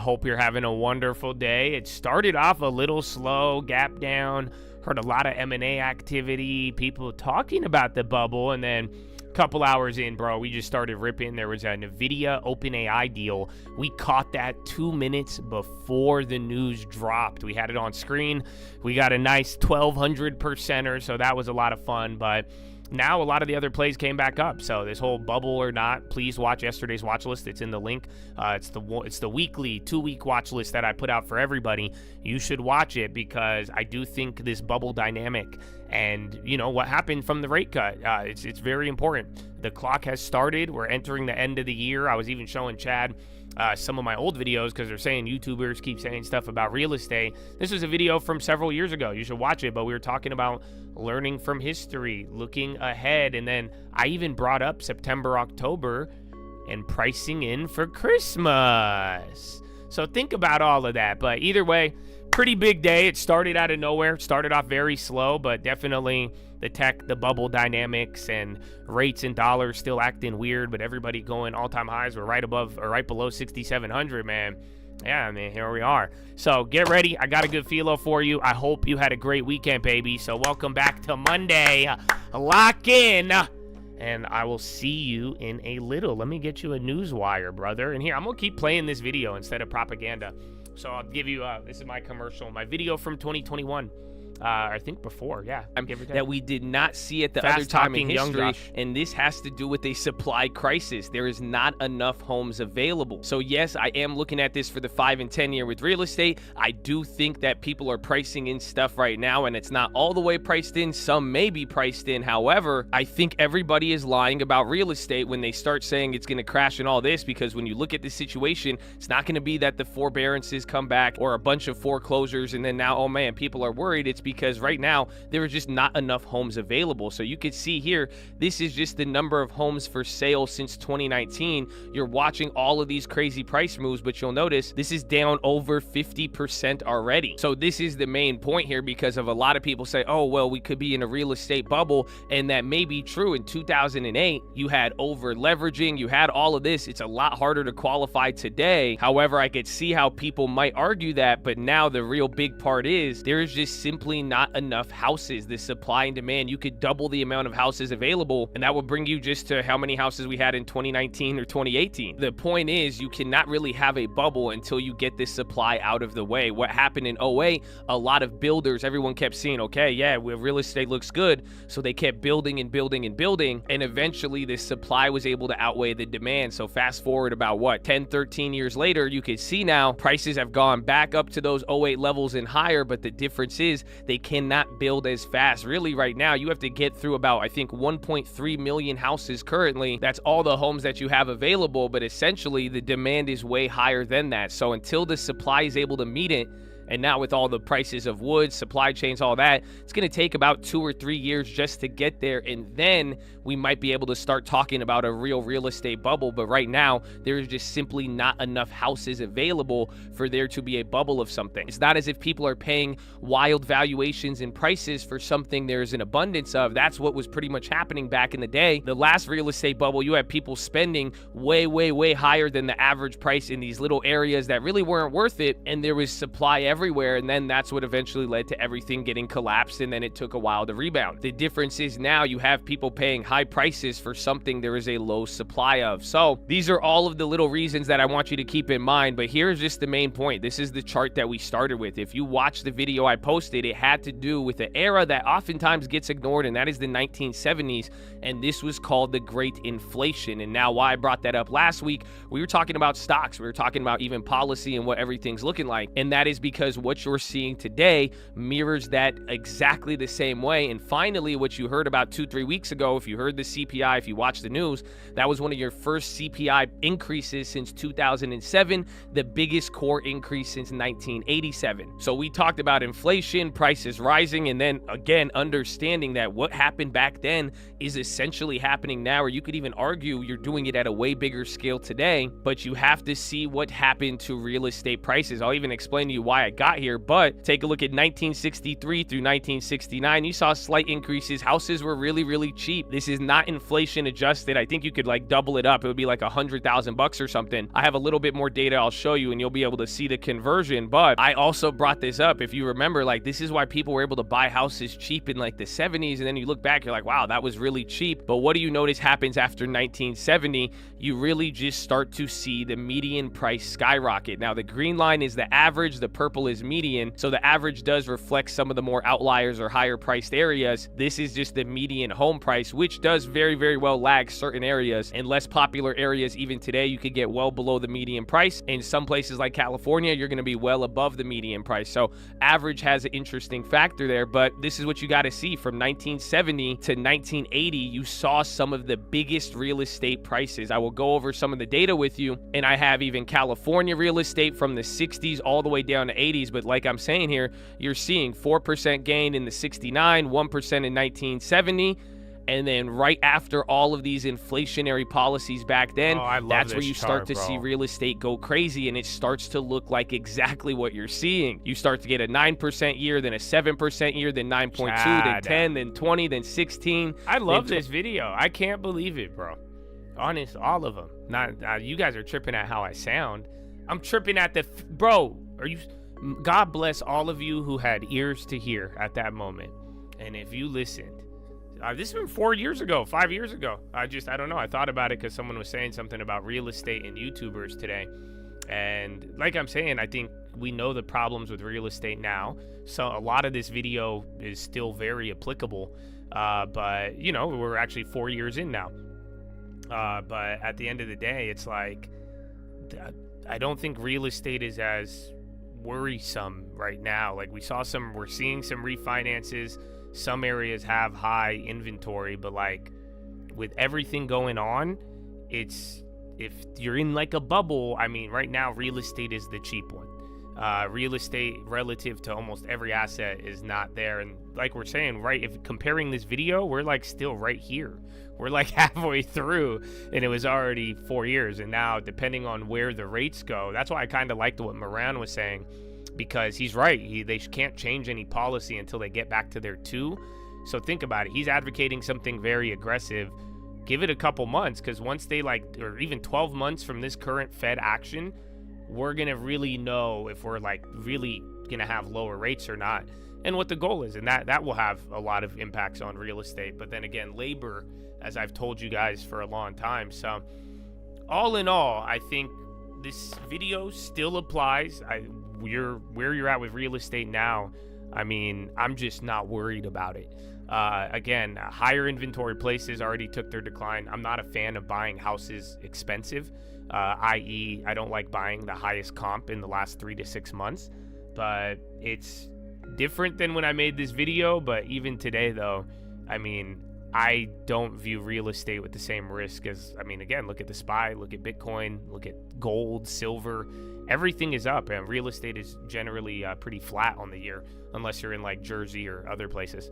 hope you're having a wonderful day. It started off a little slow, gap down, heard a lot of M&A activity, people talking about the bubble, and then a couple hours in, bro, we just started ripping. There was a NVIDIA OpenAI deal. We caught that 2 minutes before the news dropped. We had it on screen. We got a nice 1,200%er, so that was a lot of fun, but now a lot of the other plays came back up. So this whole bubble or not, please watch yesterday's watch list. It's in the link. It's the weekly 2-week watch list that I put out for everybody. You should watch it because I do think this bubble dynamic and what happened from the rate cut, it's very important. The clock has started. We're entering the end of the year. I was even showing Chad some of my old videos because they're saying YouTubers keep saying stuff about real estate. This was a video from several years ago. You should watch it, but we were talking about learning from history, looking ahead, and then I even brought up September, October, and pricing in for Christmas. So think about all of that, but either way, pretty big day. It started out of nowhere. It started off very slow, but definitely the tech, the bubble dynamics, and rates and dollars still acting weird, but everybody going all-time highs. We're right above or right below 6,700, man. Yeah, I mean, here we are. So get ready. I got a good Philo for you. I hope you had a great weekend, baby. So welcome back to Monday. Lock in. And I will see you in a little. Let me get you a news wire, brother. And here, I'm going to keep playing this video instead of propaganda. So I'll give you, this is my commercial, my video from 2021. I think before, yeah. That we did not see at the other time in history, and this has to do with a supply crisis. There is not enough homes available. So yes, I am looking at this for the 5 and 10 year with real estate. I do think that people are pricing in stuff right now, and it's not all the way priced in. Some may be priced in. However, I think everybody is lying about real estate when they start saying it's going to crash and all this, because when you look at the situation, it's not going to be that the forbearances come back or a bunch of foreclosures and then now, oh man, people are worried. It's because right now there are just not enough homes available. So you can see here, this is just the number of homes for sale since 2019. You're watching all of these crazy price moves, but you'll notice this is down over 50% already. So this is the main point here, because of a lot of people say, oh, well, we could be in a real estate bubble, and that may be true. In 2008, you had over leveraging, you had all of this. It's a lot harder to qualify today. However, I could see how people might argue that, but now the real big part is there is just simply not enough houses. The supply and demand, you could double the amount of houses available, and that would bring you just to how many houses we had in 2019 or 2018. The point is, you cannot really have a bubble until you get this supply out of the way. What happened in 08, a lot of builders, everyone kept seeing, okay, yeah, real estate looks good, so they kept building and building and building, and eventually the supply was able to outweigh the demand. So fast forward about what, 10, 13 years later, you can see now prices have gone back up to those 08 levels and higher, but the difference is they cannot build as fast. Really, right now, you have to get through about, I think, 1.3 million houses currently. That's all the homes that you have available, but essentially the demand is way higher than that. So until the supply is able to meet it, and now with all the prices of wood, supply chains, all that, it's going to take about 2 or 3 years just to get there. And then we might be able to start talking about a real estate bubble. But right now, there's just simply not enough houses available for there to be a bubble of something. It's not as if people are paying wild valuations and prices for something there's an abundance of. That's what was pretty much happening back in the day. The last real estate bubble, you had people spending way, way, way higher than the average price in these little areas that really weren't worth it. And there was supply everywhere, and then that's what eventually led to everything getting collapsed, and then it took a while to rebound. The difference is now you have people paying high prices for something there is a low supply of. So these are all of the little reasons that I want you to keep in mind, but here's just the main point. This is the chart that we started with. If you watch the video I posted, it had to do with the era that oftentimes gets ignored, and that is the 1970s, and this was called the Great Inflation. And now why I brought that up last week, we were talking about stocks, we were talking about even policy and what everything's looking like, and that is because what you're seeing today mirrors that exactly the same way. And finally, what you heard about 2-3 weeks ago, if you heard the CPI, if you watched the news, that was one of your first CPI increases since 2007, the biggest core increase since 1987. So we talked about inflation, prices rising, and then again, understanding that what happened back then is essentially happening now, or you could even argue you're doing it at a way bigger scale today, but you have to see what happened to real estate prices. I'll even explain to you why I that got here. But take a look at 1963 through 1969. You saw slight increases. Houses were really, really cheap. This is not inflation adjusted. I think you could like double it up. It would be like $100,000 or something. I have a little bit more data I'll show you and you'll be able to see the conversion. But I also brought this up. If you remember, like, this is why people were able to buy houses cheap in like the 70s, and then you look back, you're like, wow, that was really cheap. But what do you notice happens after 1970? You really just start to see the median price skyrocket. Now the green line is the average, the purple is median, so the average does reflect some of the more outliers or higher priced areas. This is just the median home price, which does very, very well lag certain areas. In less popular areas even today, you could get well below the median price. In some places like California, you're going to be well above the median price. So average has an interesting factor there, but this is what you got to see. From 1970 to 1980, you saw some of the biggest real estate prices. I will go over some of the data with you, and I have even California real estate from the 60s all the way down to 80s. But like I'm saying here, you're seeing 4% gain in the 69, 1% in 1970. And then right after all of these inflationary policies back then, that's where you start to see real estate go crazy, and it starts to look like exactly what you're seeing. You start to get a 9% year, then a 7% year, then 9.2, then 10, then 20, then 16. I love this video. I can't believe it, bro. Honest, all of them. Not you guys are tripping at how I sound. I'm tripping at the bro. Are you? God bless all of you who had ears to hear at that moment, and if you listened. This has been 4 years ago, 5 years ago. I don't know. I thought about it because someone was saying something about real estate and YouTubers today. And like I'm saying, I think we know the problems with real estate now. So a lot of this video is still very applicable. But, you know, we're actually 4 years in now. But at the end of the day, it's like, I don't think real estate is as worrisome right now. Like we're seeing some refinances. Some areas have high inventory, but like with everything going on, if you're in like a bubble, I mean, right now real estate is the cheap one. Real estate relative to almost every asset is not there. And like we're saying, right, if comparing this video, we're like still right here. We're like halfway through, and it was already 4 years. And now depending on where the rates go, that's why I kind of liked what Moran was saying. Because he's right. They can't change any policy until they get back to their 2. So think about it. He's advocating something very aggressive. Give it a couple months, because once they or even 12 months from this current Fed action, we're going to really know if we're like really going to have lower rates or not, and what the goal is. And that will have a lot of impacts on real estate. But then again, labor, as I've told you guys for a long time. So all in all, I think this video still applies. Where you're at with real estate now, I mean, I'm just not worried about it. Again, higher inventory places already took their decline. I'm not a fan of buying houses expensive, i.e. I don't like buying the highest comp in the last 3 to 6 months, but it's different than when I made this video. But even today though, I mean, I don't view real estate with the same risk as, I mean, again, look at the SPY, look at Bitcoin, look at gold, silver. Everything is up, and real estate is generally pretty flat on the year, unless you're in like Jersey or other places.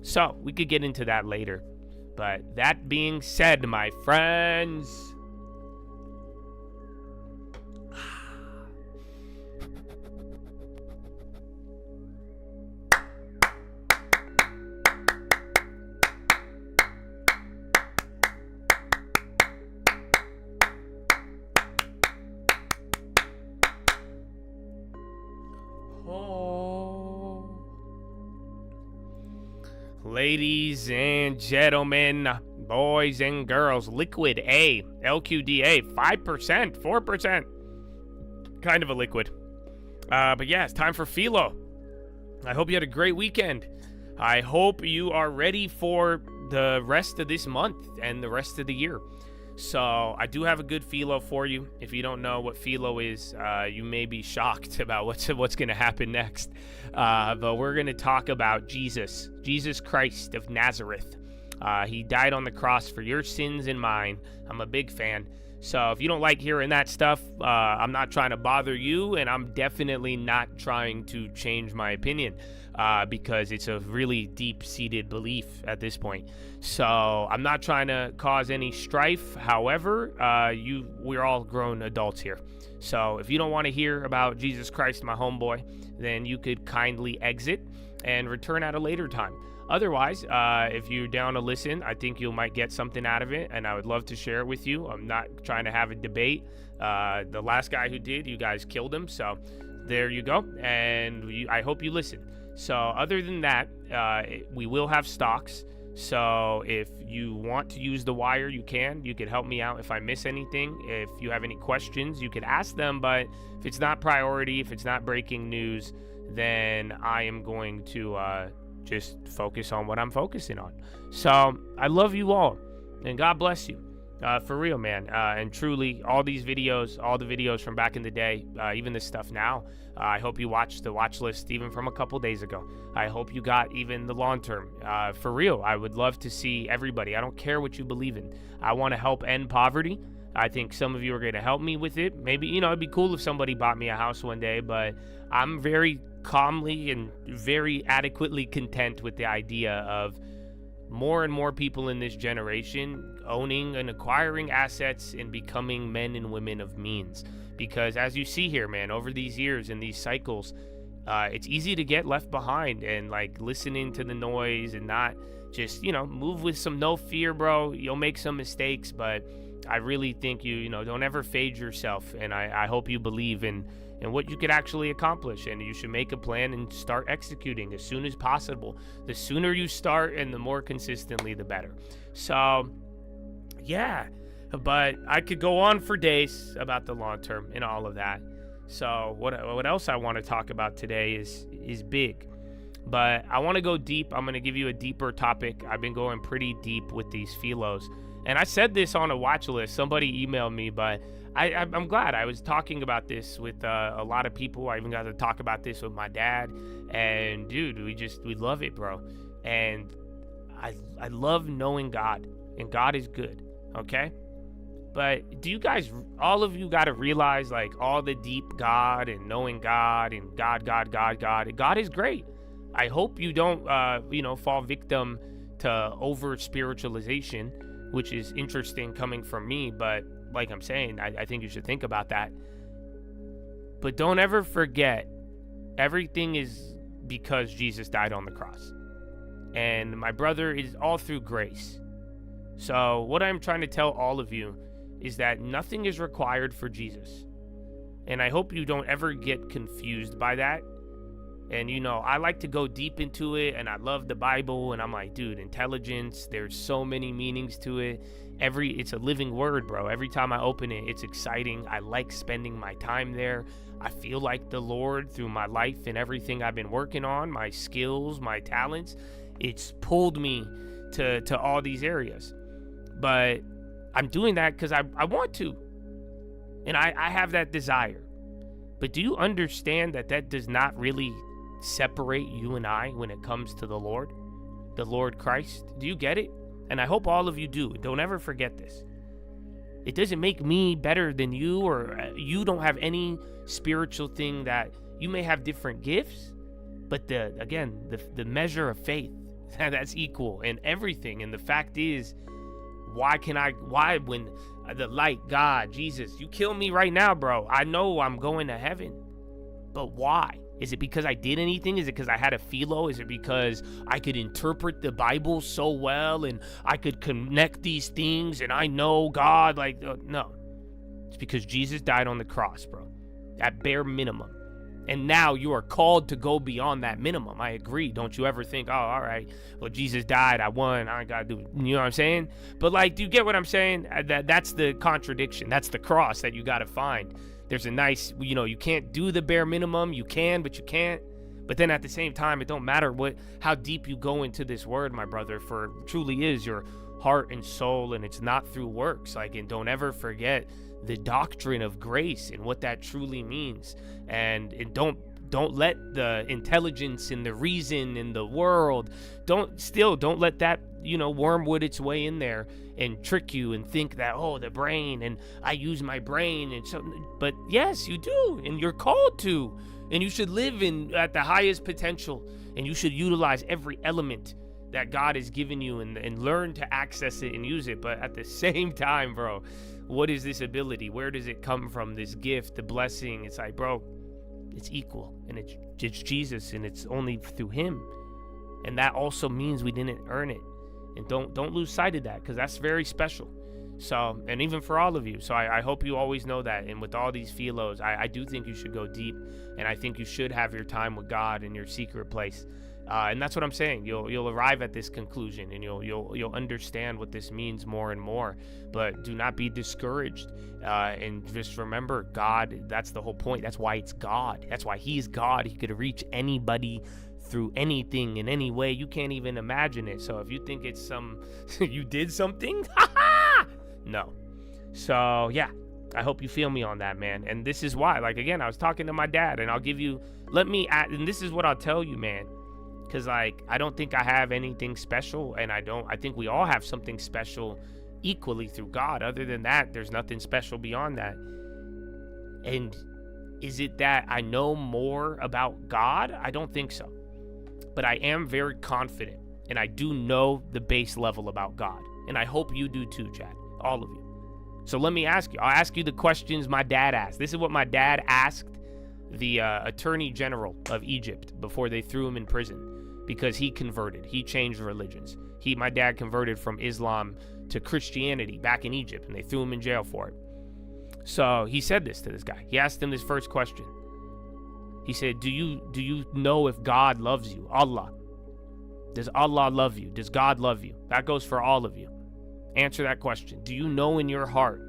So we could get into that later. But that being said, my friends, ladies and gentlemen, boys and girls, liquid A, LQDA, 5%, 4%, kind of a liquid. But yeah, it's time for Philo. I hope you had a great weekend. I hope you are ready for the rest of this month and the rest of the year. So I do have a good Philo for you. If you don't know what Philo is, you may be shocked about what's going to happen next. But we're going to talk about Jesus Christ of Nazareth. He died on the cross for your sins and mine. I'm a big fan. So if you don't like hearing that stuff, I'm not trying to bother you, and I'm definitely not trying to change my opinion, because it's a really deep-seated belief at this point. So I'm not trying to cause any strife. However, we're all grown adults here. So if you don't want to hear about Jesus Christ, my homeboy, then you could kindly exit and return at a later time. Otherwise, if you're down to listen, I think you might get something out of it, and I would love to share it with you. I'm not trying to have a debate. The last guy who did, you guys killed him, so there you go, and I hope you listen. So other than that, we will have stocks, so if you want to use the wire, you can. You could help me out if I miss anything. If you have any questions, you could ask them, but if it's not priority, if it's not breaking news, then I am going to just focus on what I'm focusing on. So I love you all, and God bless you, for real, man. And truly, all these videos, all the videos from back in the day, even this stuff now, I hope you watched the watch list even from a couple days ago. I hope you got even the long term. For real, I would love to see everybody. I don't care what you believe in. I want to help end poverty. I think some of you are going to help me with it. Maybe, it'd be cool if somebody bought me a house one day, but I'm very calmly and very adequately content with the idea of more and more people in this generation owning and acquiring assets and becoming men and women of means. Because as you see here, man, over these years and these cycles, it's easy to get left behind and like listening to the noise and not just, move with some no fear, bro. You'll make some mistakes, but I really think you don't ever fade yourself. And I hope you believe in what you could actually accomplish, and you should make a plan and start executing as soon as possible. The sooner you start and the more consistently, the better. So, yeah, but I could go on for days about the long term and all of that. So what else I want to talk about today is big, but I want to go deep. I'm going to give you a deeper topic. I've been going pretty deep with these Philos, and I said this on a watch list. Somebody emailed me, but I'm glad. I was talking about this with a lot of people. I even got to talk about this with my dad, and dude, we love it, bro. And I love knowing God, and God is good, okay? But do you guys, all of you got to realize, like, all the deep God and knowing God and God is great. I hope you don't, fall victim to over spiritualization, which is interesting coming from me, but like I'm saying, I think you should think about that. But don't ever forget, everything is because Jesus died on the cross. And my brother, is all through grace. So what I'm trying to tell all of you is that nothing is required for Jesus. And I hope you don't ever get confused by that. And I like to go deep into it, and I love the Bible, and I'm like, dude, intelligence, there's so many meanings to it. It's a living word, bro. Every time I open it, it's exciting. I like spending my time there. I feel like the Lord, through my life and everything I've been working on, my skills, my talents, it's pulled me to all these areas. But I'm doing that because I want to, and I have that desire. But do you understand that does not really separate you and I when it comes to the Lord Christ? Do you get it? And I hope all of you do. Don't ever forget this. It doesn't make me better than you, or you don't have any spiritual thing. That you may have different gifts, but the measure of faith, that's equal in everything. And the fact is, why when the light, God, Jesus, you kill me right now, bro, I know I'm going to heaven, but why? Is it because I did anything? Is it because I had a Philo? Is it because I could interpret the Bible so well and I could connect these things and I know God? No. It's because Jesus died on the cross, bro. At bare minimum. And now you are called to go beyond that minimum. I agree. Don't you ever think, oh, all right, well, Jesus died, I won, I ain't got to do it. You know what I'm saying? But, do you get what I'm saying? That's the contradiction. That's the cross that you got to find. There's a nice, you can't do the bare minimum. You can, but you can't. But then at the same time, it don't matter how deep you go into this word, my brother, for it truly is your heart and soul, and it's not through works. And don't ever forget the doctrine of grace and what that truly means. And don't let the intelligence and the reason in the world, don't let that wormwood its way in there and trick you and think that, oh, the brain, and I use my brain, and so, but yes, you do, and you're called to, and you should live at the highest potential, and you should utilize every element that God has given you and learn to access it and use it. But at the same time, bro, what is this ability? Where does it come from? This gift, the blessing? It's like, bro, it's equal, and it's Jesus, and it's only through him. And that also means we didn't earn it. And don't lose sight of that, because that's very special. So, and even for all of you. So I hope you always know that. And with all these Philos, I do think you should go deep, and I think you should have your time with God in your secret place. And that's what I'm saying. You'll arrive at this conclusion, and you'll understand what this means more and more. But do not be discouraged. And just remember, God, that's the whole point. That's why it's God. That's why he's God. He could reach anybody through anything in any way. You can't even imagine it. So if you think it's you did something, no. So yeah, I hope you feel me on that, man. And this is why, like, again, I was talking to my dad, and and this is what I'll tell you, man. Because, like, I don't think I have anything special, and I think we all have something special equally through God. Other than that, there's nothing special beyond that. And is it that I know more about God? I don't think so. But I am very confident, and I do know the base level about God. And I hope you do too, Chad, all of you. So let me ask you. I'll ask you the questions my dad asked. This is what my dad asked the Attorney General of Egypt before they threw him in prison, because he converted. He changed religions. My dad converted from Islam to Christianity back in Egypt, and they threw him in jail for it. So he said this to this guy. He asked him this first question. He said, do you know if God loves you? Allah. Does Allah love you? Does God love you? That goes for all of you. Answer that question. Do you know in your heart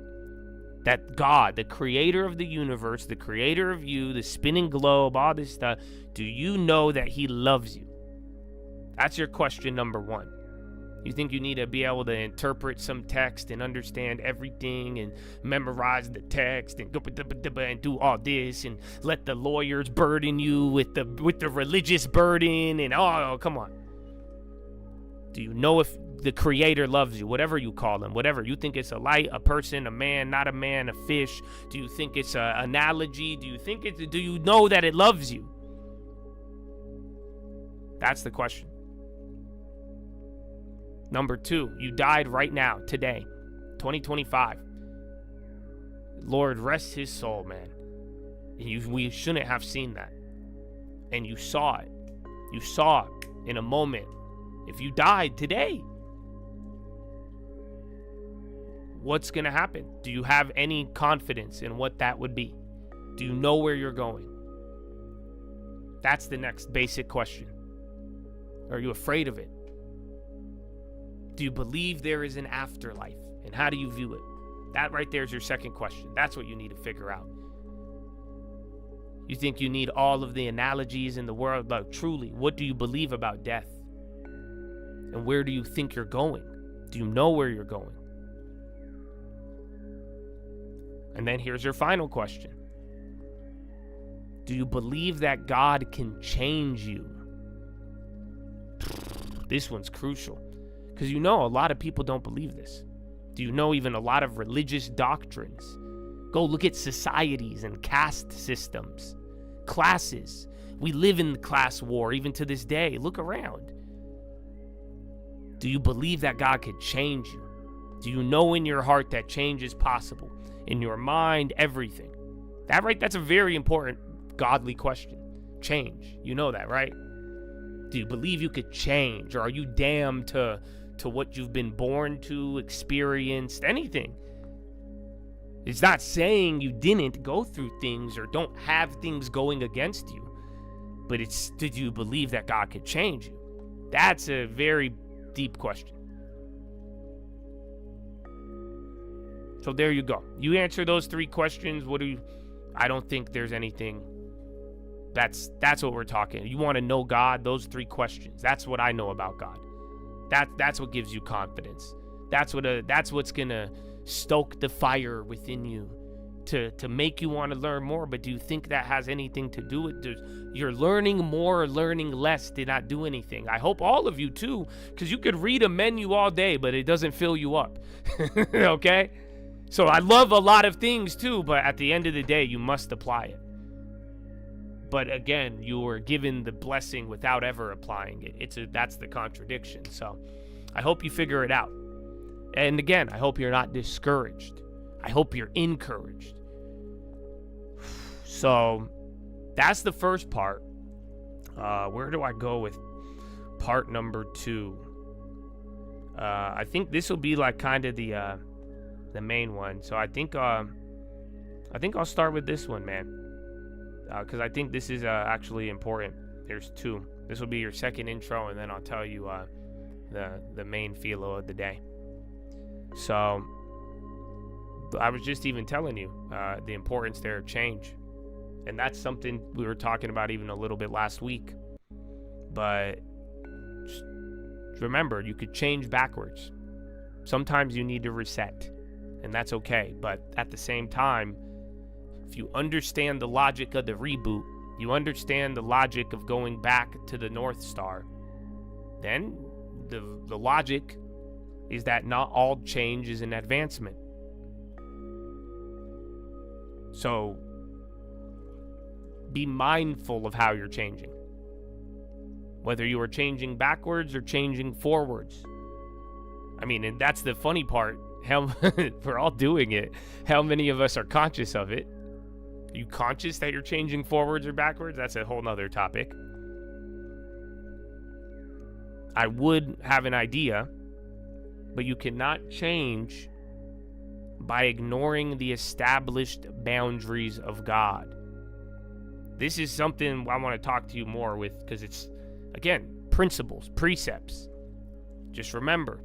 that God, the creator of the universe, the creator of you, the spinning globe, all this stuff, do you know that he loves you? That's your question number one. You think you need to be able to interpret some text and understand everything and memorize the text and do all this and let the lawyers burden you with the religious burden and come on. Do you know if the creator loves you? Whatever you call him, whatever. You think it's a light, a person, a man, not a man, a fish? Do you think it's an analogy? Do you know that it loves you? That's the question. Number two, you died right now, today, 2025. Lord, rest his soul, man. We shouldn't have seen that. And you saw it. You saw it in a moment. If you died today, what's going to happen? Do you have any confidence in what that would be? Do you know where you're going? That's the next basic question. Are you afraid of it? Do you believe there is an afterlife? And how do you view it? That right there is your second question. That's what you need to figure out. You think you need all of the analogies in the world? Like, truly, what do you believe about death? And where do you think you're going? Do you know where you're going? And then here's your final question. Do you believe that God can change you? This one's crucial. Because a lot of people don't believe this. Do you know even a lot of religious doctrines? Go look at societies and caste systems, classes. We live in the class war even to this day. Look around. Do you believe that God could change you? Do you know in your heart that change is possible? In your mind, everything. That's a very important godly question. Change. You know that, right? Do you believe you could change? Or are you damned to what you've been born to, experienced, anything? It's not saying you didn't go through things or don't have things going against you, but it's, did you believe that God could change you? That's a very deep question. So there you go. You answer those three questions. I don't think there's anything. That's what we're talking. You want to know God? Those three questions. That's what I know about God. That's what gives you confidence. That's what's gonna stoke the fire within you to make you want to learn more, but do you think that has anything to do with you're learning more or learning less did not do anything? I hope all of you too, because you could read a menu all day, but it doesn't fill you up. Okay? So I love a lot of things too, but at the end of the day, you must apply it. But again, you were given the blessing without ever applying it. That's the contradiction. So I hope you figure it out. And again, I hope you're not discouraged. I hope you're encouraged. So that's the first part. Where do I go with part number 2? I think this will be like kind of the main one. So I think I'll start with this one, man. Because I think this is actually important. There's 2. This will be your second intro, and then I'll tell you the main philo of the day. So I was just even telling you the importance there of change. And that's something we were talking about even a little bit last week. But just remember, you could change backwards. Sometimes you need to reset, and that's okay. But at the same time, if you understand the logic of the reboot, you understand the logic of going back to the North Star, then the logic is that not all change is an advancement. So be mindful of how you're changing. Whether you are changing backwards or changing forwards. I mean, and that's the funny part. We're all doing it. How many of us are conscious of it? Are you conscious that you're changing forwards or backwards? That's a whole nother topic. I would have an idea, but you cannot change by ignoring the established boundaries of God. This is something I want to talk to you more with, because it's, again, principles, precepts. Just remember,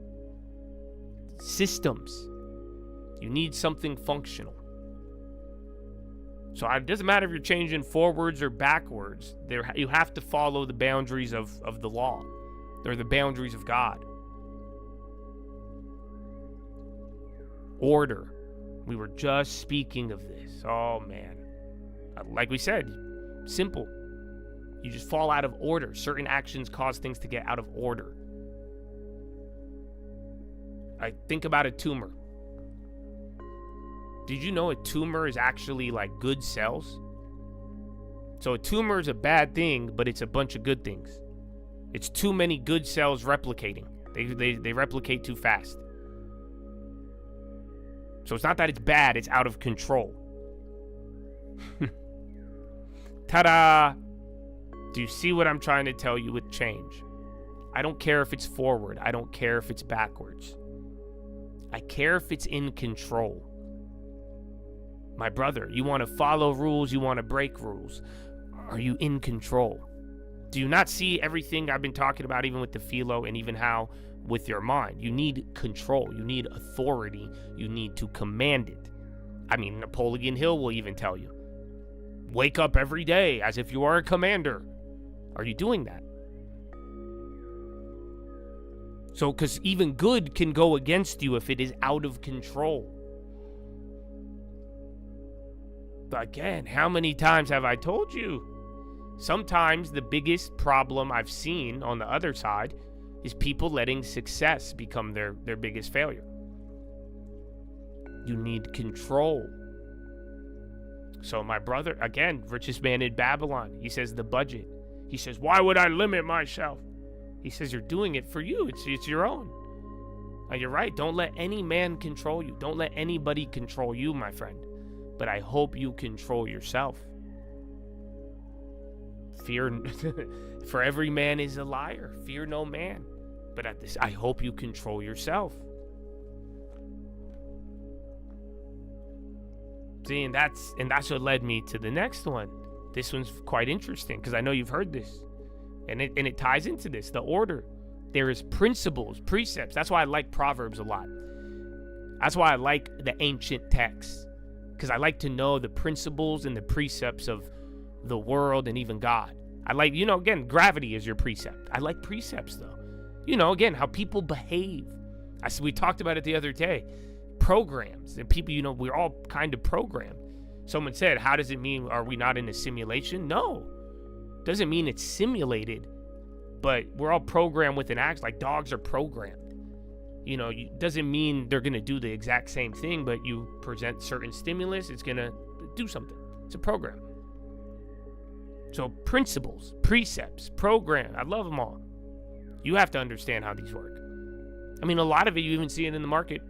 systems. You need something functional. So it doesn't matter if you're changing forwards or backwards. You have to follow the boundaries of the law, or the boundaries of God. Order. We were just speaking of this. Oh, man. Like we said, simple. You just fall out of order. Certain actions cause things to get out of order. I think about a tumor. Did you know a tumor is actually like good cells? So a tumor is a bad thing, but it's a bunch of good things. It's too many good cells replicating. They replicate too fast. So it's not that it's bad, it's out of control. Ta-da! Do you see what I'm trying to tell you with change? I don't care if it's forward. I don't care if it's backwards. I care if it's in control. My brother, you want to follow rules, you want to break rules. Are you in control? Do you not see everything I've been talking about, even with the philo, and even how with your mind? You need control. You need authority. You need to command it. I mean, Napoleon Hill will even tell you. Wake up every day as if you are a commander. Are you doing that? So, because even good can go against you if it is out of control. Again, how many times have I told you? Sometimes the biggest problem I've seen on the other side is people letting success become their biggest failure. You need control. So my brother, again, richest man in Babylon, he says the budget. He says, why would I limit myself? He says, you're doing it for you. It's your own. Now, you're right. Don't let any man control you. Don't let anybody control you, my friend. But I hope you control yourself. Fear, for every man is a liar. Fear no man. But I hope you control yourself. See, and that's what led me to the next one. This one's quite interesting because I know you've heard this. And it ties into this, the order. There is principles, precepts. That's why I like Proverbs a lot. That's why I like the ancient texts. Because I like to know the principles and the precepts of the world and even God. I like, again, gravity is your precept. I like precepts, though. Again, how people behave. We talked about it the other day. Programs. And people, we're all kind of programmed. Someone said, how does it mean, are we not in a simulation? No. Doesn't mean it's simulated, but we're all programmed with an act, like dogs are programmed. You know, doesn't mean they're going to do the exact same thing, but you present certain stimulus, it's going to do something. It's a program. So principles, precepts, program, I love them all. You have to understand how these work. I mean, a lot of it, you even see it in the market.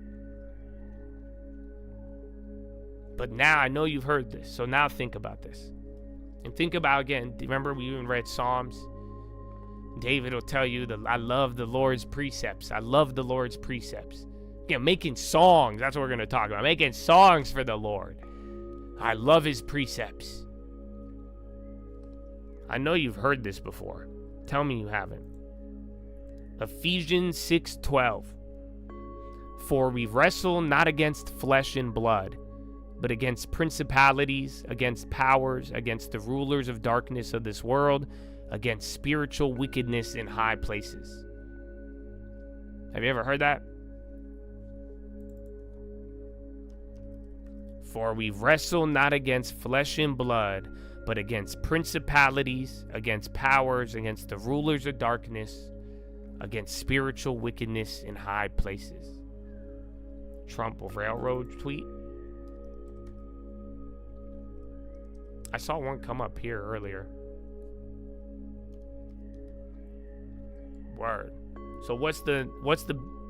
But now I know you've heard this, so now think about this. And think about, again, remember we even read Psalms? David will tell you that I love the Lord's precepts. I love the Lord's precepts. Again, making songs, that's what we're going to talk about. Making songs for the Lord. I love his precepts. I know you've heard this before. Tell me you haven't. Ephesians 6:12. For we wrestle not against flesh and blood, but against principalities, against powers, against the rulers of darkness of this world, against spiritual wickedness in high places. Have you ever heard that? For we wrestle not against flesh and blood, but against principalities, against powers, against the rulers of darkness, against spiritual wickedness in high places. Trump railroad tweet. I saw one come up here earlier. Word. So what's the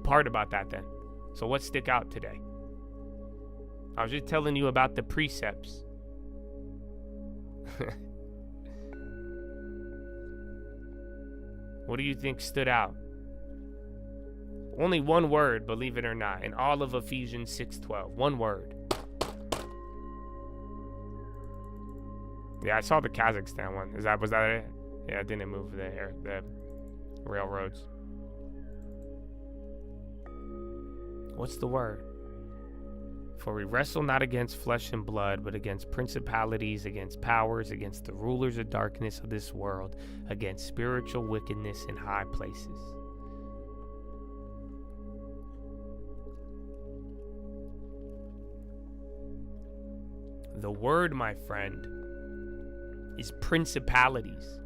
part about that then? So what stick out today? I was just telling you about the precepts. What do you think stood out? Only one word, believe it or not, in all of Ephesians 6:12. One word. Yeah, I saw the Kazakhstan one. Was that it? Yeah, it didn't move the railroads. What's the word? For we wrestle not against flesh and blood, but against principalities, against powers, against the rulers of darkness of this world, against spiritual wickedness in high places. The word, my friend, is principalities.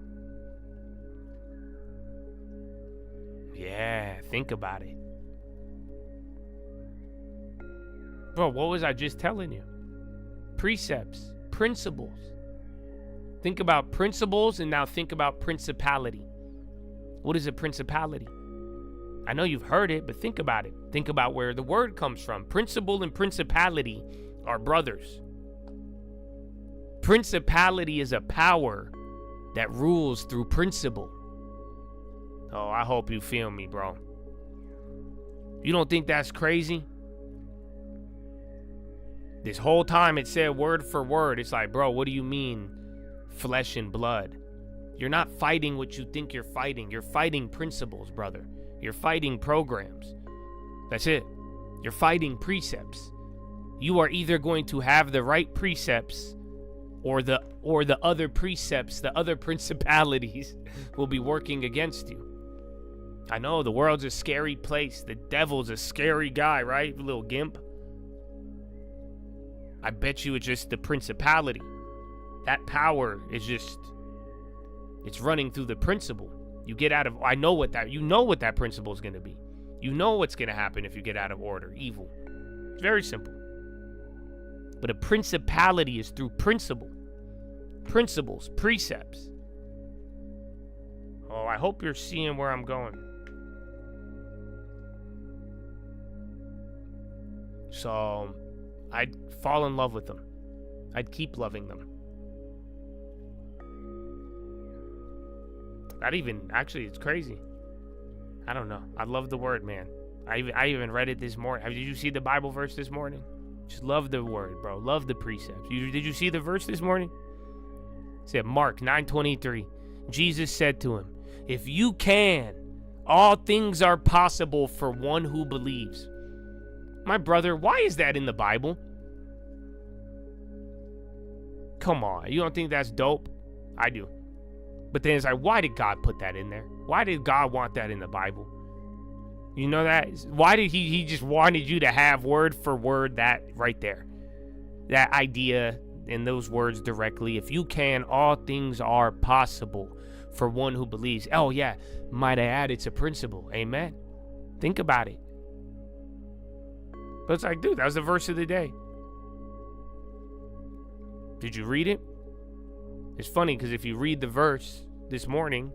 Yeah, think about it. Bro, what was I just telling you? Precepts, principles. Think about principles and now think about principality. What is a principality? I know you've heard it, but think about it. Think about where the word comes from. Principle and principality are brothers. Principality is a power that rules through principle. Oh, I hope you feel me, bro. You don't think that's crazy? This whole time it said word for word. It's like, bro, what do you mean flesh and blood? You're not fighting what you think you're fighting. You're fighting principles, brother. You're fighting programs. That's it. You're fighting precepts. You are either going to have the right precepts or the other precepts, the other principalities will be working against you. I know the world's a scary place. The devil's a scary guy, right? Little gimp. I bet you it's just the principality. That power is just, it's running through the principle. You get out of, you know what that principle is going to be. You know what's going to happen if you get out of order, evil. It's very simple. But a principality is through principle. Principles, precepts. Oh, I hope you're seeing where I'm going. So, I'd fall in love with them. I'd keep loving them. Actually, it's crazy. I don't know. I love the word, man. I even read it this morning. Did you see the Bible verse this morning? Just love the word, bro. Love the precepts. Did you see the verse this morning? It said Mark 9:23. Jesus said to him, if you can, all things are possible for one who believes. My brother, why is that in the Bible? Come on, you don't think that's dope? I do. But then it's like, why did God put that in there? Why did God want that in the Bible? You know that? Why did he just wanted you to have word for word that right there? That idea, in those words directly. If you can, all things are possible for one who believes. Oh yeah, might I add, it's a principle. Amen. Think about it. But it's like, dude, that was the verse of the day. Did you read it? It's funny because if you read the verse this morning,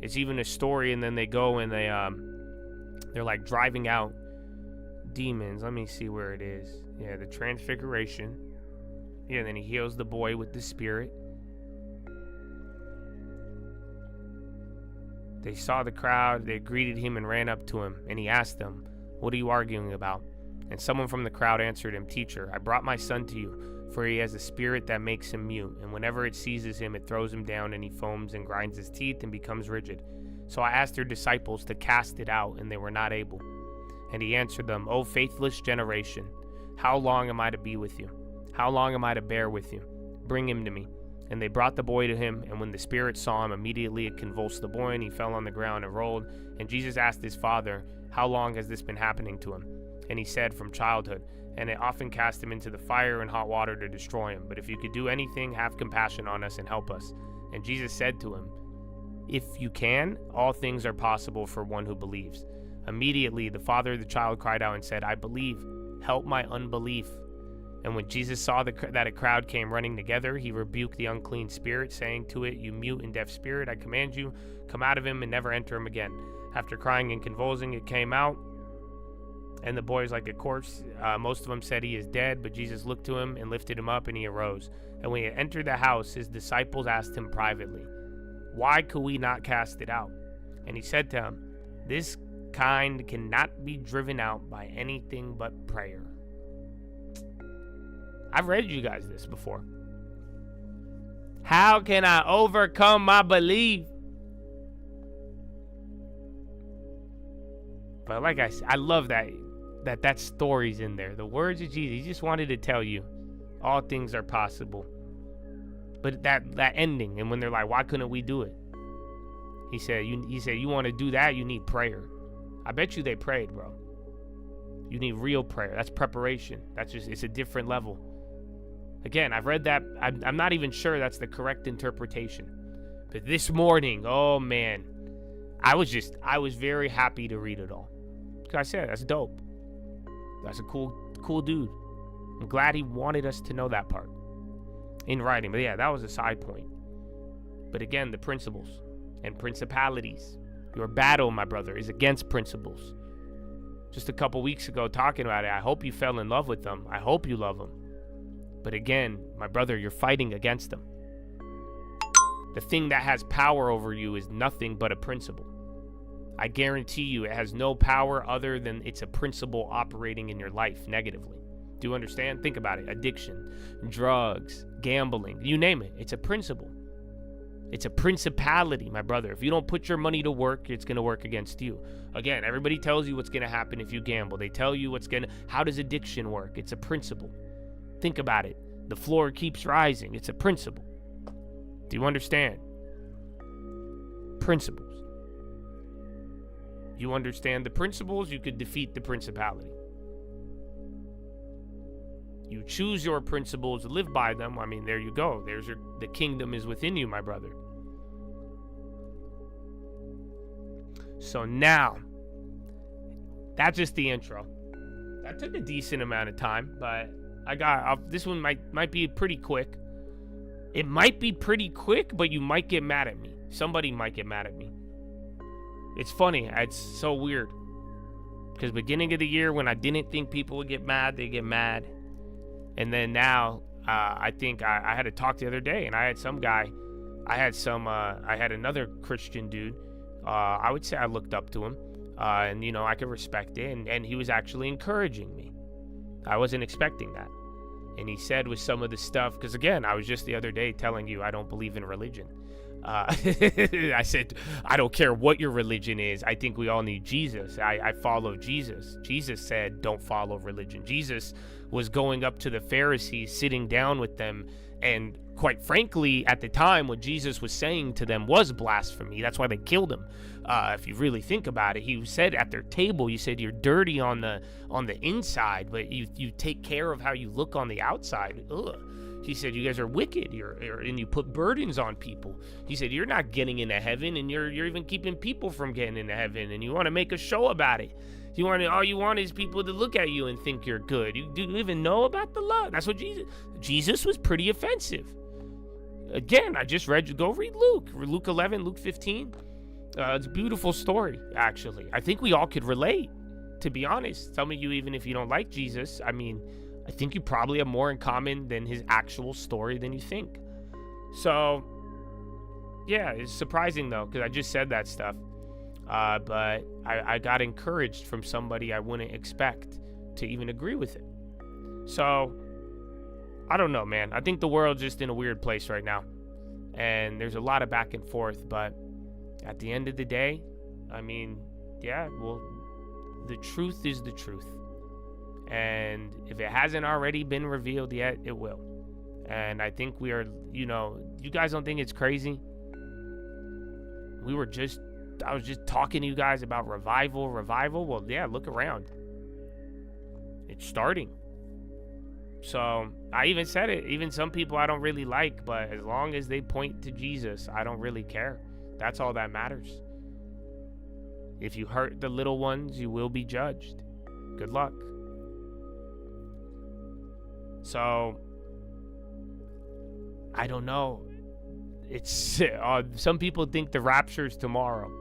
it's even a story, and then they go and they're like driving out demons. Let me see where it is. Yeah, the transfiguration. Yeah, and then he heals the boy with the spirit. They saw the crowd, they greeted him and ran up to him, and he asked them, "What are you arguing about?" And someone from the crowd answered him, "Teacher, I brought my son to you, for he has a spirit that makes him mute, and whenever it seizes him, it throws him down, and he foams and grinds his teeth and becomes rigid. So I asked your disciples to cast it out, and they were not able." And he answered them, "O faithless generation, how long am I to be with you? How long am I to bear with you? Bring him to me." And they brought the boy to him, and when the spirit saw him, immediately it convulsed the boy, and he fell on the ground and rolled. And Jesus asked his father, "How long has this been happening to him?" And he said, "From childhood. And it often cast him into the fire and hot water to destroy him. But if you could do anything, have compassion on us and help us." And Jesus said to him, "If you can, all things are possible for one who believes." Immediately the father of the child cried out and said, "I believe, help my unbelief." And when Jesus saw that a crowd came running together, he rebuked the unclean spirit, saying to it, "You mute and deaf spirit, I command you, come out of him and never enter him again." After crying and convulsing, it came out, and the boy is like a corpse. Most of them said he is dead, but Jesus looked to him and lifted him up, and he arose. And when he had entered the house, his disciples asked him privately, "Why could we not cast it out?" And he said to them, "This kind cannot be driven out by anything but prayer." I've read you guys this before. How can I overcome my belief? But like I said, I love that story's in there. The words of Jesus. He just wanted to tell you all things are possible. But that ending, and when they're like, "Why couldn't we do it?" He said, you want to do that, you need prayer. I bet you they prayed, bro. You need real prayer. That's preparation. It's a different level. Again, I've read that. I'm not even sure that's the correct interpretation. But this morning, oh man, I was very happy to read it all. Because I said, that's dope. That's a cool dude. I'm glad he wanted us to know that part in writing. But yeah, that was a side point. But again, the principles and principalities. Your battle, my brother, is against principles. Just a couple weeks ago talking about it, I hope you fell in love with them. I hope you love them. But again, my brother, you're fighting against them. The thing that has power over you is nothing but a principle. I guarantee you it has no power other than it's a principle operating in your life negatively. Do you understand? Think about it. Addiction, drugs, gambling, you name it. It's a principle. It's a principality, my brother. If you don't put your money to work, it's going to work against you. Again, everybody tells you what's going to happen if you gamble. They tell you how does addiction work? It's a principle. Think about it. The floor keeps rising. It's a principle. Do you understand? Principles. You understand the principles, you could defeat the principality. You choose your principles, live by them. I mean, there you go. The kingdom is within you, my brother. So now, that's just the intro. That took a decent amount of time, but this one might be pretty quick. It might be pretty quick, but you might get mad at me. Somebody might get mad at me. It's funny. It's so weird. Because beginning of the year, when I didn't think people would get mad, they get mad. And then now, I think I had a talk the other day, and I had some guy. I had another Christian dude. I would say I looked up to him. And, I could respect it. And he was actually encouraging me. I wasn't expecting that. And he said with some of the stuff, because again, I was just the other day telling you I don't believe in religion. I said, I don't care what your religion is. I think we all need Jesus. I follow Jesus. Jesus said, don't follow religion. Jesus was going up to the Pharisees, sitting down with them. And quite frankly, at the time, what Jesus was saying to them was blasphemy. That's why they killed him. If you really think about it, he said at their table, you said you're dirty on the inside, but you take care of how you look on the outside. Ugh. He said, you guys are wicked, and you put burdens on people. He said, you're not getting into heaven, and you're even keeping people from getting into heaven, and you want to make a show about it. All you want is people to look at you and think you're good. Do you even know about the love? That's what Jesus was pretty offensive. Again, I just go read Luke 11, Luke 15. It's a beautiful story, actually. I think we all could relate, to be honest. Some of you, even if you don't like Jesus, I think you probably have more in common than his actual story than you think. So, yeah, it's surprising, though, because I just said that stuff. But I got encouraged from somebody I wouldn't expect to even agree with it. So, I don't know, man. I think the world's just in a weird place right now. And there's a lot of back and forth, but at the end of the day, the truth is the truth. And if it hasn't already been revealed yet, it will. And I think we are, you guys don't think it's crazy? I was just talking to you guys about revival. Well, yeah, look around. It's starting. So I even said it. Even some people I don't really like, but as long as they point to Jesus, I don't really care. That's all that matters. If you hurt the little ones, you will be judged. Good luck. So I don't know. It's some people think the rapture's tomorrow.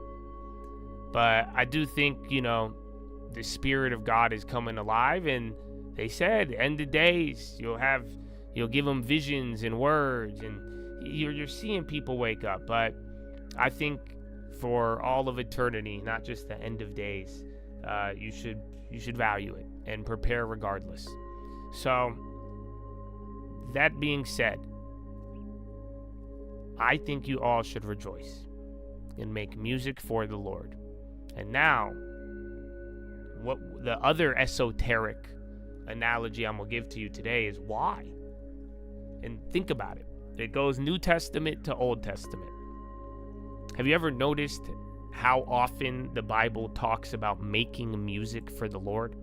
But I do think, the Spirit of God is coming alive, and they said, end of days, you'll give them visions and words, and you're seeing people wake up. But I think for all of eternity, not just the end of days, you should value it and prepare regardless. So, that being said, I think you all should rejoice and make music for the Lord. And now, what the other esoteric analogy I'm going to give to you today is why. And think about it. It goes New Testament to Old Testament. Have you ever noticed how often the Bible talks about making music for the Lord?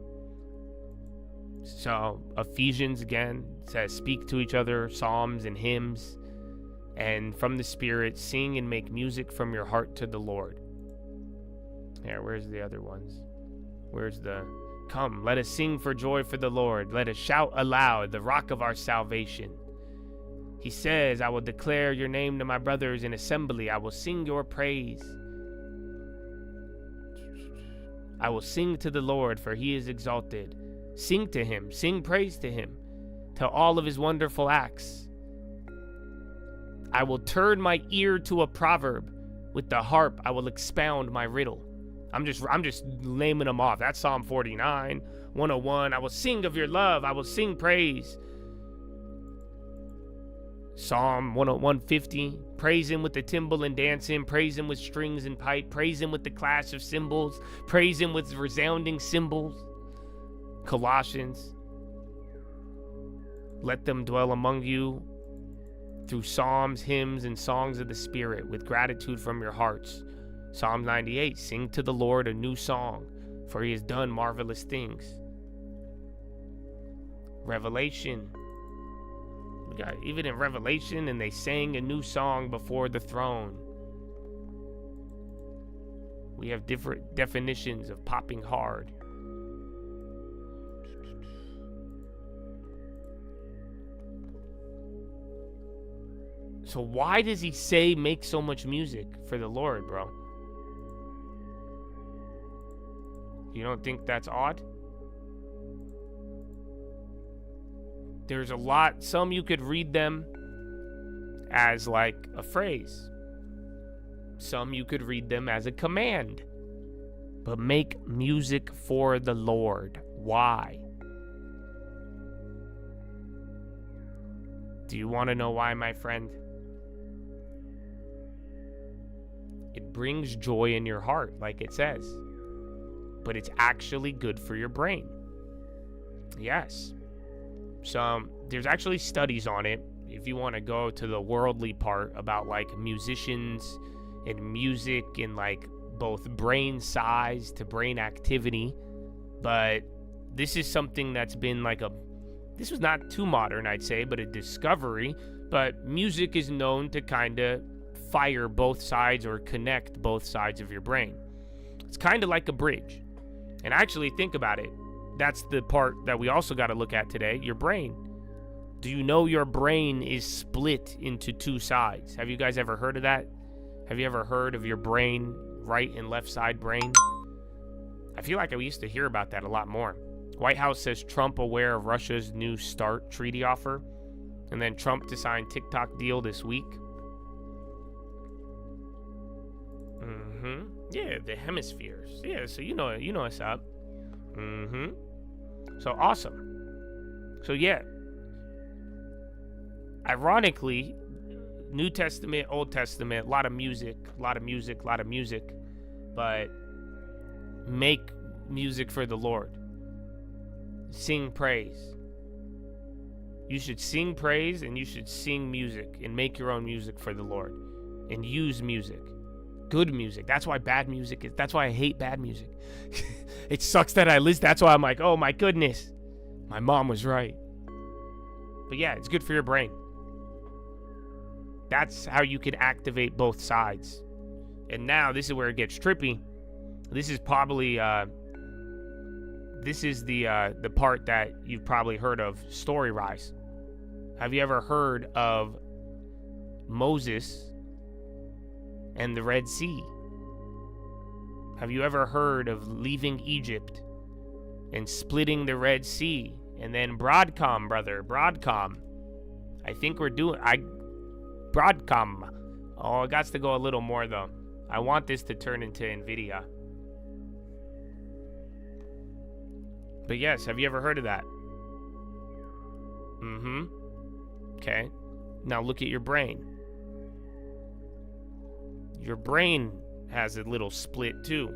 So, Ephesians again says, speak to each other, psalms and hymns, and from the Spirit, sing and make music from your heart to the Lord. Here, where's the other ones? Come, let us sing for joy for the Lord. Let us shout aloud, the rock of our salvation. He says, I will declare your name to my brothers in assembly. I will sing your praise. I will sing to the Lord, for he is exalted. Sing to him, sing praise to him. Tell all of his wonderful acts. I will turn my ear to a proverb. With the harp, I will expound my riddle. I'm just naming them off. That's Psalm 49, 101. I will sing of your love. I will sing praise. Psalm 150. Praise him with the timbrel and dance him. Praise him with strings and pipe. Praise him with the clash of cymbals. Praise him with resounding cymbals. Colossians. Let them dwell among you through psalms, hymns, and songs of the Spirit with gratitude from your hearts. Psalm 98, sing to the Lord a new song, for he has done marvelous things. Revelation. We got even in Revelation, and they sang a new song before the throne. We have different definitions of popping hard. So why does he say make so much music for the Lord, bro? You don't think that's odd? There's a lot. Some you could read them as like a phrase. Some you could read them as a command. But make music for the Lord. Why? Do you want to know why, my friend? It brings joy in your heart, like it says. But it's actually good for your brain. Yes. So there's actually studies on it. If you want to go to the worldly part about like musicians and music and like both brain size to brain activity. But this is something that's been like a this was not too modern, I'd say, but a discovery. But music is known to kind of fire both sides or connect both sides of your brain. It's kind of like a bridge. And actually, think about it. That's the part that we also got to look at today, your brain. Do you know your brain is split into two sides? Have you guys ever heard of that? Have you ever heard of your brain, right and left side brain? I feel like I used to hear about that a lot more. White House says Trump aware of Russia's new START treaty offer. And then Trump to sign TikTok deal this week. Yeah, the hemispheres. Yeah, so you know what's up. So awesome. So yeah. Ironically, New Testament, Old Testament, a lot of music. But make music for the Lord. Sing praise. You should sing praise and you should sing music and make your own music for the Lord and use music. Good music. That's why bad music is. That's why I hate bad music. It sucks that I listen. That's why I'm like, oh my goodness. My mom was right. But yeah, it's good for your brain. That's how you can activate both sides. And now this is where it gets trippy. This is probably the part that you've probably heard of, Story Rise. Have you ever heard of Moses and the Red Sea? Have you ever heard of leaving Egypt and splitting the Red Sea? And then Broadcom, brother, Broadcom. I think we're doing... Broadcom. Oh, it got to go a little more, though. I want this to turn into NVIDIA. But yes, have you ever heard of that? Okay. Now look at your brain. Your brain has a little split too.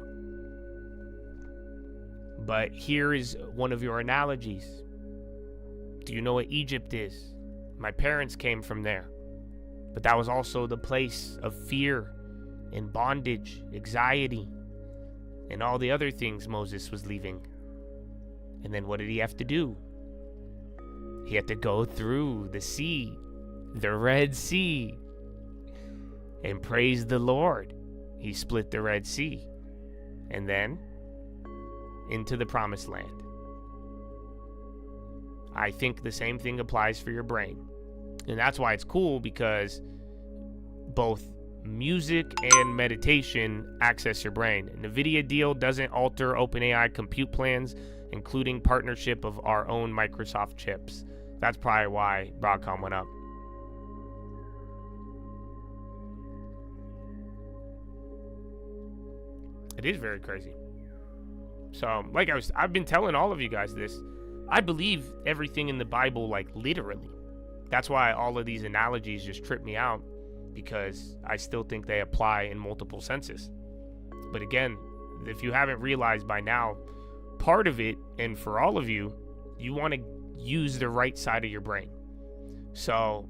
But here is one of your analogies. Do you know what Egypt is? My parents came from there. But that was also the place of fear and bondage, anxiety, and all the other things Moses was leaving. And then what did he have to do? He had to go through the sea, the Red Sea, and praise the Lord. He split the Red Sea. And then into the Promised Land. I think the same thing applies for your brain. And that's why it's cool, because both music and meditation access your brain. An NVIDIA deal doesn't alter OpenAI compute plans, including partnership of our own Microsoft chips. That's probably why Broadcom went up. It is very crazy. So, like I've been telling all of you guys this. I believe everything in the Bible, like literally. That's why all of these analogies just trip me out, because I still think they apply in multiple senses. But again, if you haven't realized by now, part of it, and for all of you, you want to use the right side of your brain. So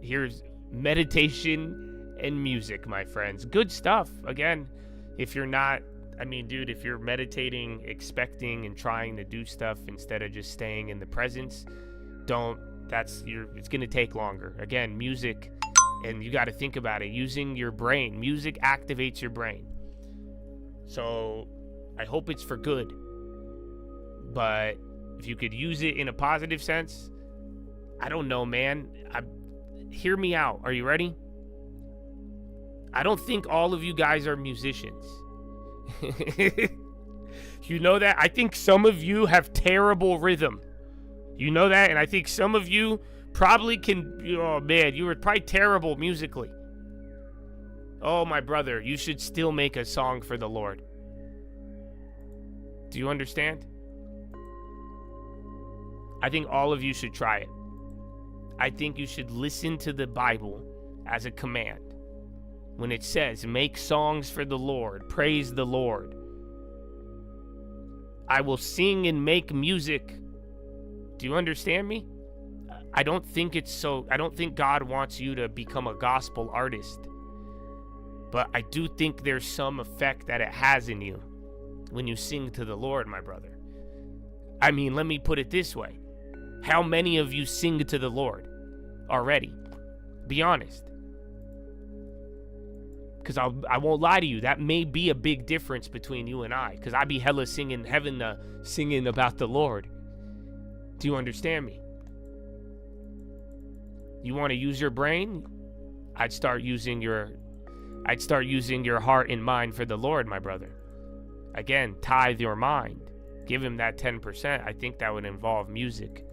here's meditation and music, my friends. Good stuff. Again, if you're not, if you're meditating, expecting and trying to do stuff instead of just staying in the presence, it's going to take longer. Again, music, and you got to think about it, using your brain. Music activates your brain. So I hope it's for good. But if you could use it in a positive sense, I don't know, man. Hear me out. Are you ready? I don't think all of you guys are musicians. You know that? I think some of you have terrible rhythm. You know that? And I think some of you probably can... Oh, man, you were probably terrible musically. Oh, my brother, you should still make a song for the Lord. Do you understand? I think all of you should try it. I think you should listen to the Bible as a command. When it says, make songs for the Lord, praise the Lord. I will sing and make music. Do you understand me? I don't think God wants you to become a gospel artist. But I do think there's some effect that it has in you when you sing to the Lord, my brother. Let me put it this way. How many of you sing to the Lord already? Be honest. Because I won't lie to you, that may be a big difference between you and I. Because I be hella singing singing about the Lord. Do you understand me? You want to use your brain? I'd start using your heart and mind for the Lord, my brother. Again, tithe your mind. Give him that 10%. I think that would involve music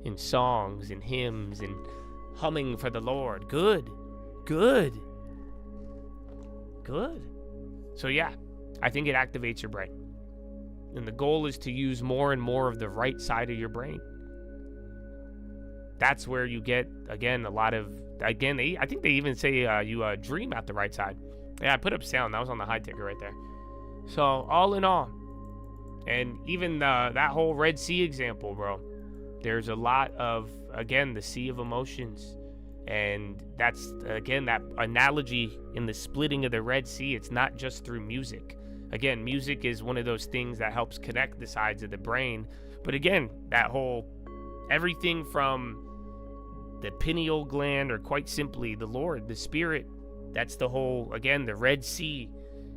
and songs and hymns and humming for the Lord. Good. So yeah, I think it activates your brain. And the goal is to use more and more of the right side of your brain. That's where you get, again, a lot of, I think they even say you dream at the right side. Yeah, I put up sound. That was on the high ticker right there. So all in all, and even that whole Red Sea example, bro, there's a lot of, again, the sea of emotions. And that's, again, that analogy in the splitting of the Red Sea. It's not just through music. Again, music is one of those things that helps connect the sides of the brain. But again, that whole, everything from the pineal gland, or quite simply the Lord, the Spirit, that's the whole, again, the Red Sea.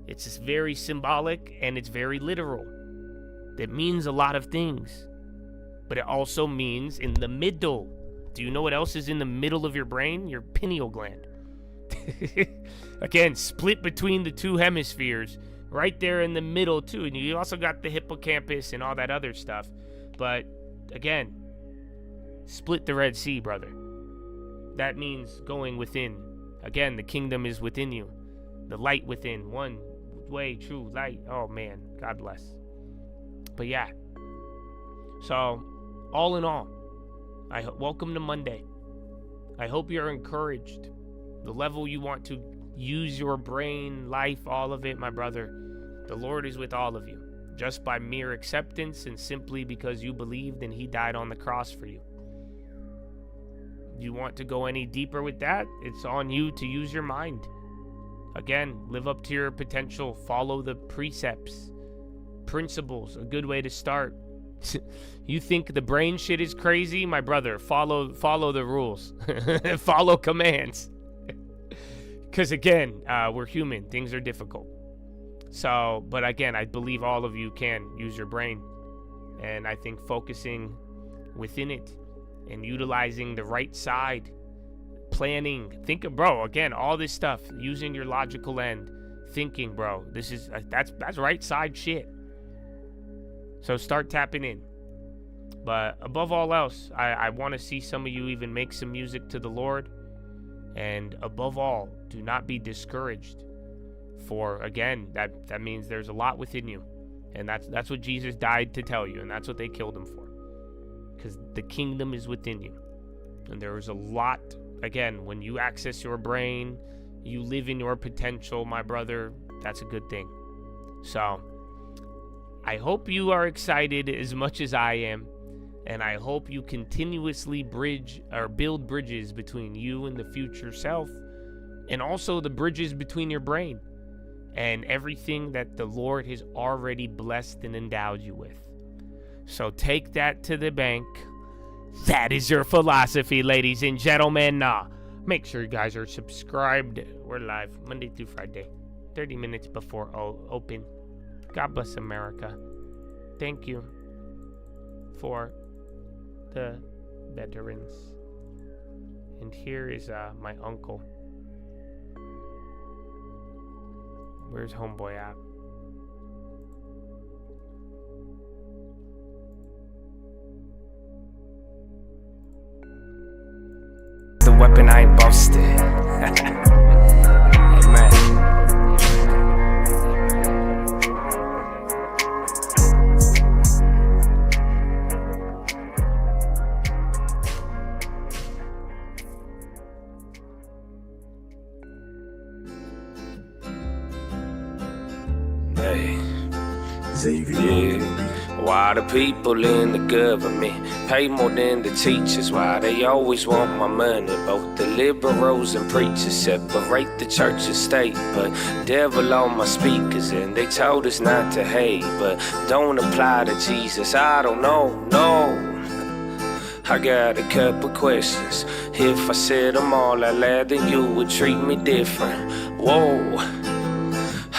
It's just very symbolic and it's very literal. It means a lot of things. But it also means in the middle. Do you know what else is in the middle of your brain? Your pineal gland. Again, split between the two hemispheres. Right there in the middle, too. And you also got the hippocampus and all that other stuff. But, again, split the Red Sea, brother. That means going within. Again, the kingdom is within you. The light within. One way, true light. Oh, man. God bless. But, yeah. So, all in all, welcome to Monday. I hope you're encouraged. The level you want to use your brain, life, all of it, my brother. The Lord is with all of you. Just by mere acceptance and simply because you believed and he died on the cross for you. You want to go any deeper with that? It's on you to use your mind. Again, live up to your potential. Follow the precepts, principles. A good way to start. You think the brain shit is crazy? My brother, follow the rules. Follow commands. Because again, we're human. Things are difficult. So, but again, I believe all of you can use your brain. And I think focusing within it and utilizing the right side, planning, bro, again, all this stuff, using your logical end, thinking, bro, that's right side shit. So start tapping in. But above all else, I want to see some of you even make some music to the Lord. And above all, do not be discouraged. For again, that means there's a lot within you. And that's what Jesus died to tell you. And that's what they killed him for. Because the kingdom is within you. And there is a lot, again, when you access your brain, you live in your potential, my brother, that's a good thing. So, I hope you are excited as much as I am, and I hope you continuously build bridges between you and the future self, and also the bridges between your brain and everything that the Lord has already blessed and endowed you with. So take that to the bank. That is your philosophy, ladies and gentlemen. Make sure you guys are subscribed. We're live Monday through Friday, 30 minutes before open. God bless America. Thank you for the veterans. And here is my uncle. Where's homeboy at? The weapon I ain't busted. Amen. Yeah. Why the people in the government pay more than the teachers? Why they always want my money? Both the liberals and preachers separate the church and state. But devil on my speakers, and they told us not to hate. But don't apply to Jesus, I don't know, no. I got a couple questions. If I said them all out loud, then you would treat me different. Whoa.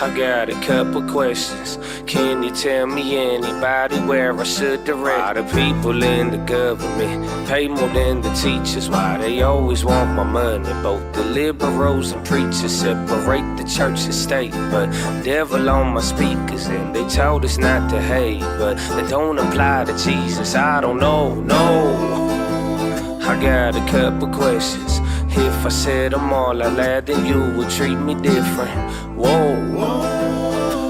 I got a couple questions. Can you tell me anybody where I should direct? Why the people in the government pay more than the teachers? Why they always want my money? Both the liberals and preachers separate the church and state. But devil on my speakers, and they told us not to hate. But they don't apply to Jesus. I don't know, no. I got a couple questions. If I said them all out loud, then you would treat me different. Whoa.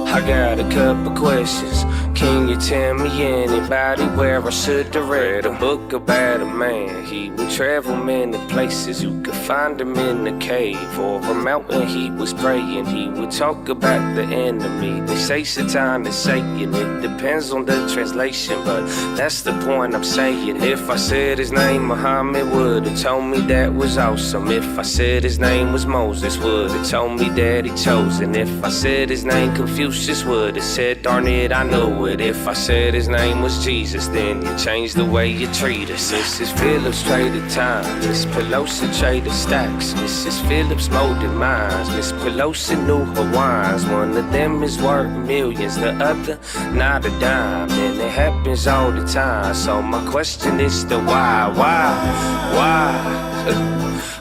I got a couple questions. Can you tell me anybody where I should direct? A book about a man. He would travel many places. You could find him in a cave or a mountain. He was praying. He would talk about the enemy. They say Satan is Satan. It depends on the translation, but that's the point I'm saying. If I said his name Muhammad, would have told me that was awesome. If I said his name was Moses, would have told me that he chosen. If I said his name Confucius, would have said darn it, I know it. If I said his name was Jesus, then you changed the way you treat us. Mrs. Phillips traded time, Miss Pelosi traded stacks. Mrs. Phillips molded minds, Miss Pelosi knew her wines. One of them is worth millions, the other not a dime. And it happens all the time, so my question is the why?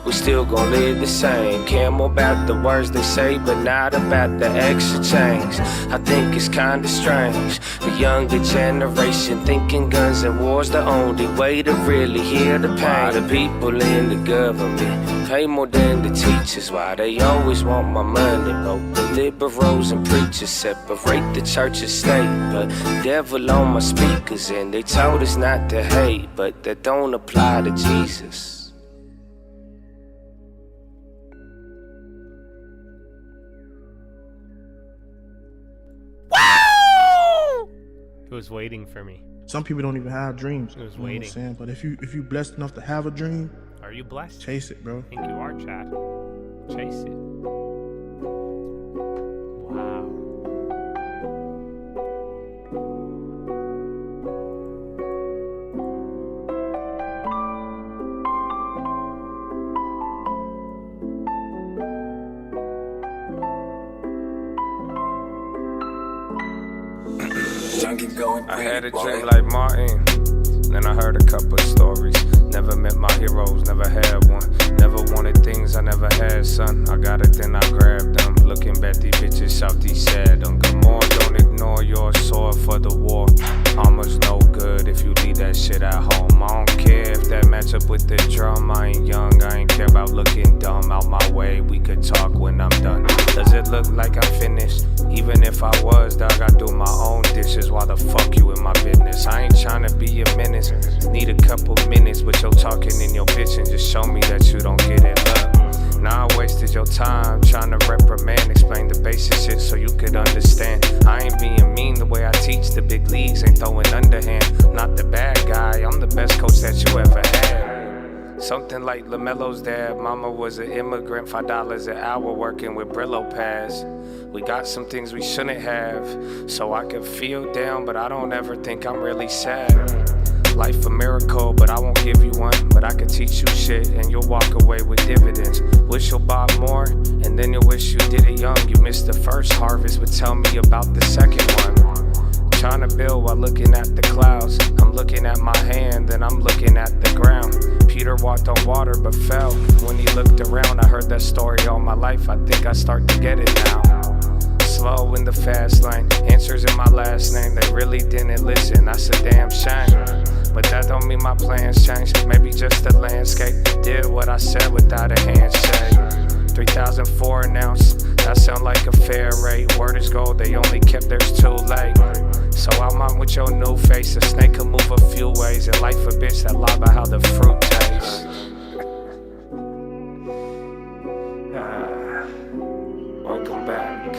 We still gon' live the same. Care more about the words they say, but not about the extra change. I think it's kinda strange. The younger generation thinking guns and war's the only way to really hear the pain. Why the people in the government pay more than the teachers? Why they always want my money? Both the liberals and preachers separate the church and state. But devil on my speakers, and they told us not to hate, but that don't apply to Jesus. It was waiting for me. Some people don't even have dreams. It was you waiting. Know what I'm saying? But if you blessed enough to have a dream, are you blessed? Chase it, bro. I think you are, Chad. Chase it. Wow. I had a dream like Martin, then I heard a couple of stories. Never met my heroes, never had one. Never wanted things I never had, son. I got it, then I grabbed them. Looking back, these bitches Southeast said them. Come on, don't ignore your sword for the war. Armor's no good if you leave that shit at home. I don't care if that match up with the drum. I ain't young, I ain't care about looking dumb. Out my way, we could talk when I'm done. Does it look like I'm finished? Even if I was, dog, I do my own dishes. Why the fuck you in my business? I ain't tryna be a menace. Need a couple minutes, but you're talking in your bitch and just show me that you don't get it. Look, now I wasted your time trying to reprimand, explain the basic shit so you could understand. I ain't being mean the way I teach the big leagues, ain't throwing underhand. I'm not the bad guy, I'm the best coach that you ever had. Something like LaMelo's dad, mama was an immigrant, $5 an hour working with Brillo pads. We got some things we shouldn't have, so I can feel down, but I don't ever think I'm really sad. Life a miracle, but I won't give you one. But I could teach you shit, and you'll walk away with dividends. Wish you'll bought more, and then you'll wish you did it young. You missed the first harvest, but tell me about the second one. Trying to build while looking at the clouds. I'm looking at my hand, then I'm looking at the ground. Peter walked on water, but fell. When he looked around, I heard that story all my life. I think I start to get it now. Slow in the fast lane, answers in my last name. They really didn't listen, that's a damn shame. But that don't mean my plans changed. Maybe just the landscape did what I said without a handshake. 3,004 an ounce, that sound like a fair rate. Word is gold, they only kept theirs too late. So I'm out with your new face. A snake can move a few ways, and life a bitch that lie about how the fruit tastes. Welcome back.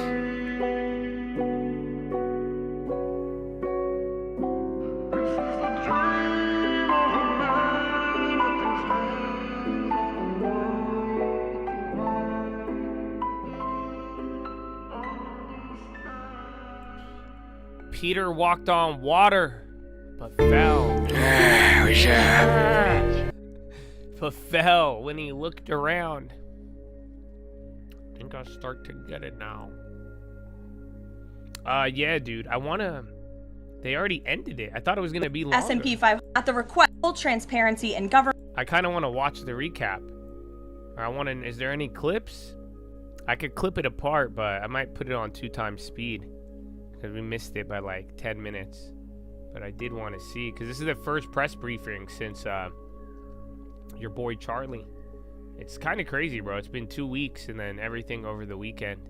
Peter walked on water, but fell. Fell when he looked around. I think I'll start to get it now. Yeah, dude. They already ended it. I thought it was gonna be longer. S&P 500 at the request of transparency in government. I kind of want to watch the recap. Is there any clips? I could clip it apart, but I might put it on 2x speed because we missed it by like 10 minutes. But I did want to see, because this is the first press briefing since your boy Charlie. It's kind of crazy, bro. It's been 2 weeks, and then everything over the weekend.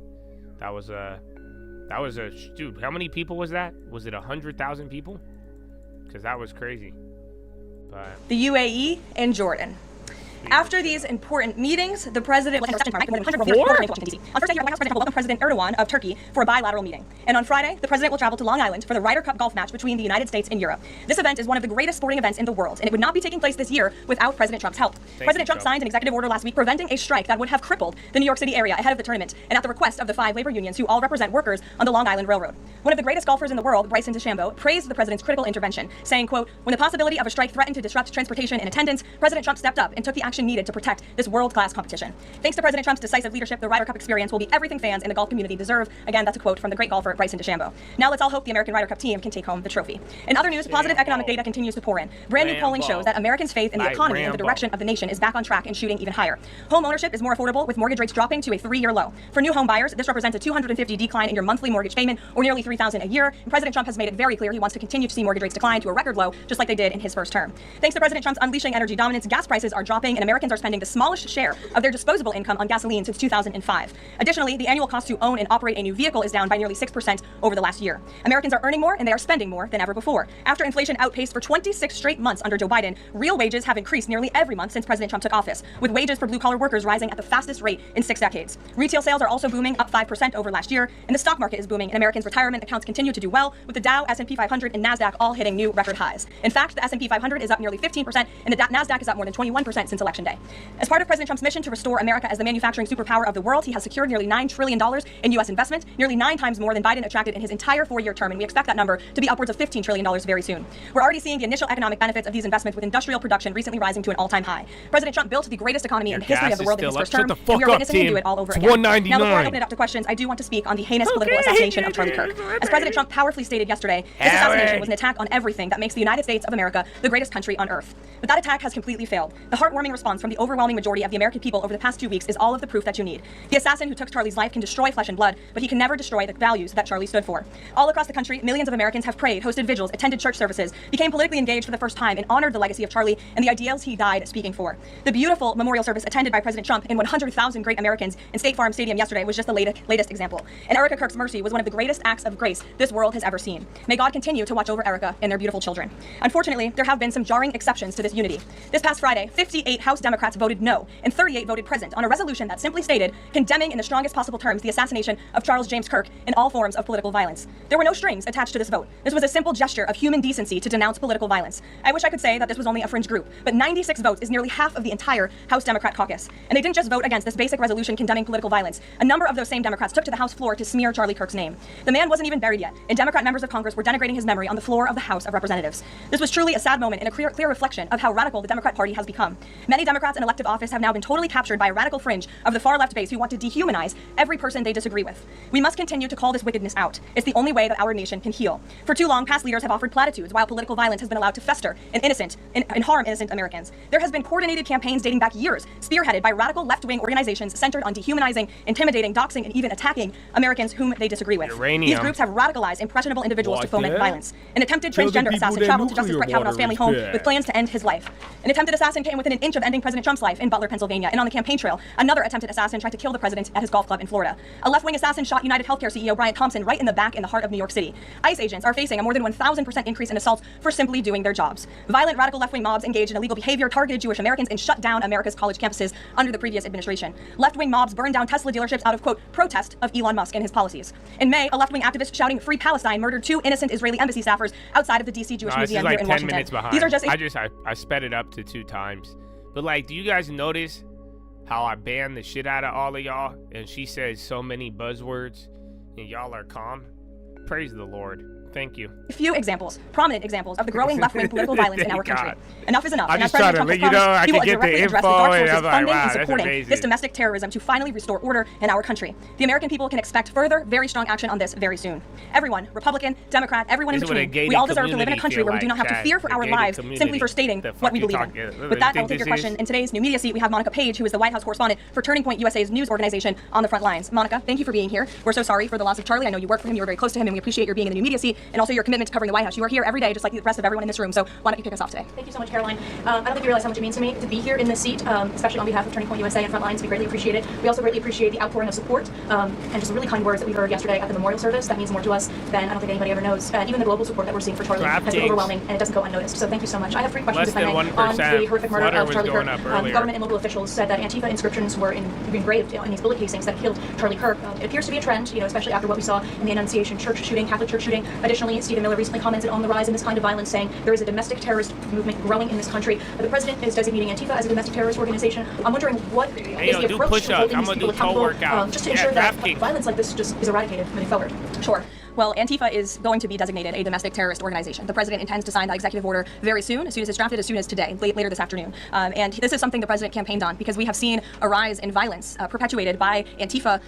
That was a dude. How many people was that? Was it 100,000 people? Because that was crazy. But the UAE and Jordan. After these important meetings, the president on Thursday, White House President will welcome President Erdogan of Turkey for a bilateral meeting. And on Friday, the president will travel to Long Island for the Ryder Cup golf match between the United States and Europe. This event is one of the greatest sporting events in the world, and it would not be taking place this year without President Trump's help. President Trump signed an executive order last week preventing a strike that would have crippled the New York City area ahead of the tournament, and at the request of the 5 labor unions who all represent workers on the Long Island Railroad. One of the greatest golfers in the world, Bryson DeChambeau, praised the president's critical intervention, saying, quote, "When the possibility of a strike threatened to disrupt transportation and attendance, President Trump stepped up and took the action needed to protect this world-class competition. Thanks to President Trump's decisive leadership, the Ryder Cup experience will be everything fans in the golf community deserve." Again, that's a quote from the great golfer Bryson DeChambeau. Now let's all hope the American Ryder Cup team can take home the trophy. In other news, positive economic data continues to pour in. Brand new polling shows that Americans' faith in the economy and the direction of the nation is back on track and shooting even higher. Home ownership is more affordable, with mortgage rates dropping to a 3-year low. For new home buyers, this represents a $250 decline in your monthly mortgage payment, or nearly $3,000 a year. And President Trump has made it very clear he wants to continue to see mortgage rates decline to a record low, just like they did in his first term. Thanks to President Trump's unleashing energy dominance, gas prices are dropping, and Americans are spending the smallest share of their disposable income on gasoline since 2005. Additionally, the annual cost to own and operate a new vehicle is down by nearly 6% over the last year. Americans are earning more, and they are spending more than ever before. After inflation outpaced for 26 straight months under Joe Biden, real wages have increased nearly every month since President Trump took office, with wages for blue-collar workers rising at the fastest rate in 6 decades. Retail sales are also booming, up 5% over last year, and the stock market is booming, and Americans' retirement accounts continue to do well, with the Dow, S&P 500, and NASDAQ all hitting new record highs. In fact, the S&P 500 is up nearly 15%, and the NASDAQ is up more than 21% since Election Day. As part of President Trump's mission to restore America as the manufacturing superpower of the world, he has secured nearly $9 trillion in U.S. investment, nearly 9 times more than Biden attracted in his entire 4-year term, and we expect that number to be upwards of $15 trillion very soon. We're already seeing the initial economic benefits of these investments, with industrial production recently rising to an all-time high. President Trump built the greatest economy in the history of the world in his first term, and we are witnessing him do it all over again. Now, before I open it up to questions, I do want to speak on the heinous political assassination of Charlie Kirk. As President Trump powerfully stated yesterday, this assassination was an attack on everything that makes the United States of America the greatest country on earth. But that attack has completely failed. The heartwarming response from the overwhelming majority of the American people over the past 2 weeks is all of the proof that you need. The assassin who took Charlie's life can destroy flesh and blood, but he can never destroy the values that Charlie stood for. All across the country, millions of Americans have prayed, hosted vigils, attended church services, became politically engaged for the first time, and honored the legacy of Charlie and the ideals he died speaking for. The beautiful memorial service attended by President Trump and 100,000 great Americans in State Farm Stadium yesterday was just the latest example. And Erica Kirk's mercy was one of the greatest acts of grace this world has ever seen. May God continue to watch over Erica and their beautiful children. Unfortunately, there have been some jarring exceptions to this unity. This past Friday, 58 House Democrats voted no, and 38 voted present on a resolution that simply stated, condemning in the strongest possible terms the assassination of Charles James Kirk and all forms of political violence. There were no strings attached to this vote. This was a simple gesture of human decency to denounce political violence. I wish I could say that this was only a fringe group, but 96 votes is nearly half of the entire House Democrat caucus. And they didn't just vote against this basic resolution condemning political violence. A number of those same Democrats took to the House floor to smear Charlie Kirk's name. The man wasn't even buried yet, and Democrat members of Congress were denigrating his memory on the floor of the House of Representatives. This was truly a sad moment and a clear reflection of how radical the Democrat Party has become. Many Democrats in elective office have now been totally captured by a radical fringe of the far left base who want to dehumanize every person they disagree with. We must continue to call this wickedness out. It's the only way that our nation can heal. For too long, past leaders have offered platitudes while political violence has been allowed to fester and harm innocent Americans. There has been coordinated campaigns dating back years, spearheaded by radical left-wing organizations centered on dehumanizing, intimidating, doxing, and even attacking Americans whom they disagree with. These groups have radicalized impressionable individuals to foment violence. An attempted transgender assassin traveled to Justice Brett Kavanaugh's family home with plans to end his life. An attempted assassin came within an inch of ending President Trump's life in Butler, Pennsylvania, and on the campaign trail, another attempted assassin tried to kill the president at his golf club in Florida. A left-wing assassin shot United Healthcare CEO Brian Thompson right in the back in the heart of New York City. ICE agents are facing a more than 1,000% increase in assaults for simply doing their jobs. Violent radical left-wing mobs engaged in illegal behavior, targeted Jewish Americans, and shut down America's college campuses under the previous administration. Left-wing mobs burned down Tesla dealerships out of, quote, protest of Elon Musk and his policies. In May, a left-wing activist shouting "Free Palestine" murdered 2 innocent Israeli embassy staffers outside of the D.C. Jewish Museum here in Washington. These are just I sped it up to 2 times. But like, do you guys notice how I banned the shit out of all of y'all? And she says so many buzzwords, and y'all are calm. Praise the Lord. Thank you. A few examples, prominent examples, of the growing left-wing political violence in our country. Enough is enough. I'm and as just trying President to Trump has let you know promised, I he will can get the directly address the info, dark and forces I'm like, funding wow, and that's supporting amazing. this domestic terrorism to finally restore order in our country. The American people can expect further, very strong action on this very soon. Everyone, Republican, Democrat, everyone in between, we all deserve to live in a country where we do not have to fear for our lives simply for stating what we believe in. With that, I will take your question. In today's new media seat, we have Monica Page, who is the White House correspondent for Turning Point USA's news organization, on the front lines. Monica, thank you for being here. We're so sorry for the loss of Charlie. I know you work for him, you were very close to him, and we appreciate your being in the new media seat, and also your commitment to covering the White House. You are here every day, just like the rest of everyone in this room, so why don't you kick us off today? Thank you so much, Caroline. I don't think you realize how much it means to me to be here in this seat, especially on behalf of Turning Point USA and Frontlines. We greatly appreciate it. We also greatly appreciate the outpouring of support and just the really kind words that we heard yesterday at the memorial service. That means more to us than I don't think anybody ever knows. And even the global support that we're seeing for Charlie has been overwhelming, and it doesn't go unnoticed. So thank you so much. I have 3 questions, if I may, on the horrific murder of Charlie Kirk. Government and local officials said that Antifa inscriptions were engraved in these bullet casings that killed Charlie Kirk. It appears to be a trend, especially after what we saw in the Annunciation Church shooting, Catholic Church shooting. Additionally, Stephen Miller recently commented on the rise in this kind of violence, saying there is a domestic terrorist movement growing in this country. The president is designating Antifa as a domestic terrorist organization. I'm wondering what is the approach to holding these people accountable, just to ensure that violence like this just is eradicated moving forward. Sure. Well, Antifa is going to be designated a domestic terrorist organization. The president intends to sign that executive order very soon, as soon as it's drafted, as soon as today, later this afternoon. And this is something the president campaigned on, because we have seen a rise in violence perpetuated by Antifa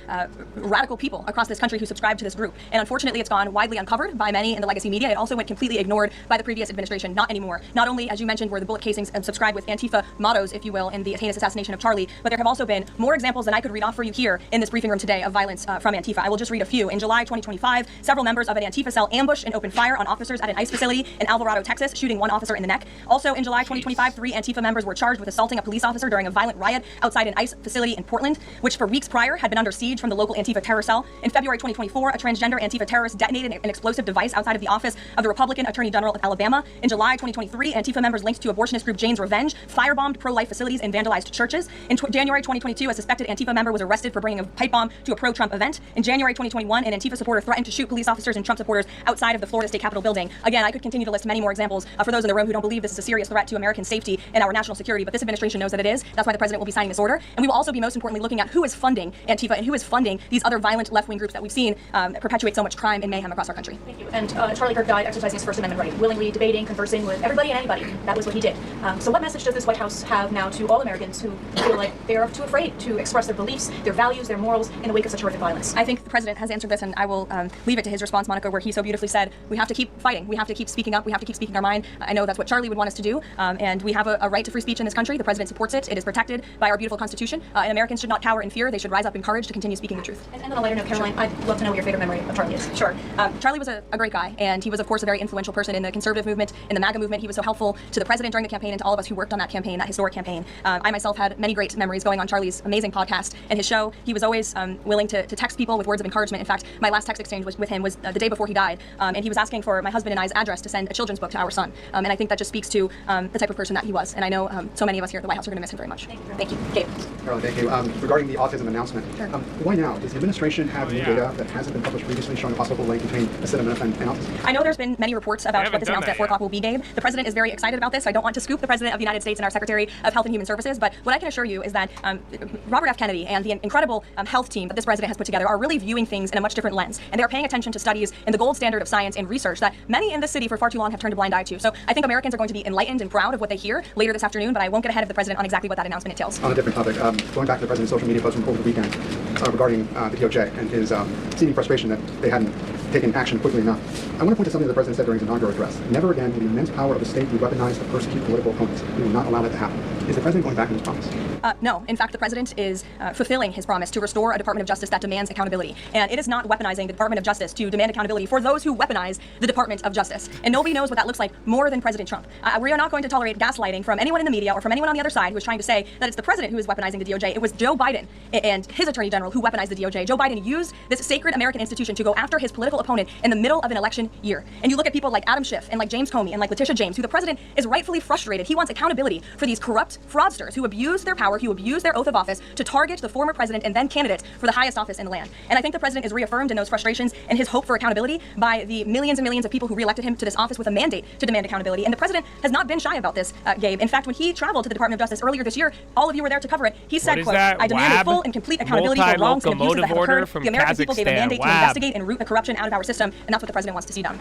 radical people across this country who subscribe to this group. And unfortunately, it's gone widely uncovered by many in the legacy media. It also went completely ignored by the previous administration. Not anymore. Not only, as you mentioned, were the bullet casings subscribed with Antifa mottos, if you will, in the heinous assassination of Charlie, but there have also been more examples than I could read off for you here in this briefing room today of violence from Antifa. I will just read a few. In July 2025, several members of an Antifa cell ambushed and opened fire on officers at an ICE facility in Alvarado, Texas, shooting one officer in the neck. Also in July 2025, 3 Antifa members were charged with assaulting a police officer during a violent riot outside an ICE facility in Portland, which for weeks prior had been under siege from the local Antifa terror cell. In February 2024, a transgender Antifa terrorist detonated an explosive device outside of the office of the Republican Attorney General of Alabama. In July 2023, Antifa members linked to abortionist group Jane's Revenge firebombed pro-life facilities and vandalized churches. In January 2022, a suspected Antifa member was arrested for bringing a pipe bomb to a pro-Trump event. In January 2021, an Antifa supporter threatened to shoot police officers and Trump supporters outside of the Florida State Capitol building. Again, I could continue to list many more examples for those in the room who don't believe this is a serious threat to American safety and our national security, but this administration knows that it is. That's why the president will be signing this order. And we will also be most importantly looking at who is funding Antifa and who is funding these other violent left-wing groups that we've seen perpetuate so much crime and mayhem across our country. Thank you. And Charlie Kirk died exercising his First Amendment right, willingly debating, conversing with everybody and anybody. That was what he did. So what message does this White House have now to all Americans who feel like they are too afraid to express their beliefs, their values, their morals in the wake of such horrific violence? I think the president has answered this, and I will leave it to his response, Monica, where he so beautifully said, we have to keep fighting. We have to keep speaking up. We have to keep speaking our mind. I know that's what Charlie would want us to do, and we have a right to free speech in this country. The president supports it. It is protected by our beautiful Constitution, and Americans should not cower in fear. They should rise up in courage to continue speaking the truth. And on a lighter note, Caroline, I'd love to know what your favorite memory of Charlie is. Sure. Charlie was a great guy, and he was, of course, a very influential person in the conservative movement, in the MAGA movement. He was so helpful to the president during the campaign and to all of us who worked on that campaign, that historic campaign. I myself had many great memories going on Charlie's amazing podcast and his show. He was always willing to text people with words of encouragement. In fact, my last text exchange with him was the day before he died, and he was asking for my husband and I's address to send a children's book to our son. And I think that just speaks to the type of person that he was. And I know so many of us here at the White House are going to miss him very much. Thank you. Gabe. Carol, thank you. Regarding the autism announcement, sure. Why now? Does the administration have new data that hasn't been published previously showing a possible link between acetaminophen and autism? I know there's been many reports about what this announcement at 4 o'clock will be, Gabe. The president is very excited about this. I don't want to scoop the president of the United States and our Secretary of Health and Human Services, but what I can assure you is that Robert F. Kennedy and the incredible health team that this president has put together are really viewing things in a much different lens. And they are paying attention to studies in the gold standard of science and research that many in this city for far too long have turned a blind eye to. So I think Americans are going to be enlightened and proud of what they hear later this afternoon, but I won't get ahead of the president on exactly what that announcement entails. On a different topic, going back to the president's social media post from over the weekend regarding the DOJ and his seeming frustration that they hadn't taken action quickly enough. I want to point to something the president said during his inaugural address. Never again will the immense power of the state be weaponized to persecute political opponents. We will not allow that to happen. Is the president going back on his promise? No. In fact, the president is fulfilling his promise to restore a Department of Justice that demands accountability. And it is not weaponizing the Department of Justice to demand accountability for those who weaponize the Department of Justice. And nobody knows what that looks like more than President Trump. We are not going to tolerate gaslighting from anyone in the media or from anyone on the other side who is trying to say that it's the president who is weaponizing the DOJ. It was Joe Biden and his Attorney General who weaponized the DOJ. Joe Biden used this sacred American institution to go after his political opponent in the middle of an election year. And you look at people like Adam Schiff and like James Comey and like Letitia James, who the president is rightfully frustrated. He wants accountability for these corrupt fraudsters who abuse their power, who abuse their oath of office to target the former president and then candidate for the highest office in the land. And I think the president is reaffirmed in those frustrations and his hope for accountability by the millions and millions of people who reelected him to this office with a mandate to demand accountability. And the president has not been shy about this, Gabe. In fact, when he traveled to the Department of Justice earlier this year, all of you were there to cover it. He said, quote, I demand a full and complete accountability for wrongs and abuses that have occurred. The American people gave a mandate to investigate and root the corruption out of our system, and that's what the president wants to see done.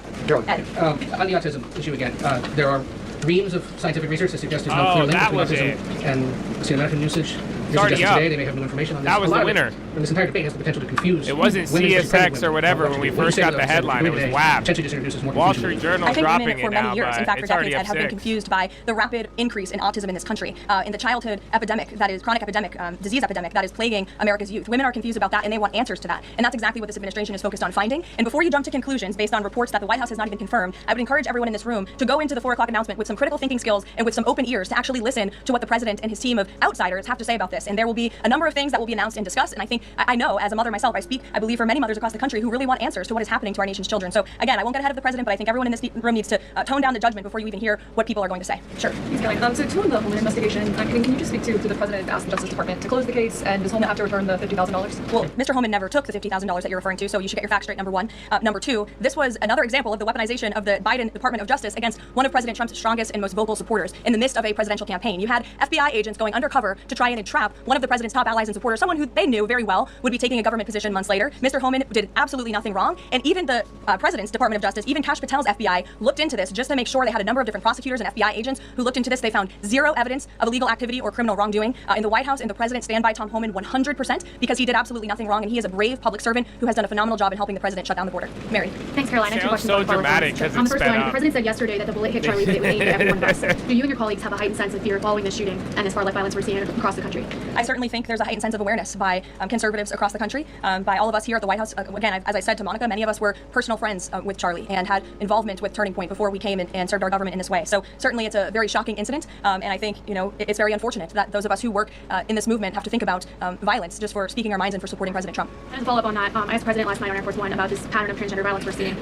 Ed. On the autism issue again, there are reams of scientific research that suggests there's no clear link between autism and acetaminophen usage. Today, they may have new information on this. That was the winner. And this entire debate has the potential to confuse. It wasn't CSX or whatever when we first got the headline. It was WAP. Wall Street Journal dropping it now, years, in fact, for it's already decades, up have been confused by the rapid increase in autism in this country, in the childhood epidemic, that is chronic epidemic, disease epidemic that is plaguing America's youth. Women are confused about that, and they want answers to that. And that's exactly what this administration is focused on finding. And before you jump to conclusions based on reports that the White House has not even confirmed, I would encourage everyone in this room to go into the 4 o'clock announcement with some critical thinking skills and with some open ears to actually listen to what the president and his team of outsiders have to say about this. And there will be a number of things that will be announced and discussed. And I think, I know as a mother myself, I speak, I believe, for many mothers across the country who really want answers to what is happening to our nation's children. So again, I won't get ahead of the president, but I think everyone in this room needs to tone down the judgment before you even hear what people are going to say. Sure. So to the Holman investigation, can you just speak to the president asked the Justice Department to close the case, and does Holman have to return the $50,000? Well, Mr. Holman never took the $50,000 that you're referring to, so you should get your facts straight, number one. Number two, this was another example of the weaponization of the Biden Department of Justice against one of President Trump's strongest and most vocal supporters in the midst of a presidential campaign. You had FBI agents going undercover to try and entrap one of the president's top allies and supporters, someone who they knew very well would be taking a government position months later. Mr. Holman did absolutely nothing wrong, and even the president's Department of Justice, even Kash Patel's FBI, looked into this just to make sure. They had a number of different prosecutors and FBI agents who looked into this. They found zero evidence of illegal activity or criminal wrongdoing in the White House, and the president stand by Tom Holman 100% because he did absolutely nothing wrong, and he is a brave public servant who has done a phenomenal job in helping the president shut down the border. Mary. Thanks, Caroline. I have 2 questions. So dramatic because on the first one, the president said yesterday that the bullet hit Charlie, but it was aimed at everyone else. Do you and your colleagues have a heightened sense of fear following this shooting and this far-left violence we're seeing across the country? I certainly think there's a heightened sense of awareness by conservatives across the country, by all of us here at the White House. Again, as I said to Monica, many of us were personal friends with Charlie and had involvement with Turning Point before we came and served our government in this way. So certainly it's a very shocking incident, and I think it's very unfortunate that those of us who work in this movement have to think about violence just for speaking our minds and for supporting President Trump. And to follow up on that, I asked the president last night on Air Force One about this pattern of transgender violence we're seeing.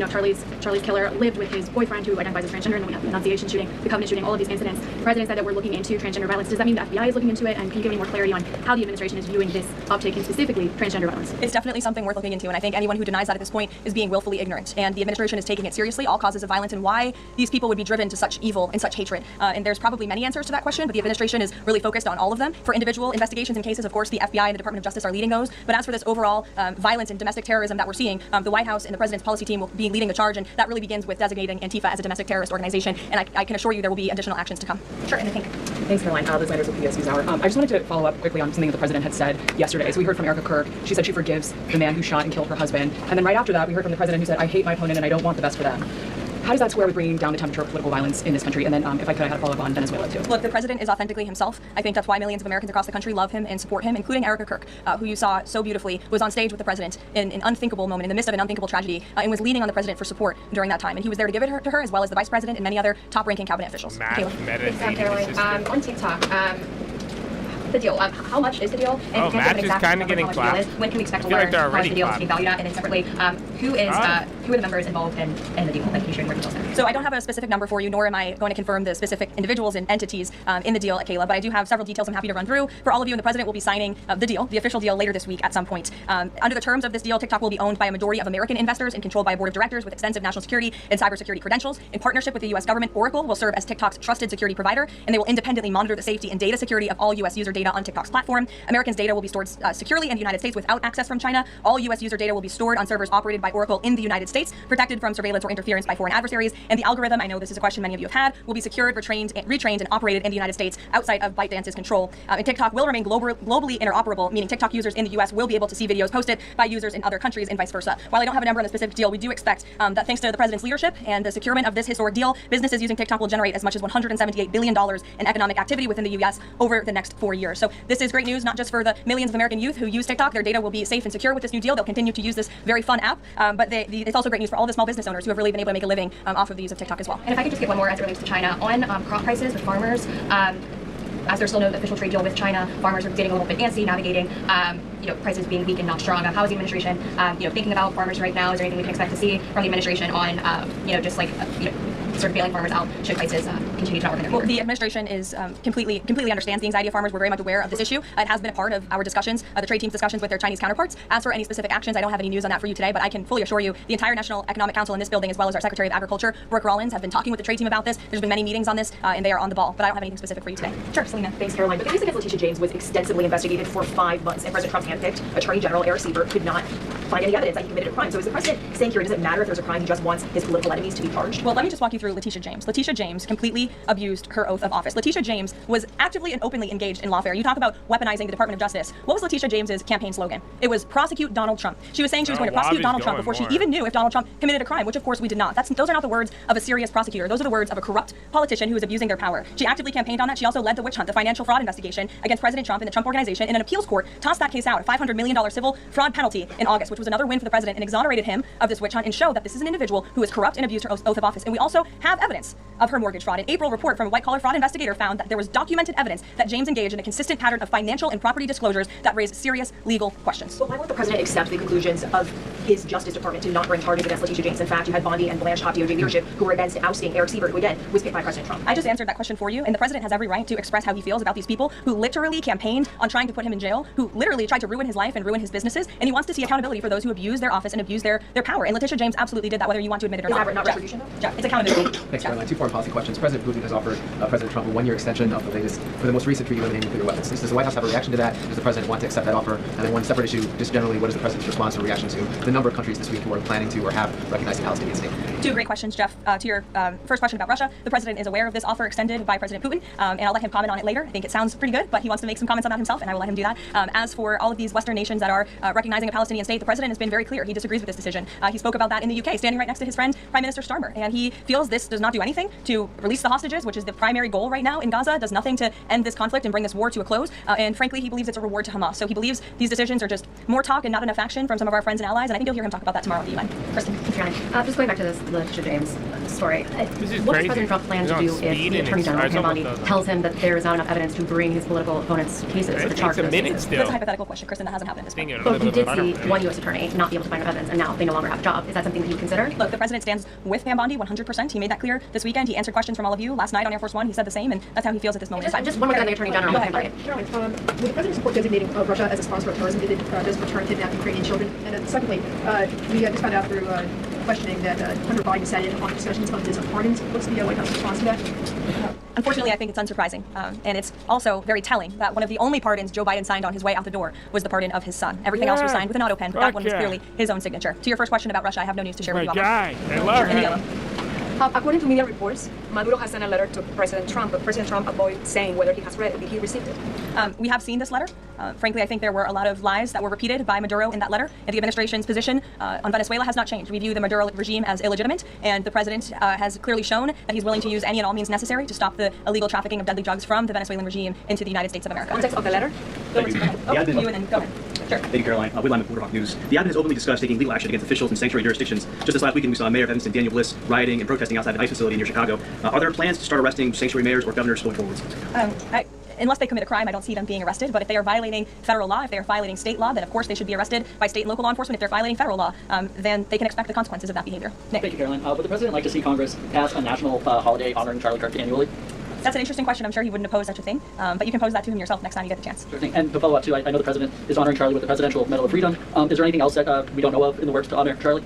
Charlie's killer lived with his boyfriend who identifies as transgender, and then we have the Annunciation shooting, the Covenant shooting, all of these incidents. The president said that we're looking into transgender violence. Does that mean the FBI is looking into it? And can you give me more clarity on how the administration is viewing this uptake in specifically transgender violence? It's definitely something worth looking into, and I think anyone who denies that at this point is being willfully ignorant. And the administration is taking it seriously, all causes of violence, and why these people would be driven to such evil and such hatred. And there's probably many answers to that question, but the administration is really focused on all of them. For individual investigations and cases, of course, the FBI and the Department of Justice are leading those. But as for this overall violence and domestic terrorism that we're seeing, the White House and the president's policy team will be leading the charge, and that really begins with designating Antifa as a domestic terrorist organization. And I can assure you there will be additional actions to come. Sure, and I think. Thanks, Caroline. Liz Landers with PBS NewsHour. I just wanted to follow up quickly on something that the president had said yesterday. So we heard from Erica Kirk. She said she forgives the man who shot and killed her husband. And then right after that, we heard from the president who said, I hate my opponent and I don't want the best for them. How does that square with bringing down the temperature of political violence in this country? And then, if I could, I had a follow-up on Venezuela, too. Look, the president is authentically himself. I think that's why millions of Americans across the country love him and support him, including Erica Kirk, who you saw so beautifully was on stage with the president in an unthinkable moment, in the midst of an unthinkable tragedy, and was leaning on the president for support during that time. And he was there to give it to her, as well as the vice president and many other top-ranking cabinet officials. Caroline, on TikTok, the deal. How much is the deal? And Matt's just kind of getting clapped. When can we expect to learn how much the deal is being valued at? And then separately, who are the members involved in the deal? Like, can you share more details there? So I don't have a specific number for you, nor am I going to confirm the specific individuals and entities in the deal, Kayla, but I do have several details I'm happy to run through for all of you, and the president will be signing the deal, the official deal, later this week at some point. Under the terms of this deal, TikTok will be owned by a majority of American investors and controlled by a board of directors with extensive national security and cybersecurity credentials. In partnership with the U.S. government, Oracle will serve as TikTok's trusted security provider, and they will independently monitor the safety and data security of all U.S. user data on TikTok's platform. Americans' data will be stored securely in the United States without access from China. All U.S. user data will be stored on servers operated by Oracle in the United States, protected from surveillance or interference by foreign adversaries. And the algorithm, I know this is a question many of you have had, will be secured, retrained, and operated in the United States outside of ByteDance's control. And TikTok will remain globally interoperable, meaning TikTok users in the U.S. will be able to see videos posted by users in other countries and vice versa. While I don't have a number on the specific deal, we do expect that thanks to the president's leadership and the securement of this historic deal, businesses using TikTok will generate as much as $178 billion in economic activity within the U.S. over the next 4 years. So this is great news, not just for the millions of American youth who use TikTok. Their data will be safe and secure with this new deal. They'll continue to use this very fun app, but it's also great news for all the small business owners who have really been able to make a living off of the use of TikTok as well. And if I could just get one more as it relates to China, on crop prices with farmers, as there's still no official trade deal with China, farmers are getting a little bit antsy, navigating, prices being weak and not strong. How is the administration, thinking about farmers right now? Is there anything we can expect to see from the administration on, sort of bailing farmers out should prices continue to not work in their Well, favor? the administration is completely understands the anxiety of farmers. We're very much aware of this issue. It has been a part of our discussions, the trade team's discussions with their Chinese counterparts. As for any specific actions, I don't have any news on that for you today, but I can fully assure you the entire National Economic Council in this building, as well as our Secretary of Agriculture, Brooke Rollins, have been talking with the trade team about this. There's been many meetings on this, and they are on the ball, but I don't have anything specific for you today. Sure, Selena. Thanks, Caroline. But the case against Letitia James was extensively investigated for 5 months, and President Trump's handpicked Attorney General Eric Sieber could not find any evidence that he committed a crime. So is the president saying here, does it matter if there's a crime, he just wants his political enemies to be charged? Well, let me just walk you through Letitia James. Letitia James completely abused her oath of office. Letitia James was actively and openly engaged in lawfare. You talk about weaponizing the Department of Justice. What was Letitia James's campaign slogan? It was prosecute Donald Trump. She was saying she was going to prosecute Donald Trump before she even knew if Donald Trump committed a crime, which of course we did not. Those are not the words of a serious prosecutor. Those are the words of a corrupt politician who is abusing their power. She actively campaigned on that. She also led the witch hunt, the financial fraud investigation against President Trump and the Trump Organization, and an appeals court tossed that case out, a $500 million civil fraud penalty in August, which was another win for the president and exonerated him of this witch hunt and showed that this is an individual who is corrupt and abused her oath of office. And we also have evidence of her mortgage fraud. An April report from a white-collar fraud investigator found that there was documented evidence that James engaged in a consistent pattern of financial and property disclosures that raised serious legal questions. But why won't the president accept the conclusions of his Justice Department to not bring charges against Letitia James? In fact, you had Bondi and Blanche top DOJ leadership who were against ousting Eric Sieber, who again was picked by President Trump. I just answered that question for you, and the president has every right to express how he feels about these people who literally campaigned on trying to put him in jail, who literally tried to ruin his life and ruin his businesses, and he wants to see accountability for those who abuse their office and abuse their power. And Letitia James absolutely did that, whether you want to admit it or not. Is that not retribution, though? Jeff, it's accountability. Thanks, Caroline. 2 foreign policy questions. President Putin has offered President Trump a 1-year extension of the most recent treaty limiting nuclear weapons. Does the White House have a reaction to that? Does the president want to accept that offer? And then one separate issue, just generally, what is the president's response or reaction to the number of countries this week who are planning to or have recognized the Palestinian state? 2 great questions, Jeff. To your first question about Russia, the president is aware of this offer extended by President Putin, and I'll let him comment on it later. I think it sounds pretty good, but he wants to make some comments on that himself, and I will let him do that. As for all of these Western nations that are recognizing a Palestinian state, the president has been very clear. He disagrees with this decision. He spoke about that in the UK, standing right next to his friend, Prime Minister Starmer, and he feels this does not do anything to release the hostages, which is the primary goal right now in Gaza, does nothing to end this conflict and bring this war to a close, and frankly, he believes it's a reward to Hamas. So he believes these decisions are just more talk and not enough action from some of our friends and allies, and I think you'll hear him talk about that tomorrow at the UN. Kristen. Just going back to this Letitia James story. What does crazy. President Trump plan to do if the Attorney General, Pam Bondi, tells him that there is not enough evidence to bring his political opponent's cases or the charges? That's a hypothetical question, Kristen. That hasn't happened at this point. But we did see one U.S. attorney not be able to find evidence, and now they no longer have a job. Is that something that you would consider? Look, the president stands with Pam Bondi 100%. He made that clear this weekend. He answered questions from all of you last night on Air Force One. He said the same, and that's how he feels at this moment. Just one more thing on the Attorney General. Go ahead. Caroline, would the president support designating Russia as a sponsor of terrorism if it does return kidnapped Ukrainian children? And secondly, we just found out through questioning that Hunter Biden sat in on discussions of his pardons. What's the White House response to that? Unfortunately, I think it's unsurprising, and it's also very telling that one of the only pardons Joe Biden signed on his way out the door was the pardon of his son. Everything else was signed with an auto pen, but that one was clearly his own signature. To your first question about Russia, I have no news to share with you. According to media reports, Maduro has sent a letter to President Trump, but President Trump avoided saying whether he has read it. Did he receive it? We have seen this letter. Frankly, I think there were a lot of lies that were repeated by Maduro in that letter, and the administration's position on Venezuela has not changed. We view the Maduro regime as illegitimate, and the president has clearly shown that he's willing to use any and all means necessary to stop the illegal trafficking of deadly drugs from the Venezuelan regime into the United States of America. Context of the letter? Thank you. You and then go ahead. Sure. Thank you, Caroline. Whitline with Borderhawk News. The admin has openly discussed taking legal action against officials in sanctuary jurisdictions. Just this last weekend, we saw Mayor of Evanston, Daniel Bliss, rioting and protesting outside an ICE facility near Chicago. Are there plans to start arresting sanctuary mayors or governors going forward? Unless they commit a crime, I don't see them being arrested. But if they are violating federal law, if they are violating state law, then of course they should be arrested by state and local law enforcement. If they're violating federal law, then they can expect the consequences of that behavior. Nick. Thank you, Caroline. Would the president like to see Congress pass a national holiday honoring Charlie Kirk annually? That's an interesting question. I'm sure he wouldn't oppose such a thing, but you can pose that to him yourself next time you get the chance. Sure thing. And to follow up too, I know the president is honoring Charlie with the Presidential Medal of Freedom. Is there anything else that we don't know of in the works to honor Charlie?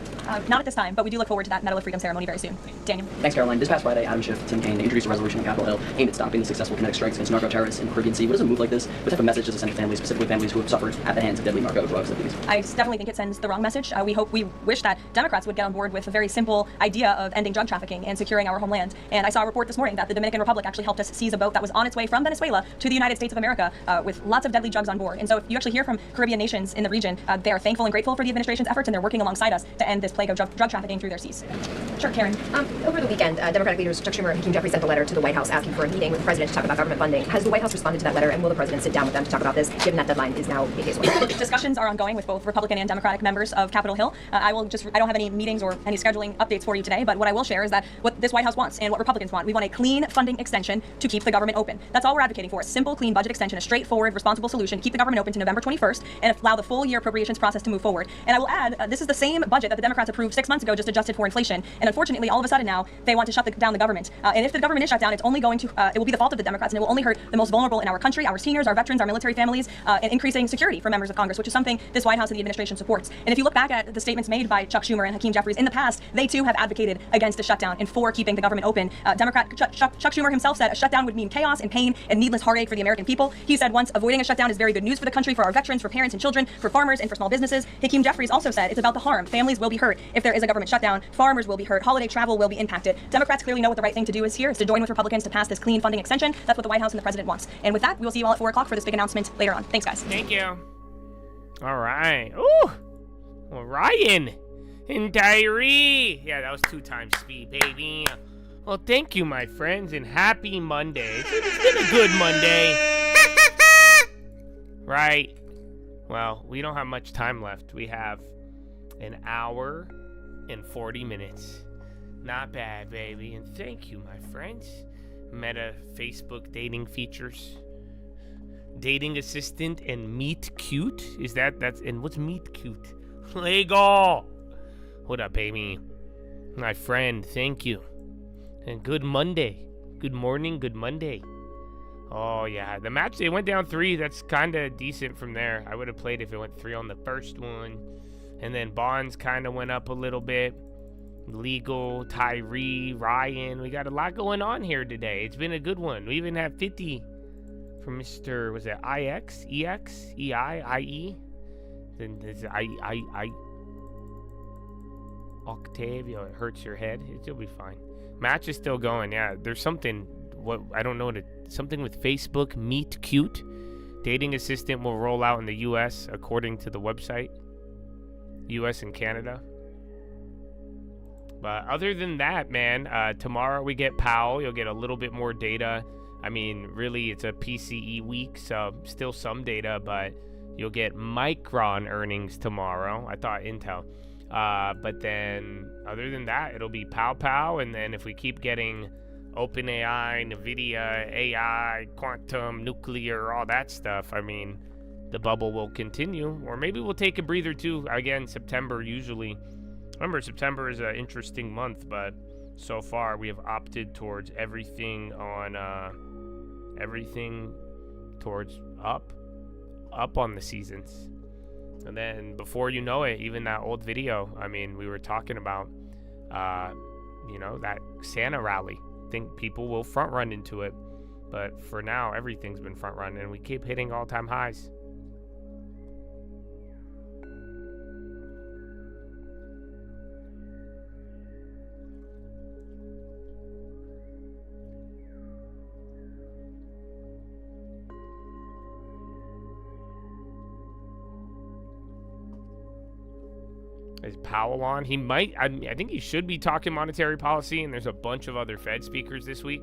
Not at this time, but we do look forward to that Medal of Freedom ceremony very soon. Daniel. Thanks, Caroline. This past Friday, Adam Schiff, Tim Kaine, they introduced a resolution on Capitol Hill aimed at stopping the successful kinetic strikes against narco-terrorists in the Caribbean Sea. What does a move like this, what type of message does it send to families, specifically families who have suffered at the hands of deadly narco drugs like these? I definitely think it sends the wrong message. We wish that Democrats would get on board with a very simple idea of ending drug trafficking and securing our homeland. And I saw a report this morning that the Dominican Republic actually helped us seize a boat that was on its way from Venezuela to the United States of America with lots of deadly drugs on board. And so if you actually hear from Caribbean nations in the region, they are thankful and grateful for the administration's efforts, and they're working alongside us to end this plague of drug trafficking through their seas. Sure, Karen. Over the weekend, Democratic leaders Chuck Schumer and Hakeem Jeffries sent a letter to the White House asking for a meeting with the president to talk about government funding. Has the White House responded to that letter, and will the president sit down with them to talk about this, given that deadline is now 8 days away? Discussions are ongoing with both Republican and Democratic members of Capitol Hill. I don't have any meetings or any scheduling updates for you today, but what I will share is that what this White House wants and what Republicans want. We want a clean funding extension administration to keep the government open. That's all we're advocating for. A simple, clean budget extension, a straightforward, responsible solution. Keep the government open to November 21st and allow the full year appropriations process to move forward. And I will add, this is the same budget that the Democrats approved 6 months ago, just adjusted for inflation. And unfortunately, all of a sudden now, they want to shut down the government. And if the government is shut down, it's only going to, it will be the fault of the Democrats, and it will only hurt the most vulnerable in our country, our seniors, our veterans, our military families, and increasing security for members of Congress, which is something this White House and the administration supports. And if you look back at the statements made by Chuck Schumer and Hakeem Jeffries in the past, they too have advocated against a shutdown and for keeping the government open. Democrat Chuck Schumer himself said a shutdown would mean chaos and pain and needless heartache for the American people. He said once, avoiding a shutdown is very good news for the country, for our veterans, for parents and children, for farmers, and for small businesses. Hakeem Jeffries also said it's about the harm. Families will be hurt if there is a government shutdown. Farmers will be hurt. Holiday travel will be impacted. Democrats clearly know what the right thing to do is here, is to join with Republicans to pass this clean funding extension. That's what the White House and the president wants. And with that, we will see you all at 4 o'clock for this big announcement later on. Thanks, guys. Thank you. All right. Ooh. Well, Ryan and Tyree. Yeah, that was 2 times speed, baby. Well, thank you, my friends, and happy Monday. It's been a good Monday. Right. Well, we don't have much time left. We have an hour and 40 minutes. Not bad, baby. And thank you, my friends. Meta Facebook dating features. Dating assistant and meet cute. And what's meet cute? Lego. What up, baby? My friend, thank you. And good Monday. Good morning, good Monday. Oh, yeah. The match, they went down 3. That's kind of decent from there. I would have played if it went 3 on the first one. And then Bonds kind of went up a little bit. Legal, Tyree, Ryan. We got a lot going on here today. It's been a good one. We even have 50 from Mr. Was it IX? EX? EI? IE? Then there's I Octavio. It hurts your head. It'll be fine. Match is still going. Yeah, there's something. What I don't know. Something with Facebook. Meet cute. Dating assistant will roll out in the U.S. according to the website. U.S. and Canada. But other than that, man, tomorrow we get Powell. You'll get a little bit more data. I mean, really, it's a PCE week, so still some data, but you'll get Micron earnings tomorrow. I thought Intel. But then, other than that, it'll be Pow, and then if we keep getting OpenAI, NVIDIA, AI, quantum, nuclear, all that stuff, I mean, the bubble will continue. Or maybe we'll take a breather, too. Again, September, usually. Remember, September is an interesting month, but so far we have opted towards everything on, everything towards up on the seasons. And then before you know it, even that old video, I mean, we were talking about, that Santa rally. I think people will front run into it, but for now, everything's been front run, and we keep hitting all-time highs. Is Powell on? He might. I think he should be talking monetary policy, and there's a bunch of other Fed speakers this week.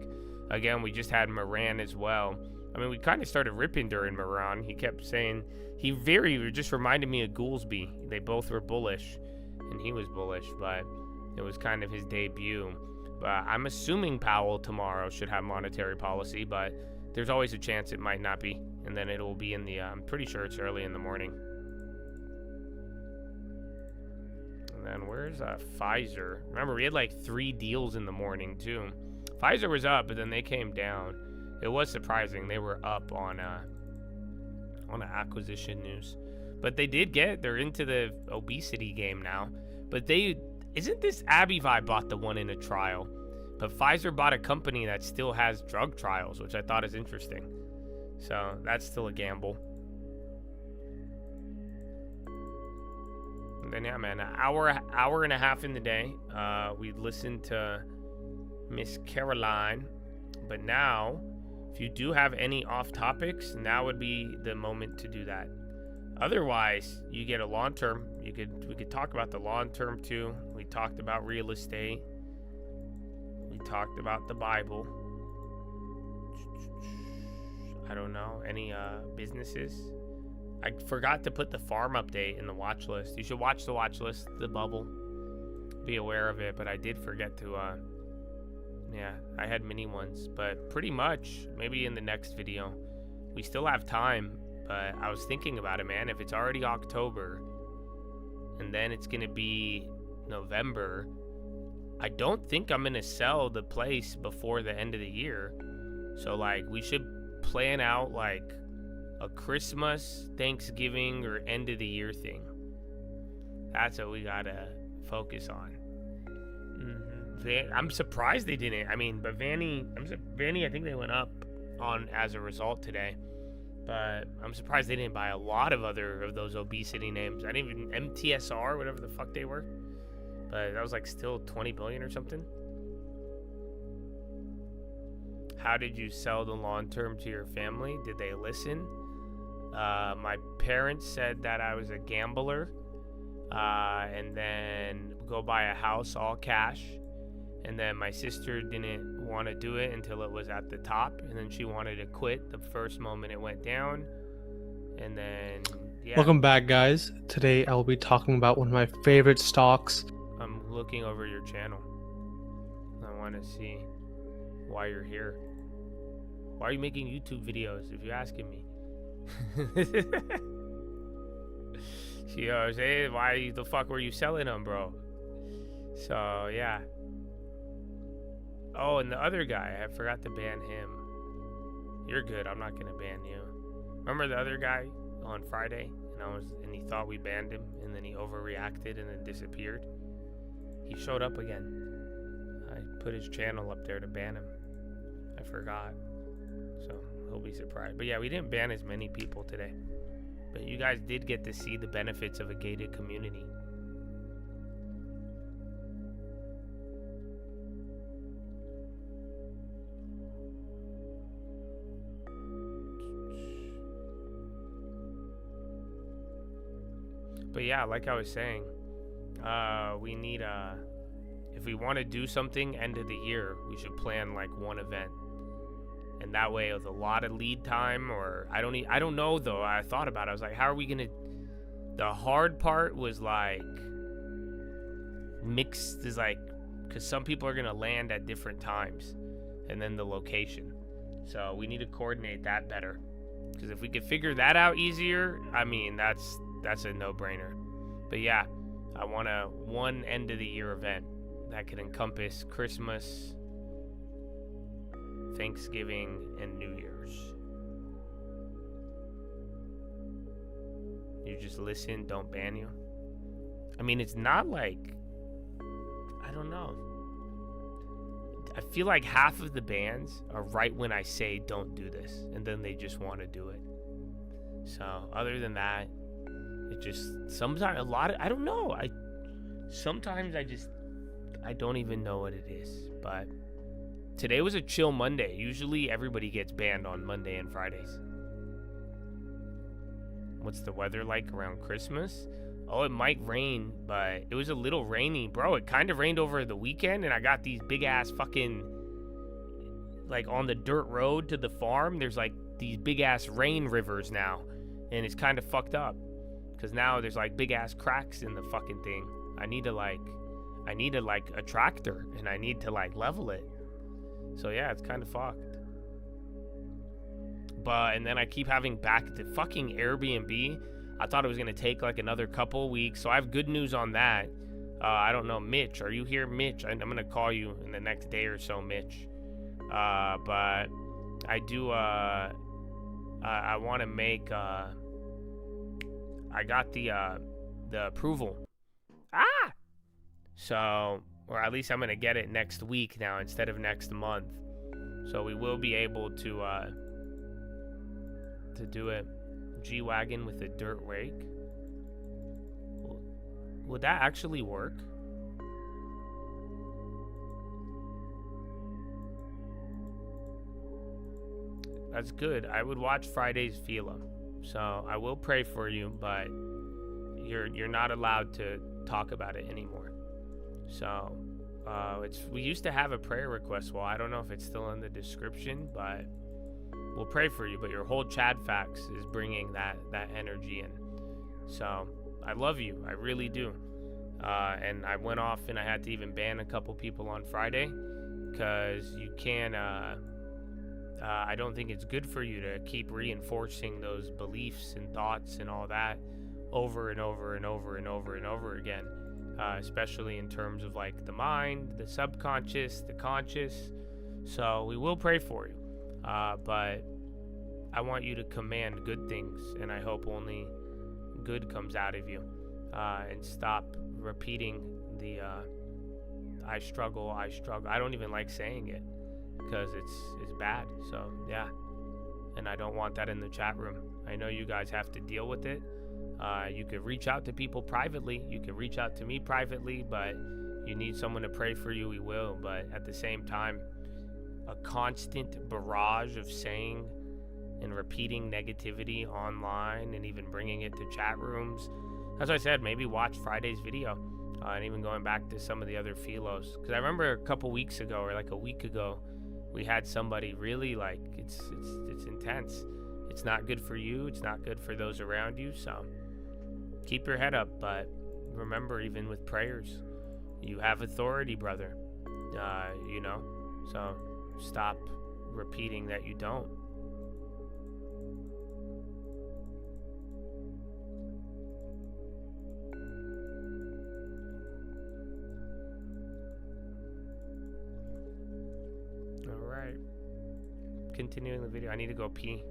Again, we just had Moran as well. I mean, we kind of started ripping during Moran. He kept saying, he just reminded me of Goolsby. They both were bullish, and he was bullish, but it was kind of his debut. But I'm assuming Powell tomorrow should have monetary policy, but there's always a chance it might not be. And then it will be in the, I'm pretty sure it's early in the morning. And where's Pfizer? Remember, we had like 3 deals in the morning too. Pfizer was up, but then they came down. It was surprising. They were up on acquisition news. But they're into the obesity game now. But isn't this Abivi bought the one in a trial? But Pfizer bought a company that still has drug trials, which I thought is interesting. So that's still a gamble. And then, yeah, man, an hour and a half in the day. We listened to Miss Caroline. But now, if you do have any off topics, now would be the moment to do that. Otherwise, you get a long term. We could talk about the long term too. We talked about real estate. We talked about the Bible. I don't know, any businesses. I forgot to put the farm update in the watch list. You should watch the watch list, the bubble. Be aware of it, but I did forget to Yeah, I had mini ones, but pretty much maybe in the next video. We still have time, but I was thinking about it, man. If it's already October and then it's gonna be November, I don't think I'm gonna sell the place before the end of the year. So like we should plan out like a Christmas, Thanksgiving, or end of the year thing. That's what we gotta focus on. I'm surprised they didn't. I mean, but Vanny, I think they went up on as a result today. But I'm surprised they didn't buy a lot of other of those obesity names. I didn't even MTSR, whatever the fuck they were. But that was like still 20 billion or something. How did you sell the long term to your family? Did they listen? My parents said that I was a gambler, and then go buy a house all cash. And then my sister didn't want to do it until it was at the top, and then she wanted to quit the first moment it went down. And then, yeah. Welcome back, guys. Today I'll be talking about one of my favorite stocks. I'm looking over your channel. I want to see why you're here. Why are you making YouTube videos, if you're asking me? She goes, hey, why the fuck were you selling them, bro? So, yeah. Oh, and the other guy, I forgot to ban him. You're good, I'm not gonna ban you. Remember the other guy on Friday? And he thought we banned him, and then he overreacted and then disappeared. He showed up again. I put his channel up there to ban him. I forgot. So he'll be surprised. But yeah, we didn't ban as many people today. But you guys did get to see the benefits of a gated community. But yeah, like I was saying, we need if we want to do something end of the year, we should plan like one event, and that way with a lot of lead time. Or I don't know though. I thought about it. I was like, how are we gonna? The hard part was like mixed is like, because some people are gonna land at different times, and then the location. So we need to coordinate that better. Because if we could figure that out easier, I mean that's a no-brainer. But yeah, I want a one end of the year event that could encompass Christmas, Thanksgiving, and New Year's. You just listen, don't ban you. I mean, it's not like, I don't know. I feel like half of the bans are right when I say don't do this, and then they just want to do it. So other than that, it just sometimes I don't know. Sometimes I don't even know what it is. But today was a chill Monday. Usually everybody gets banned on Monday and Fridays. What's the weather like around Christmas? Oh, it might rain, but it was a little rainy, bro. It kind of rained over the weekend, and I got these big ass fucking, like on the dirt road to the farm, there's like these big ass rain rivers now, and it's kind of fucked up. Because now there's like big ass cracks in the fucking thing. I need to like a tractor, and I need to like level it. So yeah, it's kind of fucked. And then I keep having back the fucking Airbnb. I thought it was gonna take like another couple weeks. So I have good news on that. I don't know, Mitch, are you here, Mitch? I'm gonna call you in the next day or so, Mitch. But I do. I want to make. I got the approval. So, or at least I'm gonna get it next week now instead of next month. So we will be able to do it. G-Wagon with a dirt rake. Would that actually work? That's good. I would watch Friday's Philo. So I will pray for you, but you're not allowed to talk about it anymore. So we used to have a prayer request wall. I don't know if it's still in the description, but we'll pray for you. But your whole Chad Facts is bringing that energy in. So I love you. I really do. And I went off and I had to even ban a couple people on Friday because you can't, I don't think it's good for you to keep reinforcing those beliefs and thoughts and all that over and over and over and over and over again, especially in terms of like the mind, the subconscious, the conscious. So we will pray for you, but I want you to command good things, and I hope only good comes out of you, and stop repeating the I struggle. I don't even like saying it because it's bad. So yeah, and I don't want that in the chat room. I know you guys have to deal with it. You could reach out to people privately. You could reach out to me privately, but you need someone to pray for you, we will. But at the same time, a constant barrage of saying and repeating negativity online and even bringing it to chat rooms. As I said, maybe watch Friday's video, and even going back to some of the other Philos. Because I remember a couple weeks ago, or like a week ago, we had somebody really like, it's intense. It's not good for you. It's not good for those around you. So keep your head up. But remember, even with prayers, you have authority, brother. So stop repeating that you don't. Continuing the video, I need to go pee.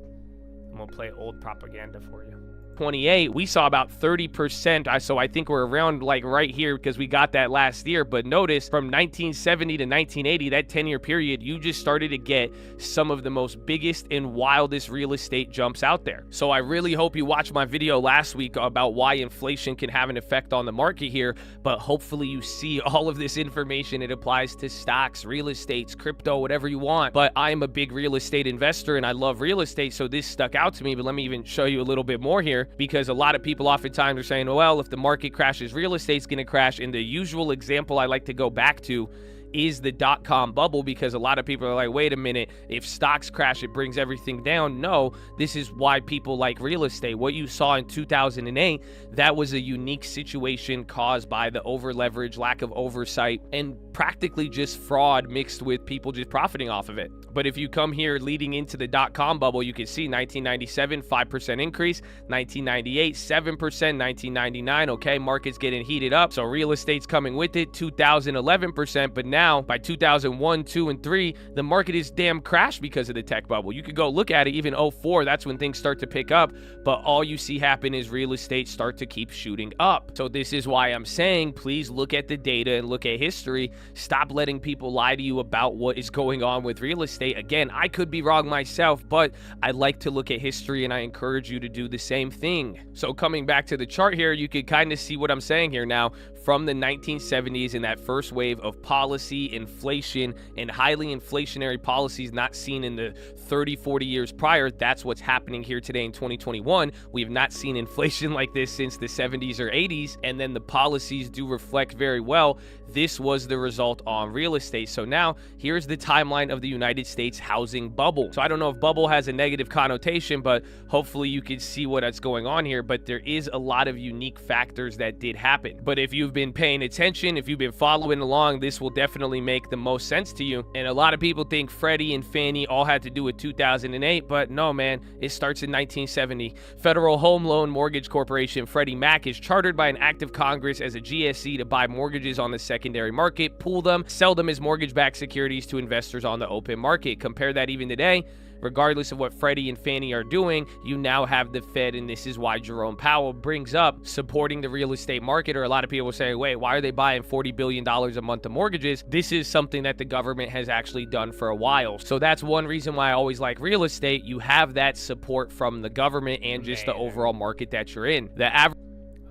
I'm gonna play old propaganda for you. 28, we saw about 30%. So I think we're around like right here because we got that last year. But notice from 1970 to 1980, that 10-year period, you just started to get some of the most biggest and wildest real estate jumps out there. So I really hope you watched my video last week about why inflation can have an effect on the market here. But hopefully you see all of this information. It applies to stocks, real estates, crypto, whatever you want. But I'm a big real estate investor and I love real estate. So this stuck out to me. But let me even show you a little bit more here, because a lot of people oftentimes are saying, well, if the market crashes, real estate's going to crash. And the usual example I like to go back to is the dot-com bubble, because a lot of people are like, wait a minute, if stocks crash, it brings everything down. No, this is why people like real estate. What you saw in 2008, that was a unique situation caused by the over-leverage, lack of oversight, and practically just fraud mixed with people just profiting off of it. But if you come here leading into the dot-com bubble, you can see 1997, 5% increase, 1998, 7%, 1999, okay, market's getting heated up, so real estate's coming with it, 2000, 11%, but now by 2001, 2, and 3, the market is damn crashed because of the tech bubble. You could go look at it, even 04, that's when things start to pick up, but all you see happen is real estate start to keep shooting up. So this is why I'm saying, please look at the data and look at history. Stop letting people lie to you about what is going on with real estate. Again, I could be wrong myself, but I like to look at history and I encourage you to do the same thing. So coming back to the chart here, you can kind of see what I'm saying here now. From the 1970s and that first wave of policy, inflation, and highly inflationary policies not seen in the 30, 40 years prior, that's what's happening here today in 2021. We have not seen inflation like this since the 70s or 80s, and then the policies do reflect very well. This was the result on real estate. So now here's the timeline of the United States housing bubble. So I don't know if bubble has a negative connotation, but hopefully you can see what's going on here. But there is a lot of unique factors that did happen. But if you've been paying attention, if you've been following along, this will definitely make the most sense to you. And a lot of people think Freddie and Fannie all had to do with 2008, but no, man, it starts in 1970. Federal Home Loan Mortgage Corporation, Freddie Mac, is chartered by an act of Congress as a GSE to buy mortgages on the secondary market, pool them, sell them as mortgage-backed securities to investors on the open market. Compare that even today. Regardless of what Freddie and Fannie are doing, you now have the Fed, and this is why Jerome Powell brings up supporting the real estate market. Or a lot of people say, wait, why are they buying $40 billion a month of mortgages? This is something that the government has actually done for a while. So that's one reason why I always like real estate. You have that support from the government and just the overall market that you're in. The average.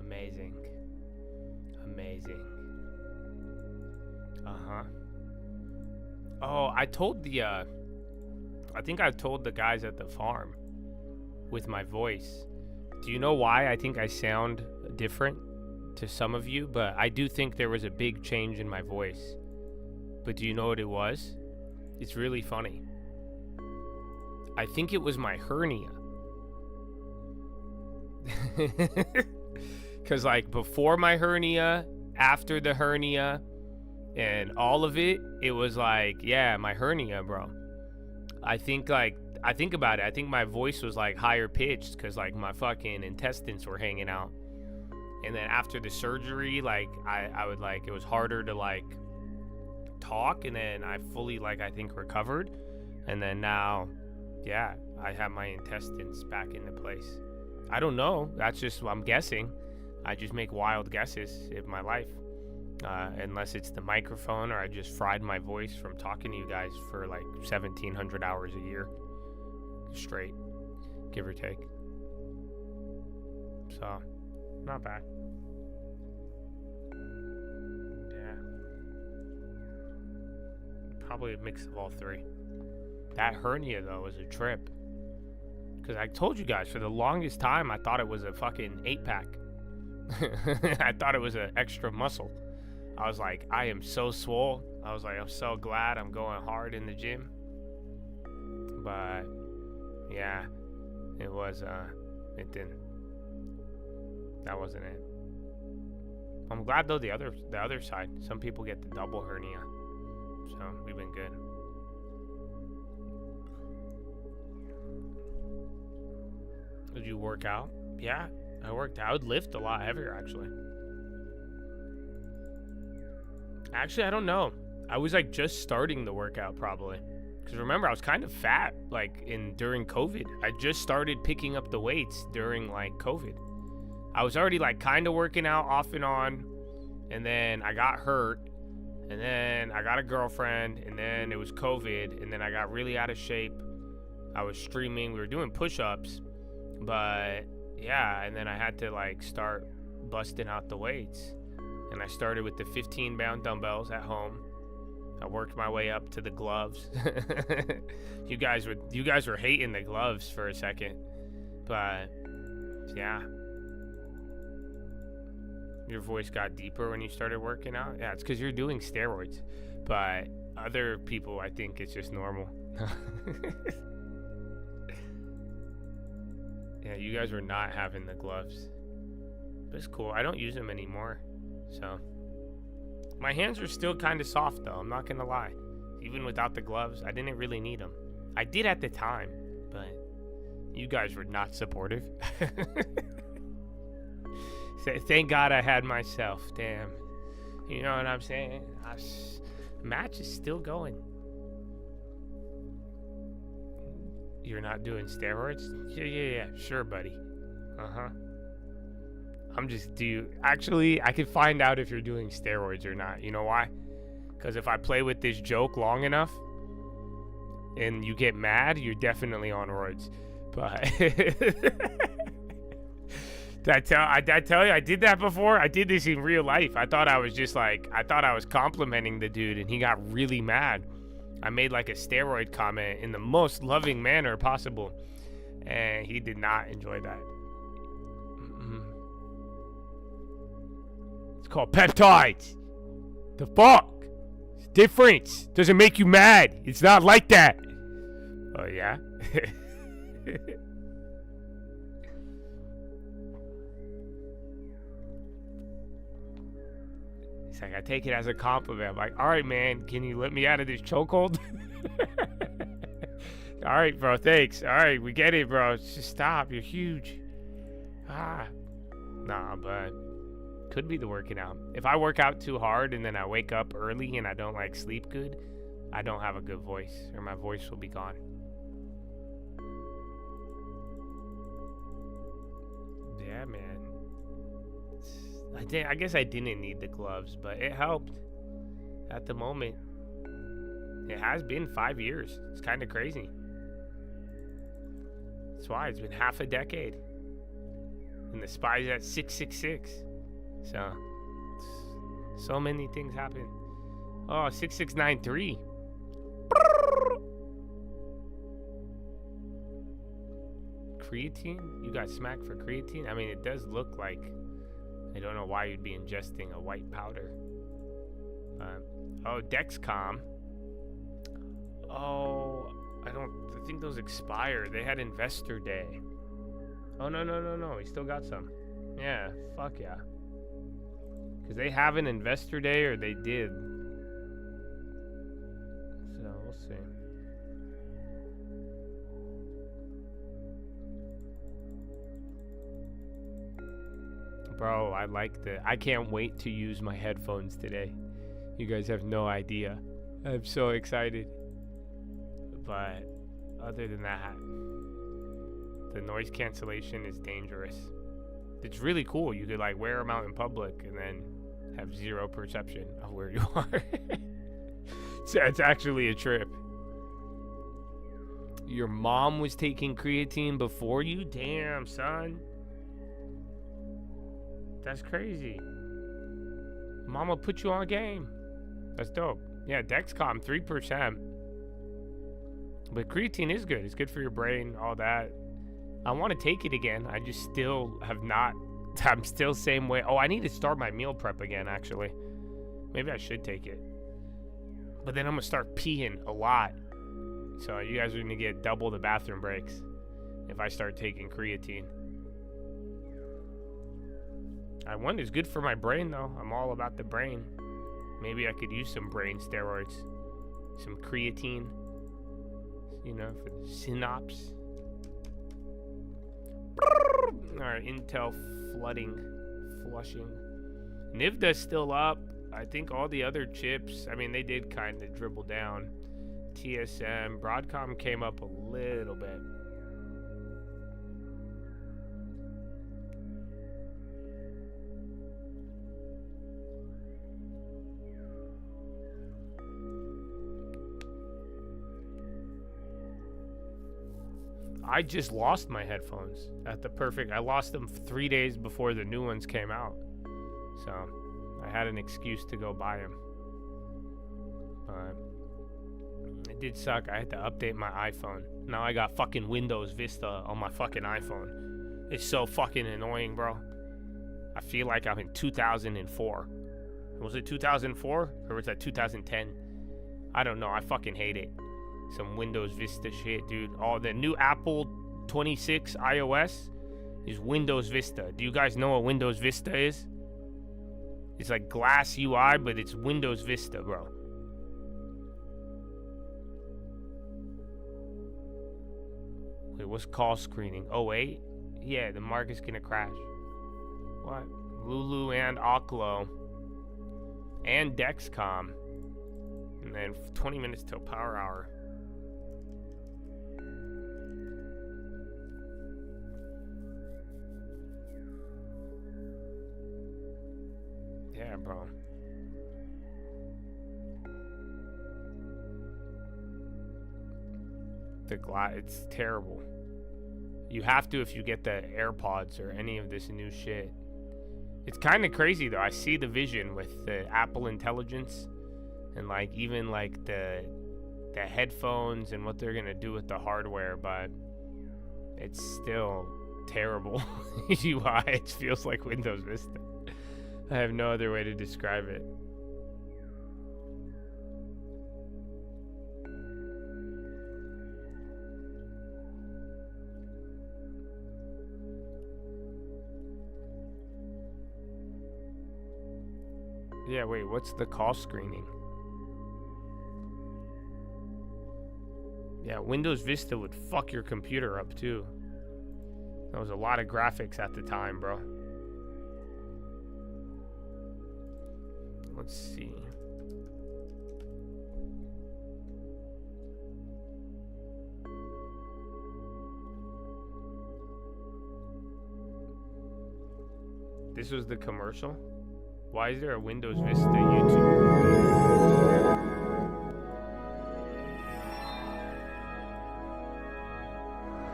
Amazing. Oh, I think I've told the guys at the farm with my voice. Do you know why I think I sound different to some of you? But I do think there was a big change in my voice. But do you know what it was? It's really funny. I think it was my hernia. Because like before my hernia, after the hernia, And all of it was like, yeah, my hernia, bro. I think about it. I think my voice was like higher pitched because like my fucking intestines were hanging out. And then after the surgery, like I would like, it was harder to like talk, and then I fully like I think recovered. And then now, yeah, I have my intestines back into place. I don't know. That's just what I'm guessing. I just make wild guesses in my life. Unless it's the microphone or I just fried my voice from talking to you guys for like 1,700 hours a year straight, give or take. So, not bad. Yeah. Probably a mix of all three. That hernia, though, was a trip. Because I told you guys, for the longest time, I thought it was a fucking 8-pack. I thought it was an extra muscle. I was like, I am so swole. I was like, I'm so glad I'm going hard in the gym. But, yeah, it was, it didn't. That wasn't it. I'm glad, though, the other side. Some people get the double hernia. So, we've been good. Did you work out? Yeah, I worked out. I would lift a lot heavier, actually. Actually, I don't know. I was like just starting the workout probably. Because remember, I was kind of fat like during COVID. I just started picking up the weights during like COVID. I was already like kind of working out off and on. And then I got hurt. And then I got a girlfriend. And then it was COVID. And then I got really out of shape. I was streaming. We were doing push-ups. But yeah, and then I had to like start busting out the weights. And I started with the 15-pound dumbbells at home. I worked my way up to the gloves. You guys were hating the gloves for a second. But yeah. Your voice got deeper when you started working out? Yeah, it's because you're doing steroids. But other people, I think it's just normal. Yeah, you guys were not having the gloves. But it's cool. I don't use them anymore. So my hands are still kind of soft, though. I'm not going to lie. Even without the gloves, I didn't really need them. I did at the time, but you guys were not supportive. Thank God I had myself. Damn. You know what I'm saying? Match is still going. You're not doing steroids? Yeah. Sure, buddy. Uh-huh. Actually, I can find out if you're doing steroids or not. You know why? Because if I play with this joke long enough and you get mad, you're definitely on roids. But did I tell you I did that before? I did this in real life. I thought I was complimenting the dude and he got really mad. I made like a steroid comment in the most loving manner possible. And he did not enjoy that. It's called peptides. The fuck? It's different. Doesn't make you mad. It's not like that. Oh, yeah? It's like, I take it as a compliment. I'm like, all right, man, can you let me out of this chokehold? All right, bro, thanks. All right, we get it, bro. Just stop. You're huge. Nah, but could be the working out. If I work out too hard and then I wake up early and I don't like sleep good, I don't have a good voice, or my voice will be gone. Yeah, man. I guess I didn't need the gloves, but it helped at the moment. It has been 5 years. It's kind of crazy. That's why it's been half a decade. And the spy's at 666. So many things happen. Oh, 6693. Creatine? You got smacked for creatine? I mean, it does look like... I don't know why you'd be ingesting a white powder. Oh, Dexcom. Oh, I think those expired. They had Investor Day. Oh, no. He still got some. Yeah, fuck yeah. Because they have an Investor Day, or they did. see. Bro, I can't wait to use my headphones today. You guys have no idea. I'm so excited. But other than that, the noise cancellation is dangerous. It's really cool. You could like wear them out in public and then have zero perception of where you are. It's actually a trip. Your mom was taking creatine before you? Damn, son. That's crazy. Mama put you on game. That's dope. Yeah, Dexcom, 3%. But creatine is good. It's good for your brain, all that. I want to take it again. I just still have not. I'm still same way. Oh, I need to start my meal prep again, actually. Maybe I should take it. But then I'm going to start peeing a lot. So you guys are going to get double the bathroom breaks if I start taking creatine. I wonder, it's good for my brain, though. I'm all about the brain. Maybe I could use some brain steroids. Some creatine. You know, for the synapse. Alright, Intel flushing. NVIDIA's still up. I think all the other chips, I mean, they did kind of dribble down. TSM, Broadcom came up a little bit. I just lost my headphones at the perfect. I lost them 3 days before the new ones came out. So I had an excuse to go buy them. But it did suck. I had to update my iPhone. Now I got fucking Windows Vista on my fucking iPhone. It's so fucking annoying, bro. I feel like I'm in 2004. Was it 2004? Or was that 2010? I don't know. I fucking hate it. Some Windows Vista shit, dude. Oh, the new Apple 26 iOS is Windows Vista. Do you guys know what Windows Vista is? It's like Glass UI, but it's Windows Vista, bro. Wait, what's call screening? 08? Yeah, the market's gonna crash. What? Lulu and Oklo. And Dexcom. And then 20 minutes till power hour. Yeah, bro. It's terrible. You have to if you get the AirPods or any of this new shit. It's kind of crazy though. I see the vision with the Apple Intelligence and like even like the headphones and what they're gonna do with the hardware, but it's still terrible UI. It feels like Windows Vista. I have no other way to describe it. Yeah, wait, what's the call screening? Yeah, Windows Vista would fuck your computer up too. That was a lot of graphics at the time, bro. Let's see. This was the commercial? Why is there a Windows Vista YouTube?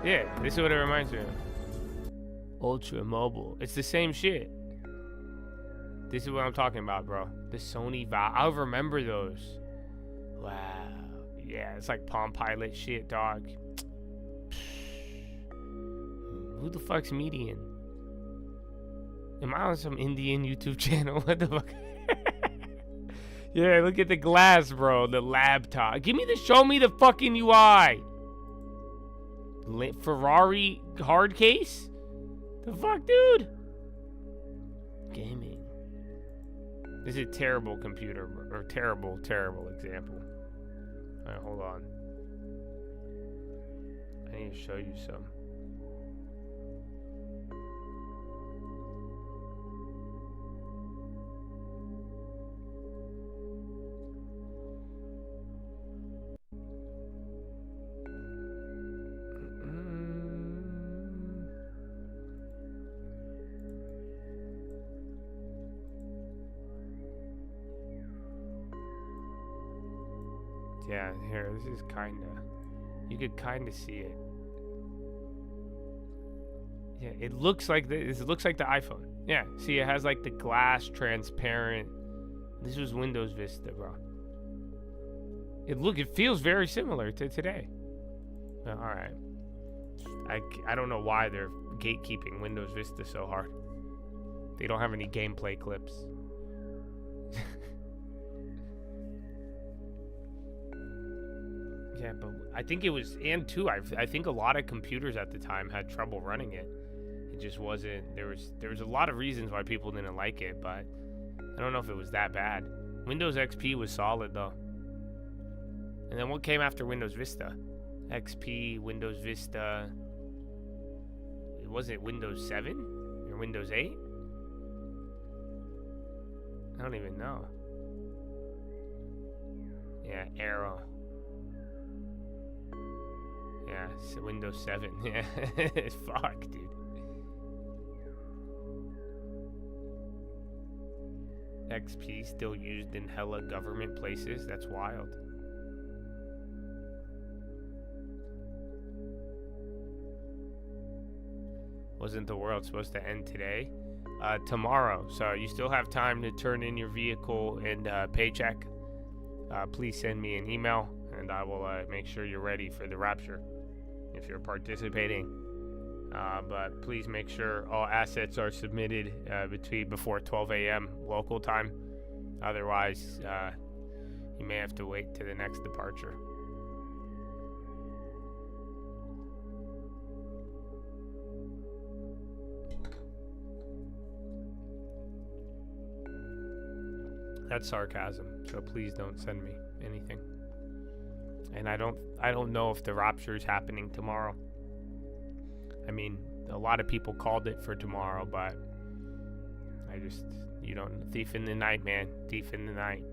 Yeah, this is what it reminds me of. Ultra Mobile. It's the same shit. This is what I'm talking about, bro. The Sony Valve. I'll remember those. Wow. Yeah, it's like Palm Pilot shit, dog. Who the fuck's Median? Am I on some Indian YouTube channel? What the fuck? Yeah, look at the glass, bro. The laptop. Show me the fucking UI. Ferrari hard case? The fuck, dude? Gaming. This is a terrible computer, or terrible example. Alright, hold on. I need to show you some. Yeah, here, this is kinda, you could kinda see it. Yeah, it looks like this. It looks like the iPhone. Yeah, see, it has like the glass transparent. This was Windows Vista, bro. It feels very similar to today. All right. I don't know why they're gatekeeping Windows Vista so hard. They don't have any gameplay clips. Yeah, but I think it was, and too, I think a lot of computers at the time had trouble running it. It just wasn't, there was a lot of reasons why people didn't like it, but I don't know if it was that bad. Windows XP was solid though. And then what came after Windows Vista? XP, Windows Vista. Was it Windows 7 or Windows 8? I don't even know. Yeah, Arrow. Yeah, so Windows 7. Yeah, fuck, dude. XP still used in hella government places. That's wild. Wasn't the world supposed to end today? Tomorrow. So you still have time to turn in your vehicle and paycheck. Please send me an email, and I will make sure you're ready for the rapture if you're participating. But please make sure all assets are submitted before 12 a.m. local time. Otherwise, you may have to wait to the next departure. That's sarcasm, so please don't send me anything. And I don't know if the rapture is happening tomorrow. I mean, a lot of people called it for tomorrow, but you don't, thief in the night, man. Thief in the night.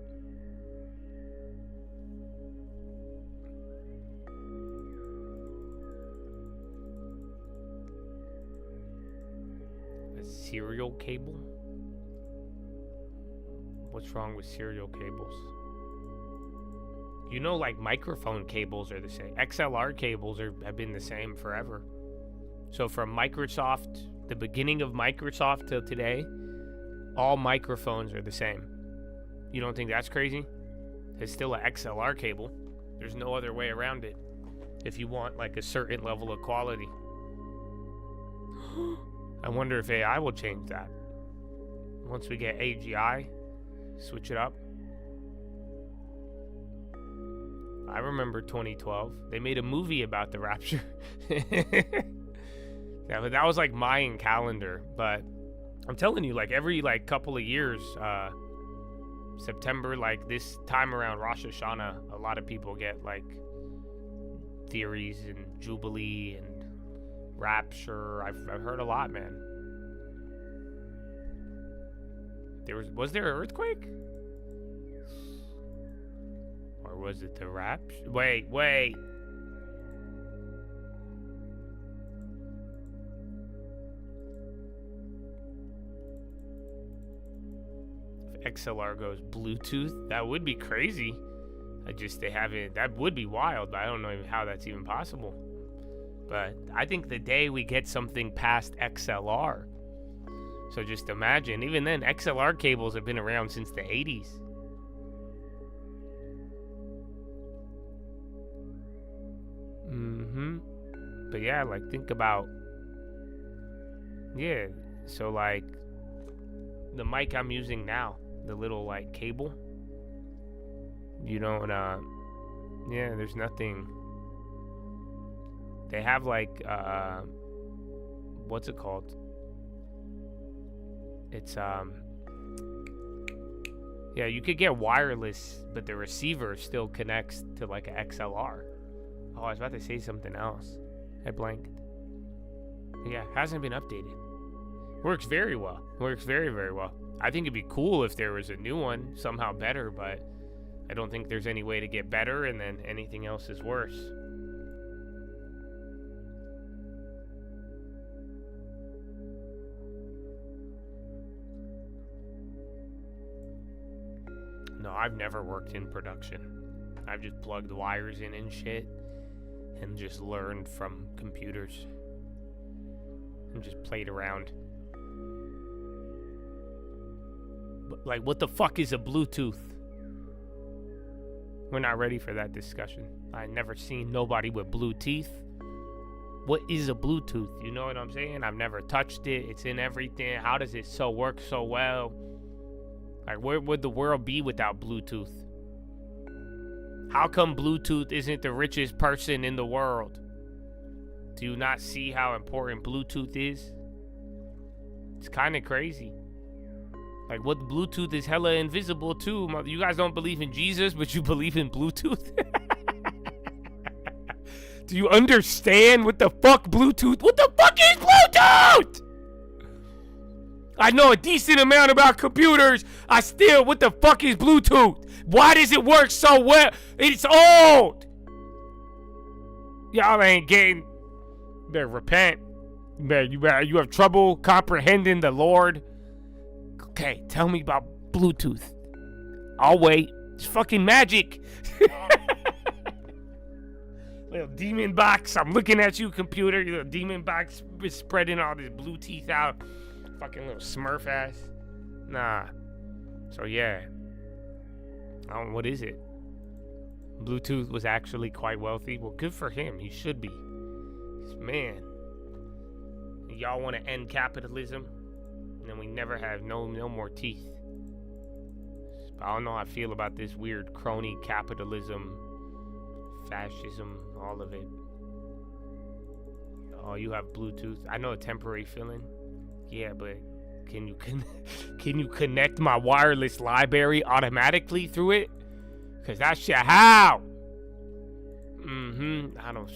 A serial cable? What's wrong with serial cables? You know, like microphone cables are the same. XLR cables have been the same forever. So from Microsoft, the beginning of Microsoft till today, all microphones are the same. You don't think that's crazy? It's still an XLR cable. There's no other way around it if you want like a certain level of quality. I wonder if AI will change that. Once we get AGI, switch it up. I remember 2012. They made a movie about the rapture. That was like Mayan calendar, but I'm telling you, like every like couple of years, September, like this time around Rosh Hashanah, a lot of people get like theories and Jubilee and rapture. I've heard a lot, man. Was there an earthquake? Or was it the rapture? Wait. If XLR goes Bluetooth, that would be crazy. They haven't, that would be wild, but I don't know how that's even possible. But I think the day we get something past XLR, so just imagine, even then, XLR cables have been around since the 80s. But yeah, like think about, yeah, so like the mic I'm using now, the little like cable, you don't, yeah, there's nothing. They have like, what's it called? It's Yeah, you could get wireless, but the receiver still connects to like an XLR. Oh, I was about to say something else. I blanked. But yeah, hasn't been updated. Works very well. Works very, very well. I think it'd be cool if there was a new one, somehow better, but I don't think there's any way to get better and then anything else is worse. No, I've never worked in production. I've just plugged wires in and shit and just learned from computers and just played around. But like, what the fuck is a Bluetooth? We're not ready for that discussion. I never seen nobody with blue teeth. What is a Bluetooth? You know what I'm saying? I've never touched it. It's in everything. How does it work so well? Like, where would the world be without Bluetooth? How come Bluetooth isn't the richest person in the world? Do you not see how important Bluetooth is? It's kind of crazy. Like, what Bluetooth is hella invisible too. You guys don't believe in Jesus, but you believe in Bluetooth? Do you understand what the fuck Bluetooth? What the fuck is Bluetooth? I know a decent amount about computers. What the fuck is Bluetooth? Why does it work so well? It's old. Y'all ain't getting. Better repent. You have trouble comprehending the Lord. Okay, tell me about Bluetooth. I'll wait. It's fucking magic. Little demon box. I'm looking at you, computer. Your little demon box is spreading all this blue teeth out. Fucking little smurf ass. Nah. So yeah. What is it? Bluetooth was actually quite wealthy. Well, good for him. He should be. Man. Y'all want to end capitalism? And then we never have no more teeth. But I don't know how I feel about this weird crony capitalism, fascism, all of it. Oh, you have Bluetooth. I know a temporary feeling. Yeah, but can you connect my wireless library automatically through it? Cause that shit how? I don't.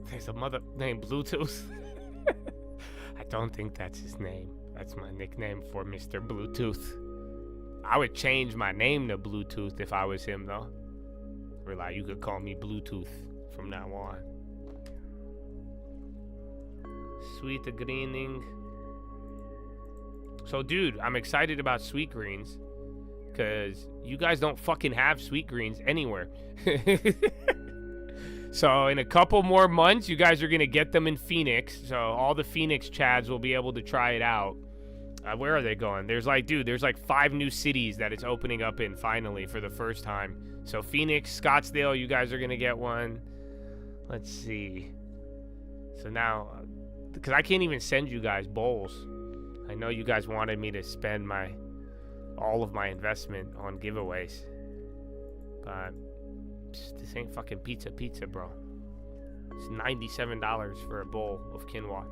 There's a mother named Bluetooth. I don't think that's his name. That's my nickname for Mr. Bluetooth. I would change my name to Bluetooth if I was him, though. Like, you could call me Bluetooth from now on. Sweet greening. So, dude, I'm excited about sweet greens because you guys don't fucking have sweet greens anywhere. So in a couple more months, you guys are going to get them in Phoenix. So all the Phoenix Chads will be able to try it out. Where are they going? There's like 5 new cities that it's opening up in finally for the first time. So Phoenix, Scottsdale, you guys are going to get one. Let's see. So now, because I can't even send you guys bowls. I know you guys wanted me to spend all of my investment on giveaways. But this ain't fucking pizza, bro. It's $97 for a bowl of quinoa.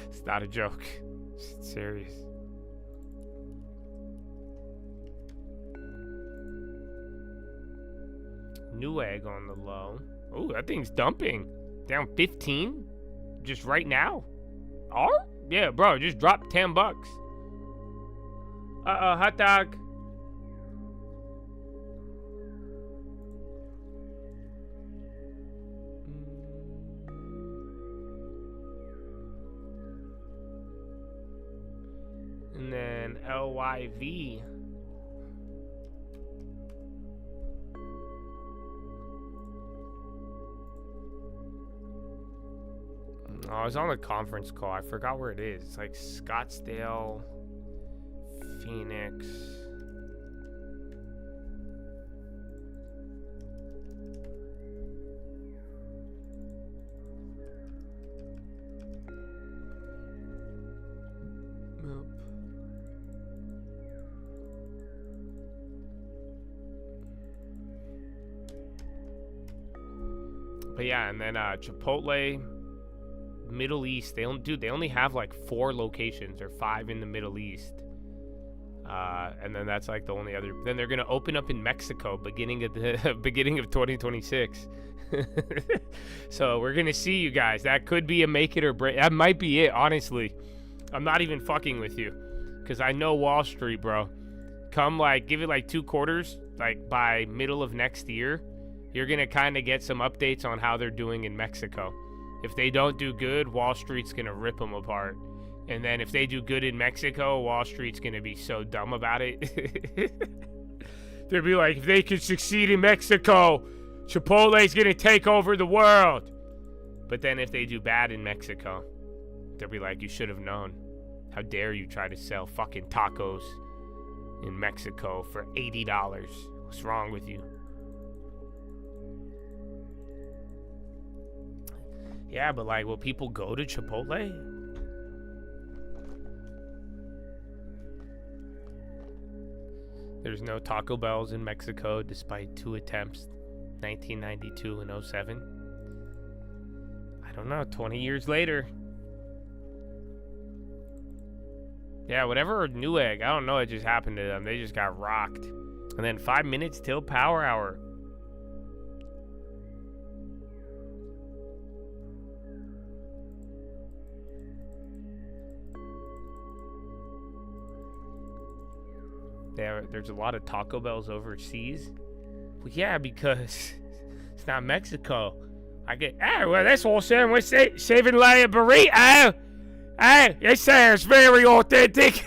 It's not a joke. It's serious. Newegg on the low. Oh, that thing's dumping. Down 15? Just right now? Yeah, bro, just dropped $10. Hot dog. And then LYV. Oh, I was on a conference call. I forgot where it is. It's like Scottsdale, Phoenix. But yeah, and then Chipotle Middle East. They only have like 4 locations or 5 in the Middle East. And then that's like the only other. Then they're gonna open up in Mexico beginning of 2026. So we're gonna see you guys. That could be a make it or break. That might be it. Honestly, I'm not even fucking with you, cause I know Wall Street, bro. Come like give it like 2 quarters, like by middle of next year, you're gonna kind of get some updates on how they're doing in Mexico. If they don't do good, Wall Street's gonna rip them apart. And then if they do good in Mexico, Wall Street's going to be so dumb about it. They'll be like, if they can succeed in Mexico, Chipotle's going to take over the world. But then if they do bad in Mexico, they'll be like, you should have known. How dare you try to sell fucking tacos in Mexico for $80? What's wrong with you? Yeah, but like, will people go to Chipotle? There's no Taco Bells in Mexico despite 2 attempts, 1992 and 07. I don't know, 20 years later. Yeah, whatever Newegg, I don't know what just happened to them. They just got rocked. And then 5 minutes till power hour. There's a lot of Taco Bells overseas. Well, yeah, because it's not Mexico. I get, well, that's awesome. We're saving layer burrito. Hey, it sounds very authentic.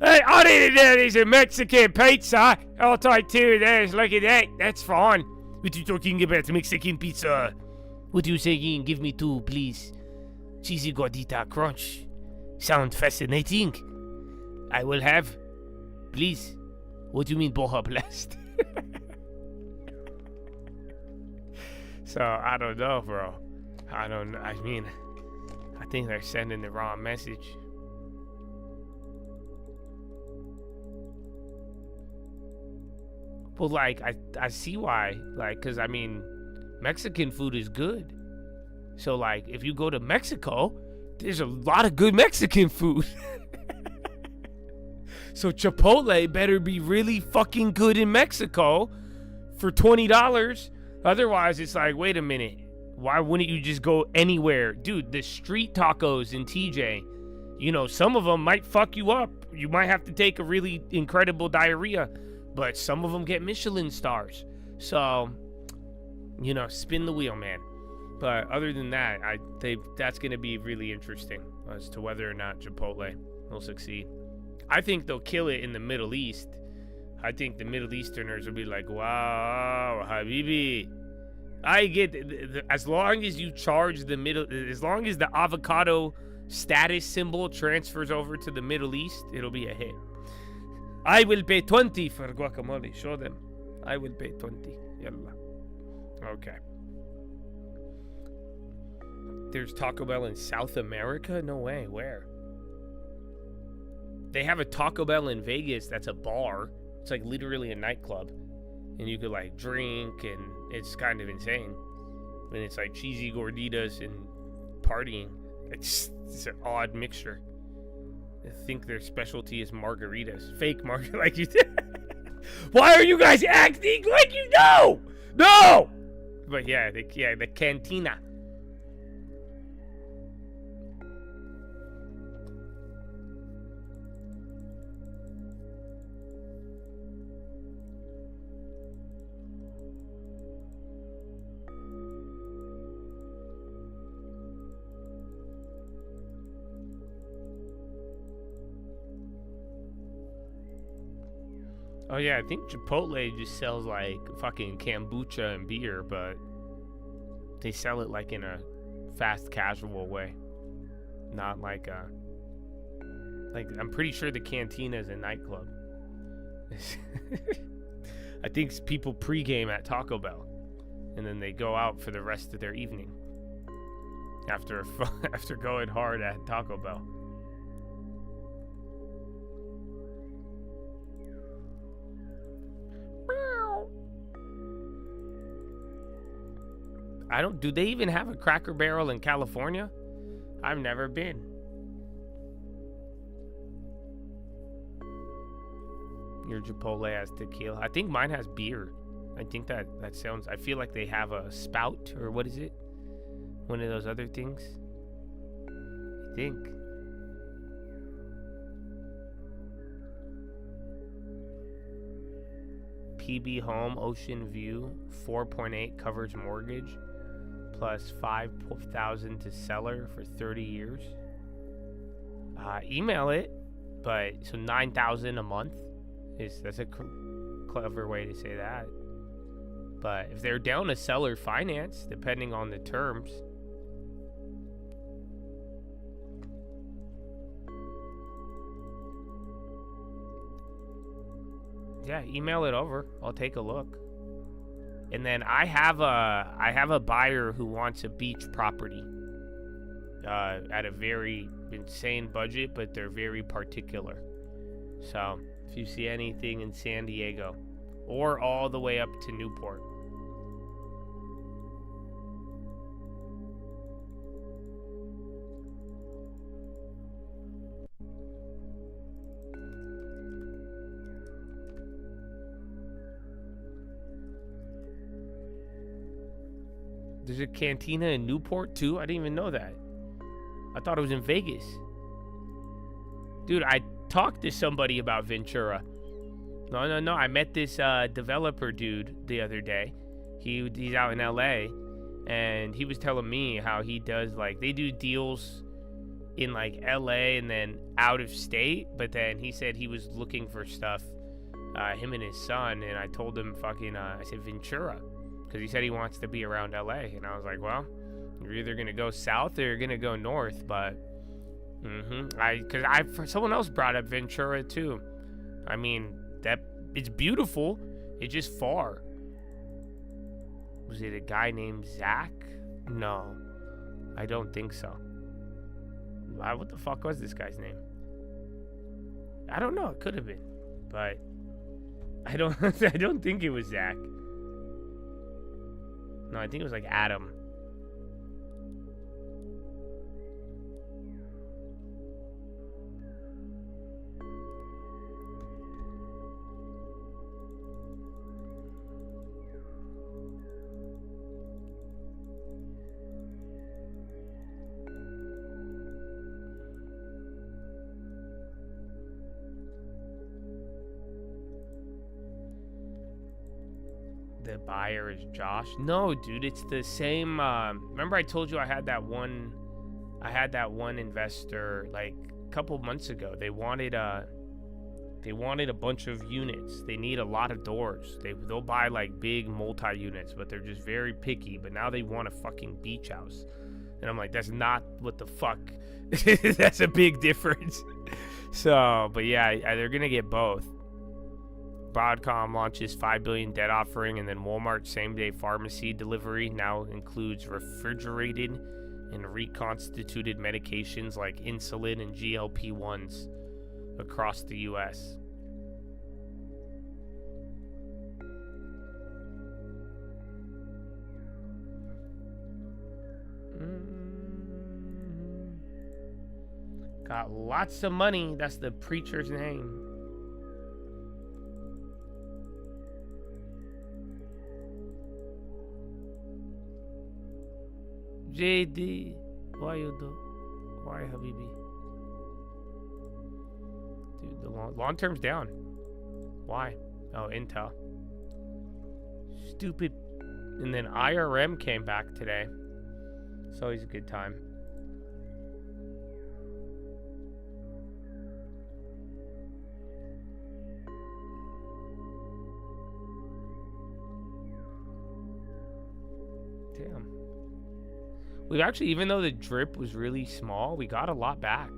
Hey, I didn't know there's a Mexican pizza. I'll take 2 of those. Look at that. That's fine. What you talking about, Mexican pizza? What you saying? Give me 2, please. Cheesy gordita crunch. Sound fascinating. I will have. Please. What do you mean, Boha Blast? So, I don't know, bro. I think they're sending the wrong message. Well, like, I see why. Like, because, I mean, Mexican food is good. So, like, if you go to Mexico, there's a lot of good Mexican food. So Chipotle better be really fucking good in Mexico for $20. Otherwise, it's like, wait a minute. Why wouldn't you just go anywhere? Dude, the street tacos in TJ, you know, some of them might fuck you up. You might have to take a really incredible diarrhea. But some of them get Michelin stars. So, you know, spin the wheel, man. But other than that, that's going to be really interesting as to whether or not Chipotle will succeed. I think they'll kill it in the Middle East. I think the Middle Easterners will be like, wow, Habibi. I get, as long as you charge as long as the avocado status symbol transfers over to the Middle East, it'll be a hit. I will pay 20 for guacamole. Show them. I will pay 20. Yalla. Okay. There's Taco Bell in South America? No way. Where? They have a Taco Bell in Vegas that's a bar. It's like literally a nightclub. And you could like drink, and it's kind of insane. And it's like cheesy gorditas and partying. It's an odd mixture. I think their specialty is margaritas. Fake margaritas. Like you did. Why are you guys acting like you know? No! But yeah, the cantina. Oh yeah, I think Chipotle just sells like fucking kombucha and beer, but they sell it like in a fast casual way. Not like I'm pretty sure the cantina is a nightclub. I think people pregame at Taco Bell and then they go out for the rest of their evening after going hard at Taco Bell. Do they even have a Cracker Barrel in California? I've never been. Your Chipotle has tequila. I think mine has beer. I think that sounds, I feel like they have a spout, or what is it? One of those other things. I think. PB Home, Ocean View, 4.8 coverage mortgage, plus $5,000 to seller for 30 years. Email it, but so $9,000 a month that's a clever way to say that. But if they're down to seller finance, depending on the terms. Yeah, email it over. I'll take a look. And then I have a buyer who wants a beach property at a very insane budget, but they're very particular. So if you see anything in San Diego or all the way up to Newport. There's a cantina in Newport too? I didn't even know that. I thought it was in Vegas. Dude, I talked to somebody about Ventura. No. I met this developer dude the other day. He's out in LA, and he was telling me how he does, like, they do deals in like LA and then out of state, but then he said he was looking for stuff, him and his son, and I told him I said Ventura. Because he said he wants to be around LA, and I was like, well, you're either gonna go south or you're gonna go north. But someone else brought up Ventura too. I mean, that it's beautiful, it's just far. Was it a guy named Zach? No, I don't think so. What the fuck was this guy's name? I don't know. It could have been, but I don't think it was Zach. No, I think it was like Adam. The buyer is Josh. No, dude, it's the same. Remember I told you I had that one investor like a couple months ago. They wanted a bunch of units. They need a lot of doors. They'll buy like big multi-units, but they're just very picky. But now they want a fucking beach house. And I'm like, that's not what the fuck. That's a big difference. So, but yeah, they're gonna get both. Broadcom launches $5 billion debt offering, and then Walmart same-day pharmacy delivery now includes refrigerated and reconstituted medications like insulin and GLP-1s across the U.S. Got lots of money. That's the preacher's name. JD, why you do? Why, Habibi? Dude, the long term's down. Why? Oh, Intel. Stupid. And then IRM came back today. It's always a good time. Damn. We've actually, even though the drip was really small, we got a lot back.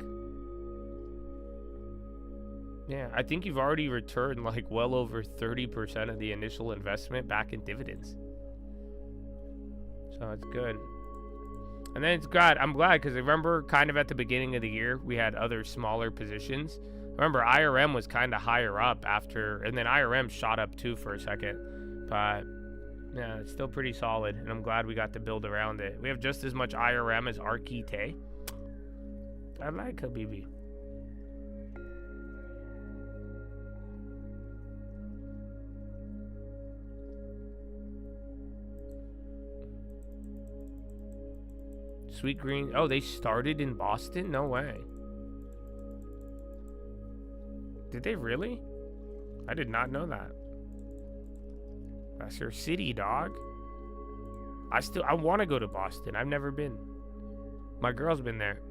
Yeah, I think you've already returned like well over 30% of the initial investment back in dividends. So it's good. And then it's good. I'm glad, because I remember kind of at the beginning of the year, we had other smaller positions. Remember, IRM was kind of higher up after, and then IRM shot up too for a second. But Yeah, it's still pretty solid, and I'm glad we got to build around it. We have just as much IRM as Arkite. I like Habibi. Sweet Green. Oh, they started in Boston? No way. Did they really? I did not know that. That's your city, dog. I want to go to Boston. I've never been. My girl's been there.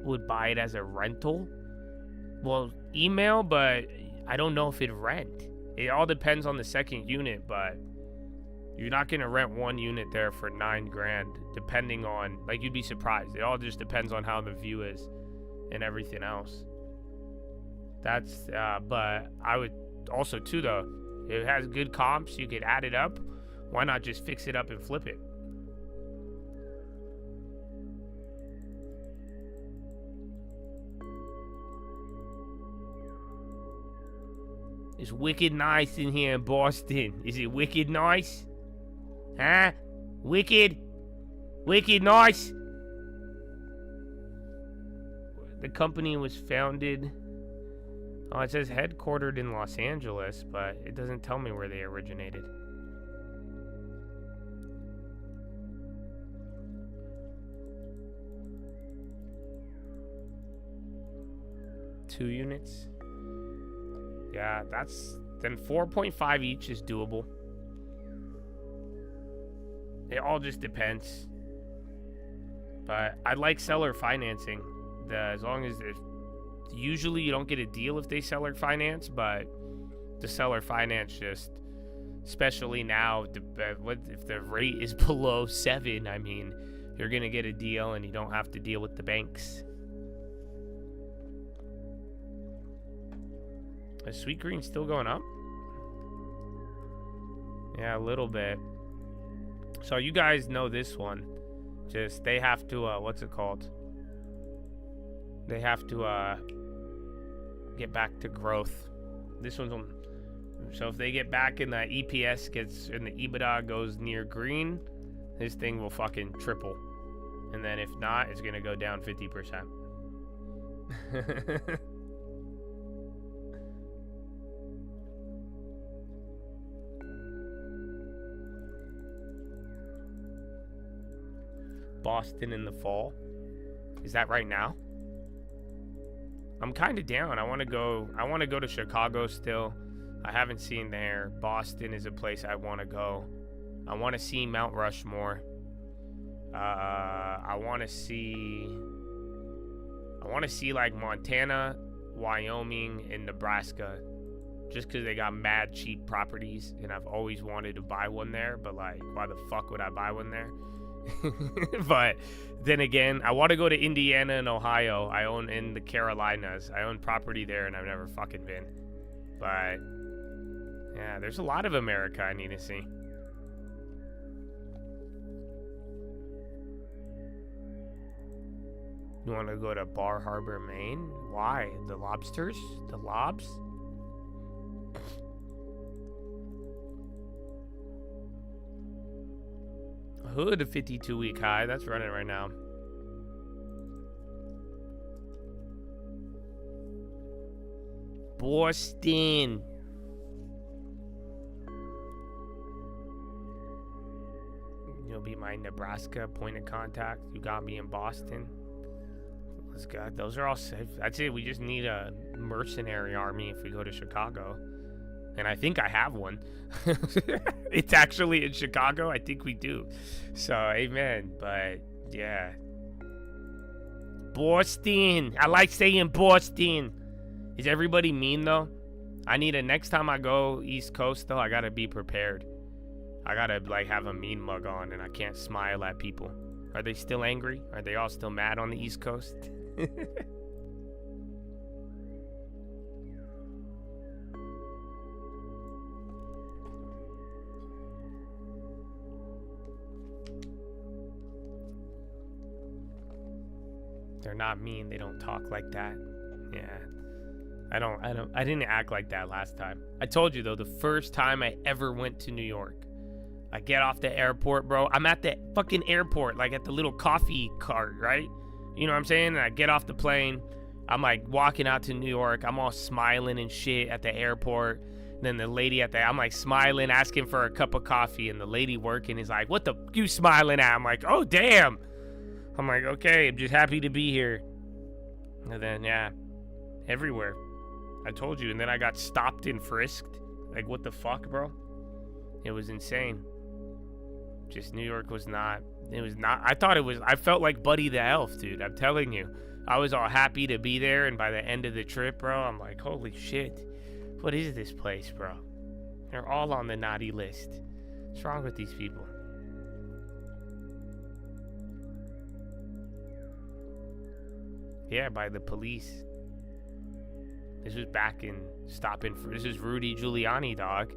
Would buy it as a rental? Well, email, but I don't know if it'd rent. It all depends on the second unit, but you're not gonna rent one unit there for $9 grand, depending on, like, you'd be surprised. It all just depends on how the view is and everything else. That's, but I would also too though, it has good comps, you could add it up. Why not just fix it up and flip it? It's wicked nice in here in Boston. Is it wicked nice? Huh? Wicked? Wicked nice? The company was founded... Oh, it says headquartered in Los Angeles, but it doesn't tell me where they originated. Two units? Yeah, that's... Then 4.5 each is doable. It all just depends. But I like seller financing. As long as there's... Usually you don't get a deal if they seller finance, but the seller finance just... Especially now, if the rate is below 7, I mean, you're going to get a deal and you don't have to deal with the banks. Is Sweet Green still going up? Yeah, a little bit. So you guys know this one. Just, they have to, what's it called? They have to, get back to growth. This one's on... So if they get back and the EPS gets, and the EBITDA goes near green, this thing will fucking triple. And then if not, it's gonna go down 50%. Boston in the fall. Is that right now? I'm kind of down. I want to go to Chicago still. I haven't seen there. Boston is a place I want to go. I want to see Mount Rushmore. I want to see like Montana, Wyoming, and Nebraska, just because they got mad cheap properties, and I've always wanted to buy one there. But like, why the fuck would I buy one there? But then again, I want to go to Indiana and Ohio. I own in the Carolinas. I own property there, and I've never fucking been. But yeah, there's a lot of America I need to see. You want to go to Bar Harbor, Maine? Why? The lobsters? The lobs? Hood, a 52-week high. That's running right now. Boston. You'll be my Nebraska point of contact. You got me in Boston. Let's go. Those are all safe. That's it. We just need a mercenary army if we go to Chicago. And I think I have one. It's actually in Chicago. I think we do. So, amen. But, yeah. Boston. I like saying Boston. Is everybody mean, though? I need a... Next time I go East Coast, though, I gotta be prepared. I gotta, like, have a mean mug on, and I can't smile at people. Are they still angry? Are they all still mad on the East Coast? They're not mean. They don't talk like that. Yeah. I didn't act like that last time. I told you though, the first time I ever went to New York, I get off the airport, bro. I'm at the fucking airport, like at the little coffee cart, right? You know what I'm saying? And I get off the plane. I'm like walking out to New York. I'm all smiling and shit at the airport. And then the lady I'm like smiling, asking for a cup of coffee. And the lady working is like, what the you smiling at? I'm like, oh, damn. I'm like, okay, I'm just happy to be here. And then, yeah, everywhere. I told you. And then I got stopped and frisked. Like, what the fuck, bro? It was insane. Just New York was not, it was not, I felt like Buddy the Elf, dude. I'm telling you. I was all happy to be there, and by the end of the trip, bro, I'm like, holy shit. What is this place, bro? They're all on the naughty list. What's wrong with these people? Yeah, by the police. This was back in this is Rudy Giuliani, dog.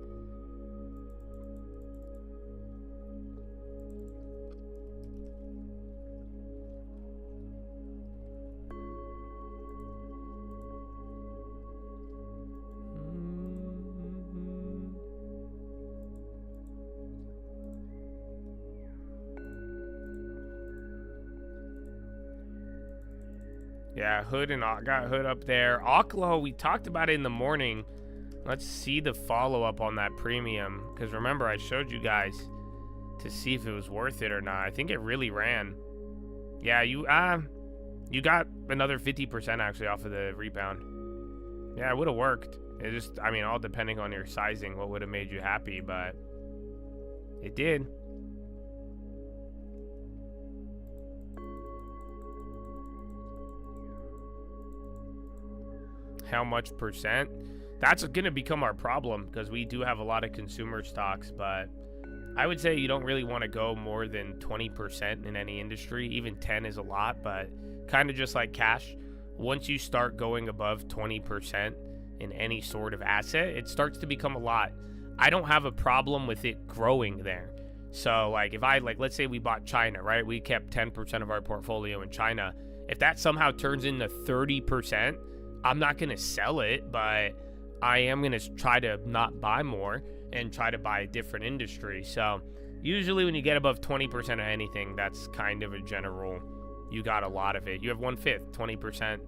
Yeah, Hood and got Hood up there. Oklo, we talked about it in the morning. Let's see the follow-up on that premium. Because remember, I showed you guys to see if it was worth it or not. I think it really ran. Yeah, you got another 50% actually off of the rebound. Yeah, it would have worked. It just, I mean, all depending on your sizing, what would have made you happy, but it did. How much percent? That's going to become our problem because we do have a lot of consumer stocks, but I would say you don't really want to go more than 20% in any industry. Even 10 is a lot, but kind of just like cash. Once you start going above 20% in any sort of asset, it starts to become a lot. I don't have a problem with it growing there. So like if let's say we bought China, right? We kept 10% of our portfolio in China. If that somehow turns into 30%, I'm not going to sell it, but I am going to try to not buy more and try to buy a different industry. So usually when you get above 20% of anything, that's kind of a general, you got a lot of it. You have 1/5, 20%,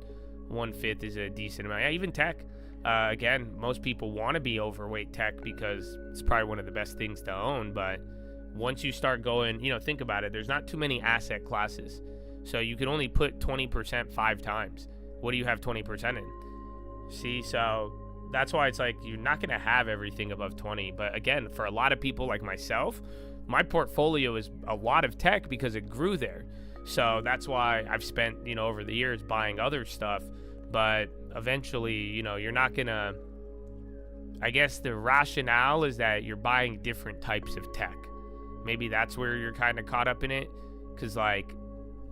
1/5 is a decent amount. Yeah, even tech. Again, most people want to be overweight tech because it's probably one of the best things to own. But once you start going, think about it. There's not too many asset classes. So you can only put 20% 5 times. What do you have 20% in? See, so that's why it's like you're not going to have everything above 20. But again, for a lot of people like myself, my portfolio is a lot of tech because it grew there. So that's why I've spent, over the years buying other stuff. But eventually, you're not going to, I guess the rationale is that you're buying different types of tech. Maybe that's where you're kind of caught up in it. Because like,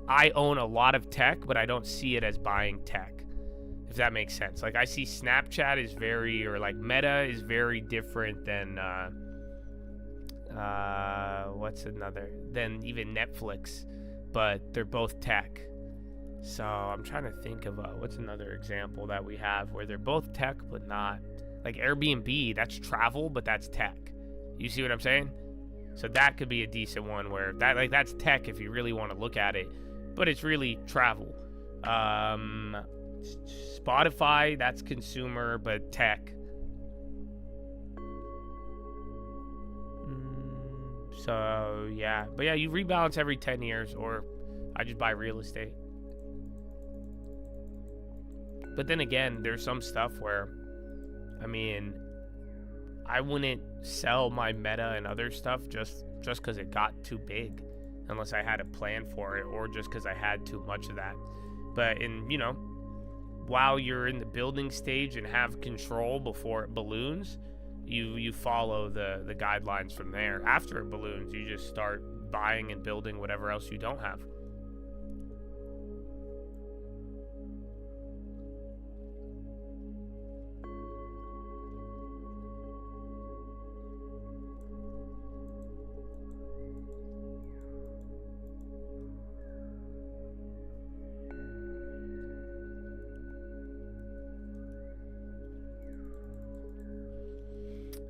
I own a lot of tech, but I don't see it as buying tech, if that makes sense. Like I see Snapchat is Meta is very different than than even Netflix, but they're both tech. So I'm trying to think of what's another example that we have where they're both tech but not, like Airbnb. That's travel, but that's tech. You see what I'm saying? So that could be a decent one where that's tech if you really want to look at it. But it's really travel. Spotify, that's consumer, but tech. So, yeah. But yeah, you rebalance every 10 years, or I just buy real estate. But then again, there's some stuff where, I wouldn't sell my Meta and other stuff just because it got too big. Unless I had a plan for it or just because I had too much of that. But while you're in the building stage and have control before it balloons, you follow the guidelines from there. After it balloons, you just start buying and building whatever else you don't have.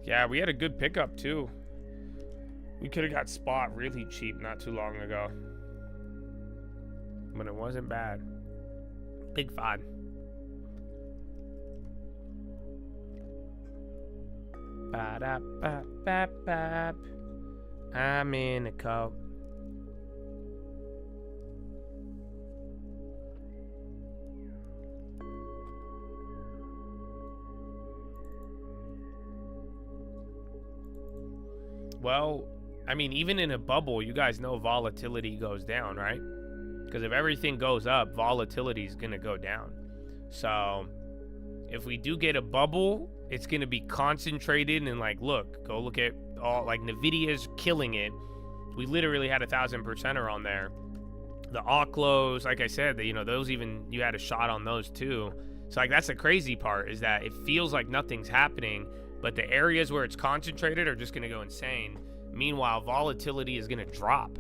Yeah, we had a good pickup too. We could have got spot really cheap not too long ago. But it wasn't bad. Big fun. Ba-da-ba-ba-ba. I'm in a coat. Well, I mean, even in a bubble, you guys know volatility goes down, right? Because if everything goes up, volatility is going to go down. So if we do get a bubble, it's going to be concentrated and like, look, go look at all, like NVIDIA's killing it. We literally had 1,000%er on there. The Ocklos, like I said, you know, those even, you had a shot on those too. So like, that's the crazy part, is that it feels like nothing's happening, but the areas where it's concentrated are just going to go insane. Meanwhile, volatility is going to drop.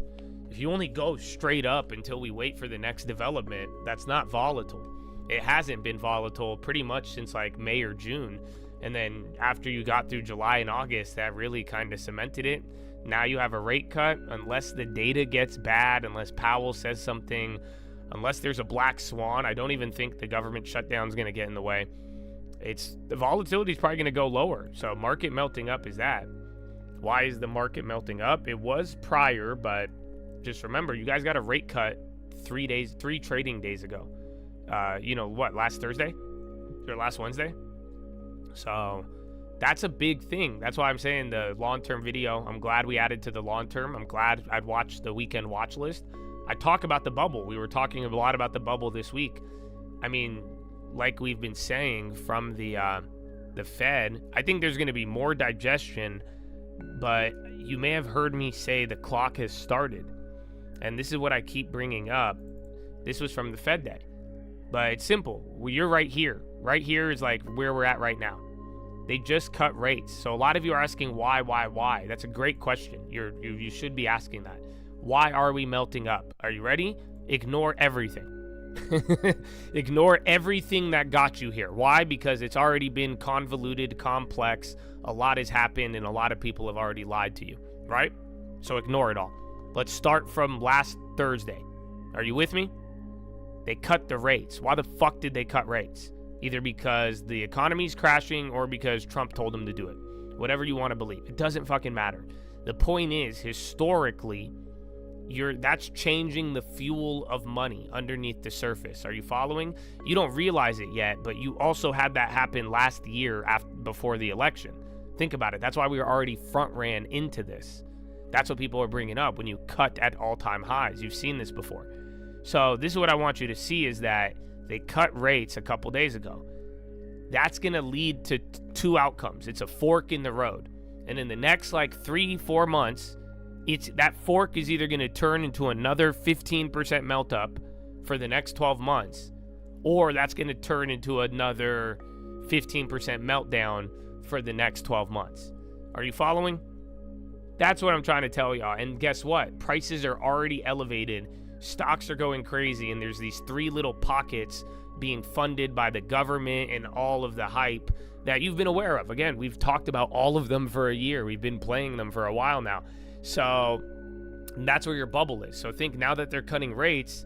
If you only go straight up until we wait for the next development, that's not volatile. It hasn't been volatile pretty much since like May or June. And then after you got through July and August, that really kind of cemented it. Now you have a rate cut, unless the data gets bad, unless Powell says something, unless there's a black swan. I don't even think the government shutdown is going to get in the way. The volatility is probably going to go lower. So market melting up is that. Why is the market melting up? It was prior, but just remember, you guys got a rate cut 3 trading days ago. You know what, last Thursday or last Wednesday? So that's a big thing. That's why I'm saying the long-term video, I'm glad we added to the long-term. I'm glad I'd watched the weekend watch list. I talk about the bubble. We were talking a lot about the bubble this week. I mean, like we've been saying from the Fed, I think there's going to be more digestion, but you may have heard me say the clock has started. And this is what I keep bringing up. This was from the Fed day. But it's simple. Well, you're right here. Right here is like where we're at right now. They just cut rates. So a lot of you are asking why? That's a great question. You should be asking that. Why are we melting up? Are you ready? Ignore everything. Ignore everything that got you here. Why? Because it's already been convoluted, complex. A lot has happened and a lot of people have already lied to you, right? So ignore it all. Let's start from last Thursday. Are you with me? They cut the rates. Why the fuck did they cut rates? Either because the economy's crashing or because Trump told them to do it. Whatever you want to believe. It doesn't fucking matter. The point is, historically, that's changing the fuel of money underneath the surface. Are you following? You don't realize it yet, but you also had that happen last year before the election. Think about it. That's why we were already front ran into this. That's what people are bringing up when you cut at all-time highs. You've seen this before. So this is what I want you to see, is that they cut rates a couple days ago. That's going to lead to two outcomes. It's a fork in the road. And in the next like 3-4 months, that fork is either going to turn into another 15% melt up for the next 12 months, or that's going to turn into another 15% meltdown for the next 12 months. Are you following? That's what I'm trying to tell y'all. And guess what? Prices are already elevated. Stocks are going crazy, and there's these 3 little pockets being funded by the government and all of the hype that you've been aware of. Again, we've talked about all of them for a year. We've been playing them for a while now. So that's where your bubble is. So think, now that they're cutting rates,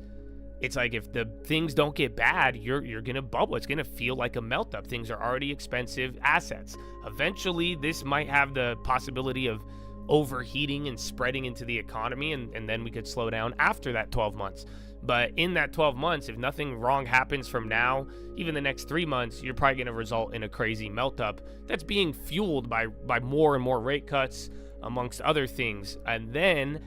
it's like if the things don't get bad, you're going to bubble. It's going to feel like a melt up. Things are already expensive assets. Eventually, this might have the possibility of overheating and spreading into the economy, and then we could slow down after that 12 months. But in that 12 months, if nothing wrong happens from now, even the next 3 months, you're probably going to result in a crazy melt up that's being fueled by more and more rate cuts, amongst other things. And then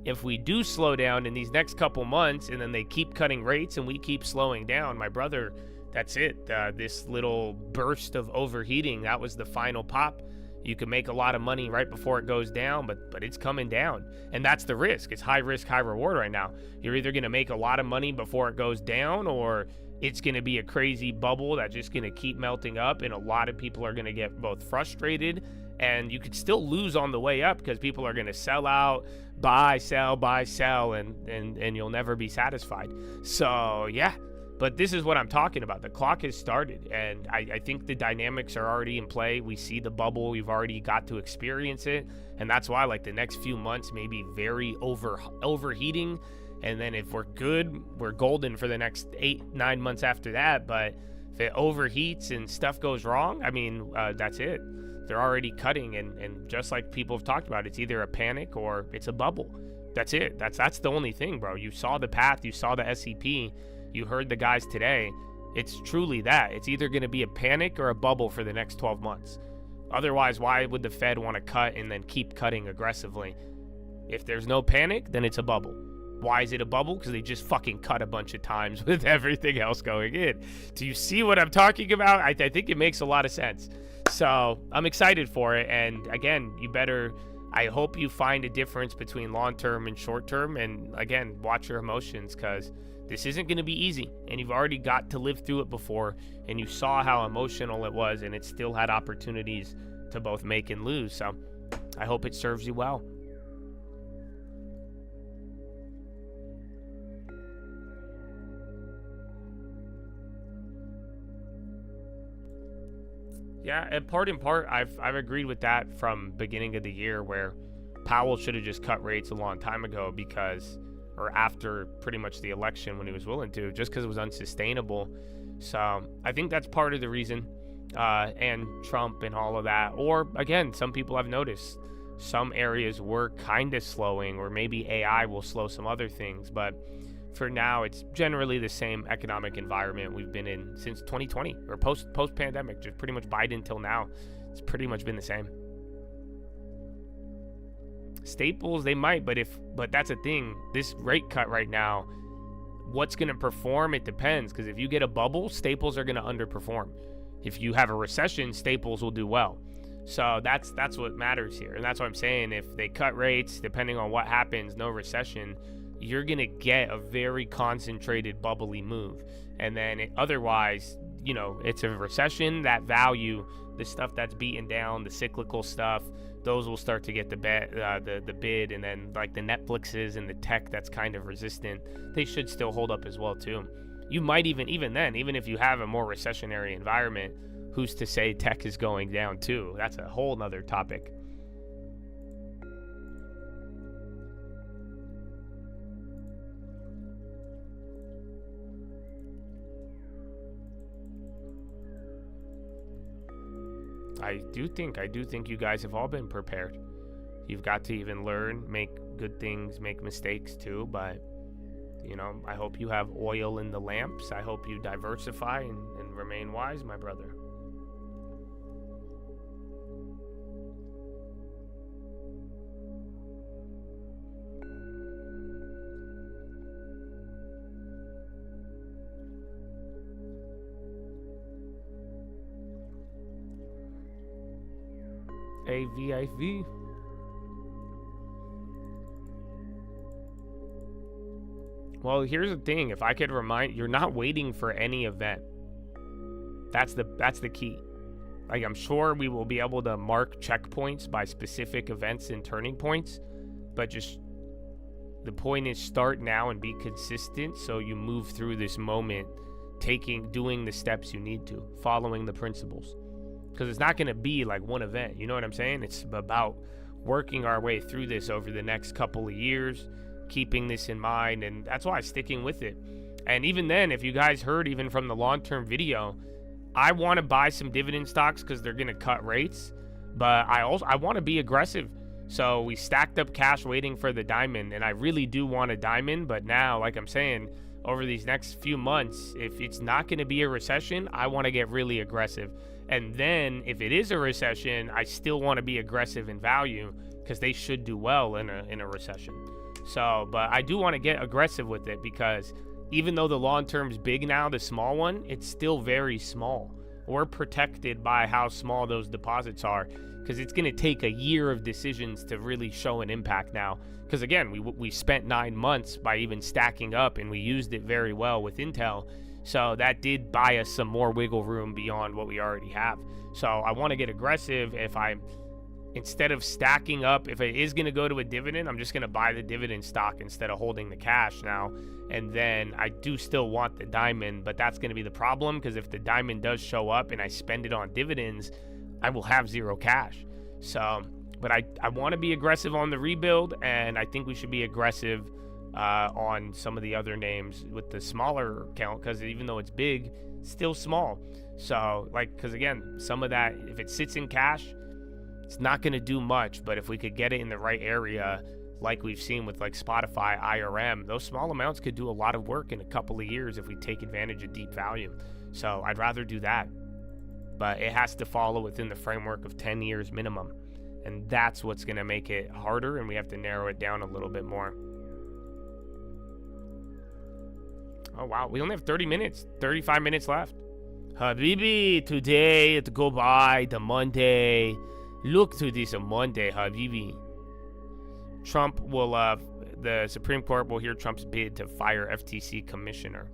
if we do slow down in these next couple months, and then they keep cutting rates and we keep slowing down, my brother, that's it. This little burst of overheating, that was the final pop. You can make a lot of money right before it goes down, but it's coming down. And that's the risk. It's high risk, high reward right now. You're either going to make a lot of money before it goes down, or it's going to be a crazy bubble that's just going to keep melting up, and a lot of people are going to get both frustrated, and you could still lose on the way up because people are going to sell out, buy, sell, and you'll never be satisfied. So, yeah. But this is what I'm talking about. The clock has started, and I think the dynamics are already in play. We see the bubble. We've already got to experience it, and that's why like the next few months may be very overheating. And then if we're good, we're golden for the next 8-9 months after that. But if it overheats and stuff goes wrong, I mean, that's it. They're already cutting, and just like people have talked about, it's either a panic or it's a bubble. That's it. That's the only thing, bro. You saw the path. You saw the SEP. You heard the guys today. It's truly that. It's either going to be a panic or a bubble for the next 12 months. Otherwise, why would the Fed want to cut and then keep cutting aggressively? If there's no panic, then it's a bubble. Why is it a bubble? Because they just fucking cut a bunch of times with everything else going in. Do you see what I'm talking about? I think it makes a lot of sense. So I'm excited for it. And again, I hope you find a difference between long-term and short-term. And again, watch your emotions, because this isn't going to be easy. And you've already got to live through it before. And you saw how emotional it was. And it still had opportunities to both make and lose. So I hope it serves you well. Yeah, and part in part, I've agreed with that from beginning of the year, where Powell should have just cut rates a long time ago, or after pretty much the election when he was willing to, just because it was unsustainable. So I think that's part of the reason, and Trump and all of that. Or again, some people have noticed some areas were kind of slowing, or maybe AI will slow some other things, but for now, it's generally the same economic environment we've been in since 2020, or post-pandemic, just pretty much Biden till now. It's pretty much been the same. Staples, they might, but that's a thing. This rate cut right now, what's going to perform? It depends, because if you get a bubble, staples are going to underperform. If you have a recession, staples will do well. So that's what matters here, and that's what I'm saying. If they cut rates, depending on what happens, no recession, you're going to get a very concentrated bubbly move. And then otherwise, it's a recession, that value, the stuff that's beaten down, the cyclical stuff, those will start to get the bid. And then like the Netflixes and the tech that's kind of resistant, they should still hold up as well too. You might even if you have a more recessionary environment, who's to say tech is going down too? That's a whole nother topic. I do think you guys have all been prepared. You've got to even learn, make good things, make mistakes too, but I hope you have oil in the lamps. I hope you diversify and remain wise, my brother. AVIV. Well, here's the thing. If I could remind, you're not waiting for any event. That's the key. Like, I'm sure we will be able to mark checkpoints by specific events and turning points, but just the point is start now and be consistent, so you move through this moment, doing the steps you need to, following the principles. Because it's not going to be like one event, you know what I'm saying? It's about working our way through this over the next couple of years, keeping this in mind, and that's why sticking with it. And even then, if you guys heard even from the long-term video, I want to buy some dividend stocks because they're going to cut rates, but I want to be aggressive. So we stacked up cash waiting for the diamond, and I really do want a diamond. But now, like I'm saying, over these next few months, if it's not going to be a recession, I want to get really aggressive. And then if it is a recession, I still want to be aggressive in value because they should do well in a recession. So, but I do want to get aggressive with it because even though the long term's big now, the small one, it's still very small. We're protected by how small those deposits are because it's going to take a year of decisions to really show an impact now. Because again, we spent 9 months by even stacking up, and we used it very well with Intel. So that did buy us some more wiggle room beyond what we already have. So I want to get aggressive if I'm instead of stacking up, if it is going to go to a dividend, I'm just going to buy the dividend stock instead of holding the cash now. And then I do still want the diamond, but that's going to be the problem, because if the diamond does show up and I spend it on dividends, I will have zero cash. So, but I want to be aggressive on the rebuild, and I think we should be aggressive on some of the other names with the smaller account, because even though it's big, it's still small. So, like, because again, some of that, if it sits in cash, it's not going to do much, but if we could get it in the right area, like we've seen with like Spotify, IRM, those small amounts could do a lot of work in a couple of years if we take advantage of deep value. So I'd rather do that, but it has to follow within the framework of 10 years minimum. And that's what's going to make it harder, and we have to narrow it down a little bit more. Oh, wow. We only have 30 minutes, 35 minutes left. Habibi, today to go by the Monday. Look to this Monday, Habibi. Trump will, the Supreme Court will hear Trump's bid to fire FTC commissioner.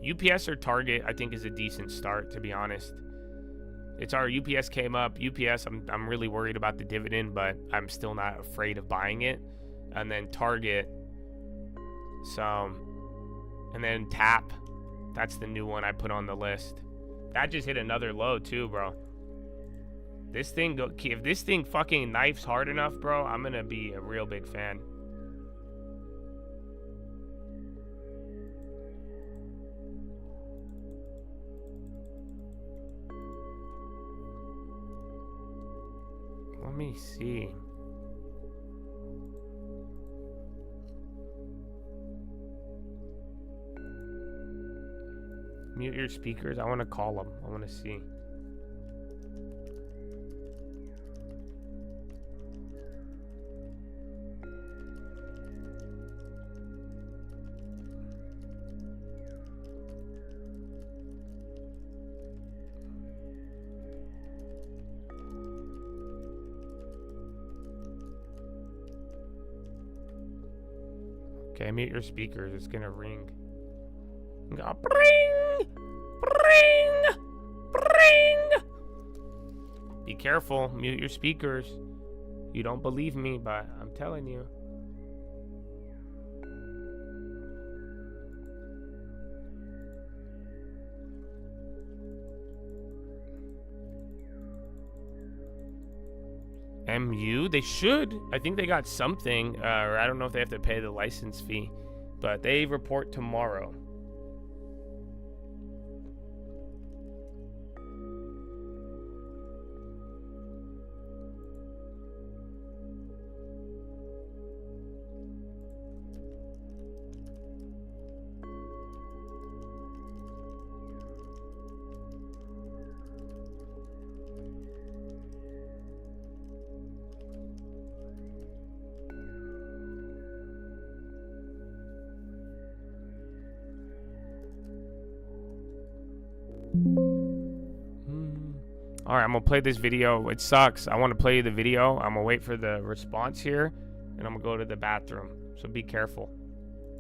UPS or Target, I think, is a decent start, to be honest. It's our UPS came up. UPS, I'm really worried about the dividend, but I'm still not afraid of buying it. And then Target. So, and then Tap. That's the new one I put on the list. That just hit another low too, bro. This thing, if this thing fucking knifes hard enough, bro, I'm gonna be a real big fan. Let me see. Mute your speakers. I want to call them. I want to see. Okay, mute your speakers. It's gonna ring. Go bring, bring, bring. Be careful. Mute your speakers. You don't believe me, but I'm telling you. MU? They should. I think they got something. Or I don't know if they have to pay the license fee. But they report tomorrow. All right, I'm gonna play this video. It sucks. I want to play you the video. I'm gonna wait for the response here, and I'm gonna go to the bathroom. So be careful.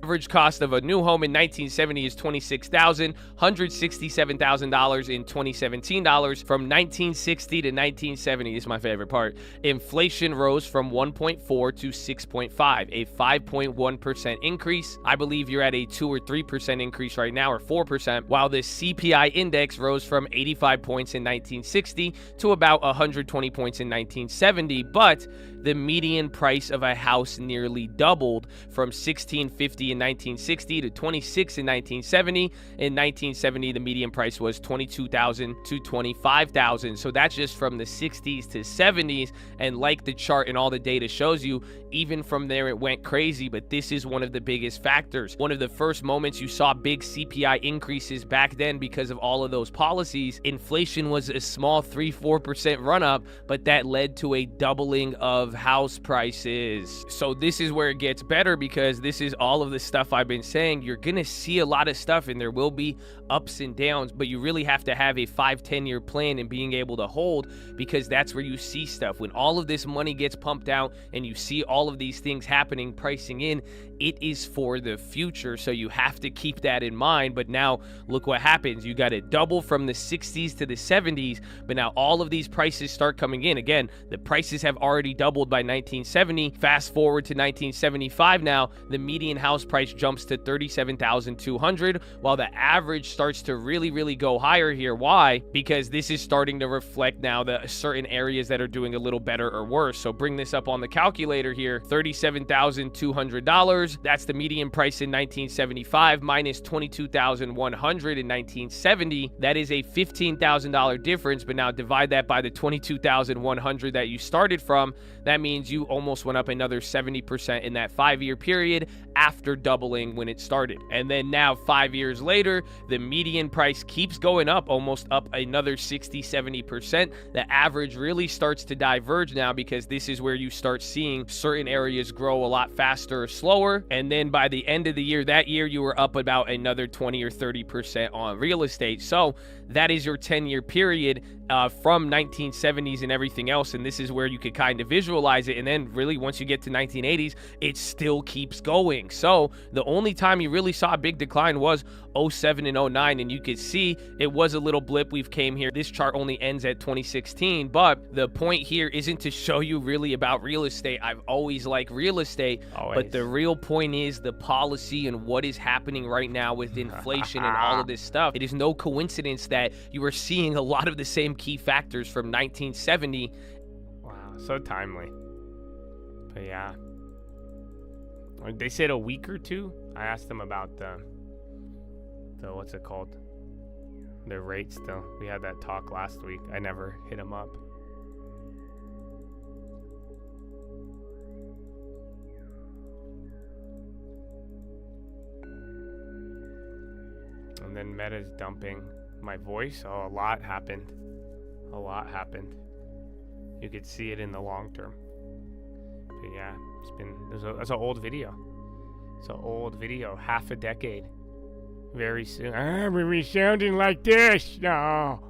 Average cost of a new home in 1970 is $26,000, $167,000 in 2017 dollars. From 1960 to 1970 is my favorite part. Inflation rose from 1.4 to 6.5, a 5.1% increase. I believe you're at a 2 or 3% increase right now, or 4%, while the CPI index rose from 85 points in 1960 to about 120 points in 1970, but the median price of a house nearly doubled from $1,650 in 1960 to $26,000 in 1970. In 1970, the median price was $22,000 to $25,000. So that's just from the 60s to 70s. And like the chart and all the data shows you, even from there it went crazy. But this is one of the biggest factors. One of the first moments you saw big CPI increases back then because of all of those policies. Inflation was a small 3-4% run up, but that led to a doubling of house prices. So this is where it gets better, because this is all of the stuff I've been saying. You're gonna see a lot of stuff, and there will be ups and downs, but you really have to have a 5-10 year plan and being able to hold, because that's where you see stuff. When all of this money gets pumped out and you see all of these things happening, pricing in, it is for the future. So you have to keep that in mind. But now look what happens. You got to double from the 60s to the 70s, but now all of these prices start coming in. Again, the prices have already doubled by 1970. Fast forward to 1975 now, the median house price jumps to $37,200, while the average starts to really go higher here. Why? Because this is starting to reflect now the certain areas that are doing a little better or worse. So bring this up on the calculator here. $37,200. That's the median price in 1975 minus $22,100 in 1970. That is a $15,000 difference, but now divide that by the $22,100 that you started from. That means you almost went up another 70% in that 5-year period after doubling when it started. And then now 5 years later, the median price keeps going up, almost up another 60-70%. The average really starts to diverge now, because this is where you start seeing certain areas grow a lot faster or slower. And then by the end of the year, that year you were up about another 20 or 30% on real estate. So that is your 10-year period from 1970s and everything else. And this is where you could kind of visualize it. And then really once you get to 1980s, it still keeps going. So the only time you really saw a big decline was 07 and 09, and you could see it was a little blip. We've came here. This chart only ends at 2016, but the point here isn't to show you really about real estate. I've always liked real estate, but the real point is the policy and what is happening right now with inflation and all of this stuff. It is no coincidence that you are seeing a lot of the same key factors from 1970. Wow, so timely. But yeah, they said a week or two. I asked them about the what's it called, the rates. Though we had that talk last week. I never hit them up. And then Meta's dumping my voice. Oh, a lot happened. A lot happened. You could see it in the long term. But yeah, it's been, that's an old video. It's an old video, half a decade. Very soon. We'll be sounding like this. No.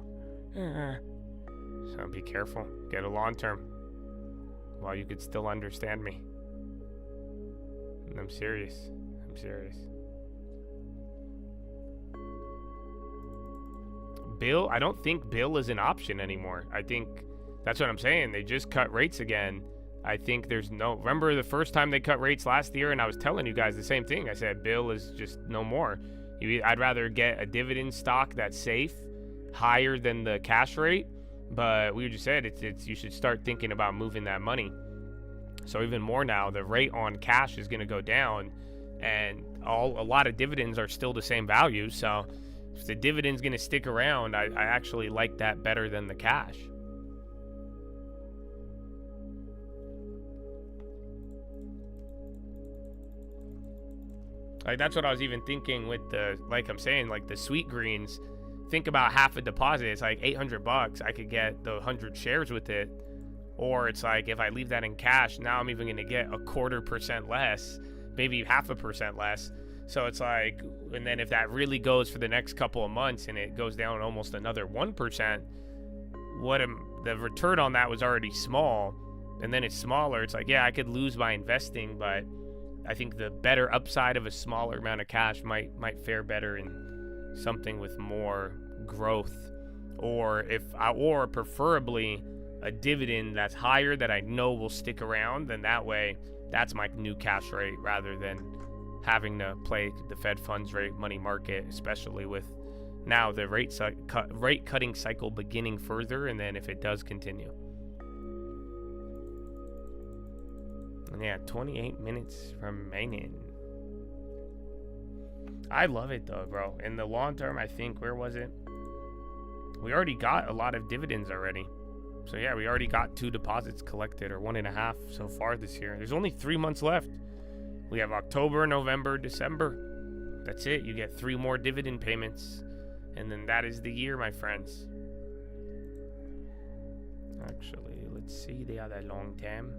So be careful. Get a long term while you could still understand me. And I'm serious. I'm serious. Bill, I don't think Bill is an option anymore. I think that's what I'm saying. They just cut rates again. I think there's no, remember the first time they cut rates last year, and I was telling you guys the same thing. I said Bill is just no more. I'd rather get a dividend stock that's safe, higher than the cash rate. But we just said it's you should start thinking about moving that money. So even more now, the rate on cash is going to go down, and a lot of dividends are still the same value. So if the dividend's going to stick around, I actually like that better than the cash. Like, that's what I was even thinking with the, like I'm saying, like the sweet greens. Think about half a deposit. It's like $800. I could get the 100 shares with it. Or it's like, if I leave that in cash, now I'm even going to get 0.25% less, maybe 0.5% less. So it's like, and then if that really goes for the next couple of months and it goes down almost another 1%, the return on that was already small, and then it's smaller. It's like, yeah, I could lose by investing, but I think the better upside of a smaller amount of cash might fare better in something with more growth, or preferably a dividend that's higher that I know will stick around. Then that way, that's my new cash rate rather than having to play the Fed funds rate money market, especially with now the rate cutting cycle beginning further, and then if it does continue. And yeah, 28 minutes remaining. I love it though, bro. In the long term, I think, where was it? We already got a lot of dividends already. So yeah, we already got 2 deposits collected, or 1.5 so far this year. There's only 3 months left. We have October, November, December. That's it. You get 3 more dividend payments. And then that is the year, my friends. Actually, let's see the other long term.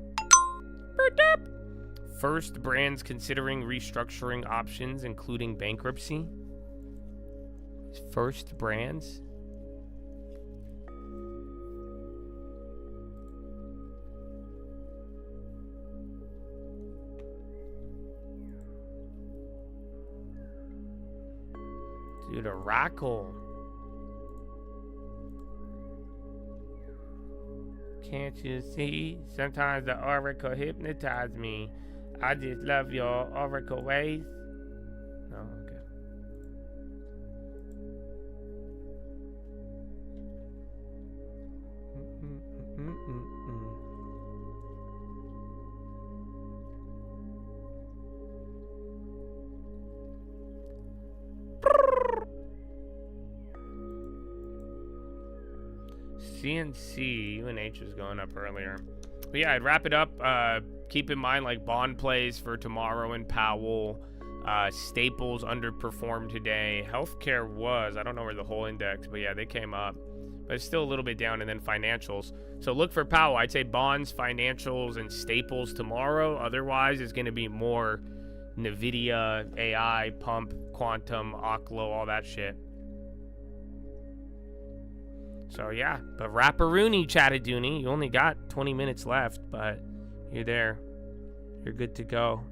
First, brands considering restructuring options, including bankruptcy. First brands. Dude, Oracle. Can't you see? Sometimes the Oracle hypnotize me. I just love your Oracle ways. Oh, okay. CNC, UNH was going up earlier. But yeah, I'd wrap it up. Keep in mind, like, bond plays for tomorrow and Powell. Staples underperformed today. Healthcare was, I don't know where the whole index, but yeah, they came up. But it's still a little bit down, and then financials. So look for Powell. I'd say bonds, financials, and staples tomorrow. Otherwise, it's going to be more NVIDIA, AI, pump, quantum, Oklo, all that shit. So yeah, but Rapparoony, Chattadoony, you only got 20 minutes left, but you're there. You're good to go.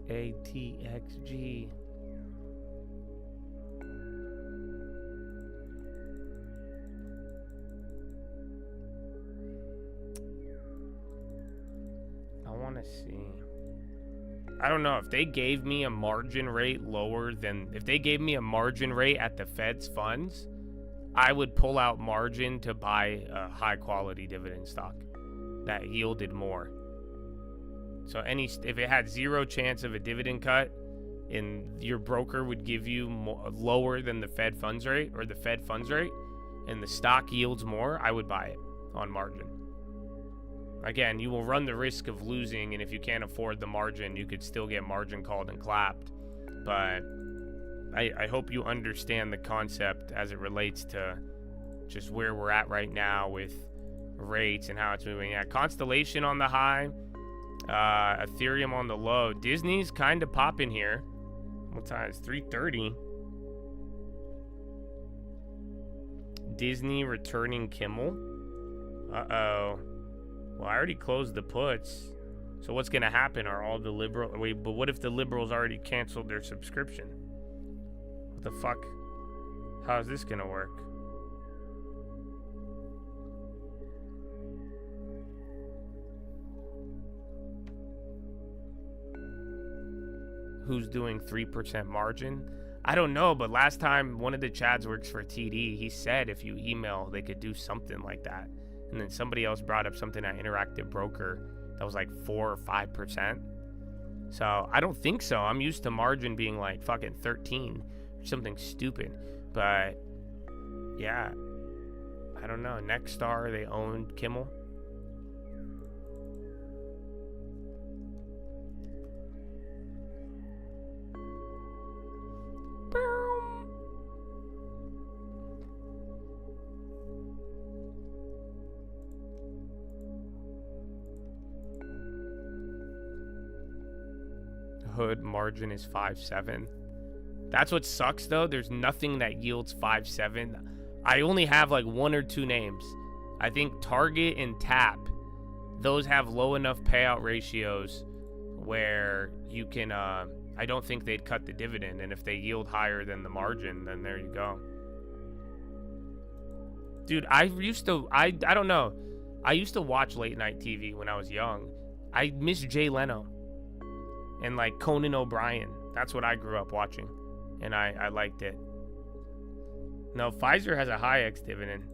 ATXG. I want to see. I don't know if they gave me a margin rate lower than, if they gave me a margin rate at the Fed's funds, I would pull out margin to buy a high quality dividend stock that yielded more. So if it had zero chance of a dividend cut and your broker would give you lower than the Fed funds rate or the Fed funds rate and the stock yields more, I would buy it on margin. Again, you will run the risk of losing, and if you can't afford the margin, you could still get margin called and clapped. But I hope you understand the concept as it relates to just where we're at right now with rates and how it's moving. Yeah, Constellation on the high, Ethereum on the low. Disney's kind of popping here. What time is 3:30? Disney returning Kimmel. Uh-oh. Well, I already closed the puts. So what's going to happen? Are all the liberal... Wait, but what if the liberals already canceled their subscription? What the fuck? How is this going to work? Who's doing 3% margin? I don't know, but last time one of the Chads works for TD, he said if you email, they could do something like that. And then somebody else brought up something at Interactive Broker that was like 4 or 5%. So I don't think so. I'm used to margin being like fucking 13 or something stupid. But yeah, I don't know. Nexstar, they owned Kimmel. Hood margin is 5.7. That's what sucks though. There's nothing that yields 5.7. I only have like 1 or 2 names I think Target and Tap, those have low enough payout ratios where you can, I don't think they'd cut the dividend. And if they yield higher than the margin, then there you go. Dude, I don't know. I used to watch late night TV when I was young. I miss Jay Leno and like Conan O'Brien. That's what I grew up watching. And I liked it. No, Pfizer has a high X dividend.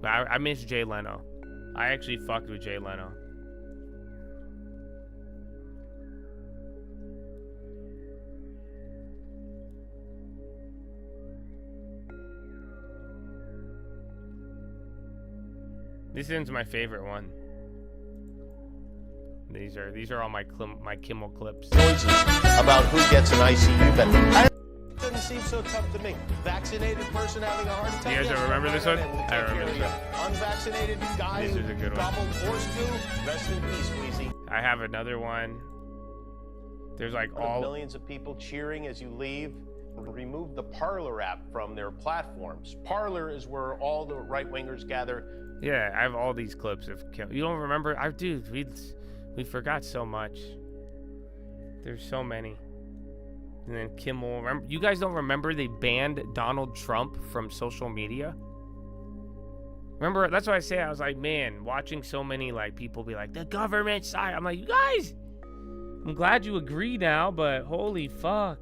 But I miss Jay Leno. I actually fucked with Jay Leno. This one's my favorite one. These are all my Kimmel clips. Choices about who gets an ICU bed. It doesn't seem so tough to me. Vaccinated person having a heart attack. You guys remember this one? I remember this one. Unvaccinated guy this is a good one. Gobbled horse goo. Rest in peace, Wheezy. I have another one. There's like all millions of people cheering as you leave. Remove the Parler app from their platforms. Parler is where all the right-wingers gather. Yeah, I have all these clips of Kimmel. You don't remember? Dude, we forgot so much. There's so many. And then Kimmel. Remember, you guys don't remember they banned Donald Trump from social media? Remember, that's why I say, I was like, man, watching so many like people be like, the government side. I'm like, you guys, I'm glad you agree now, but holy fuck.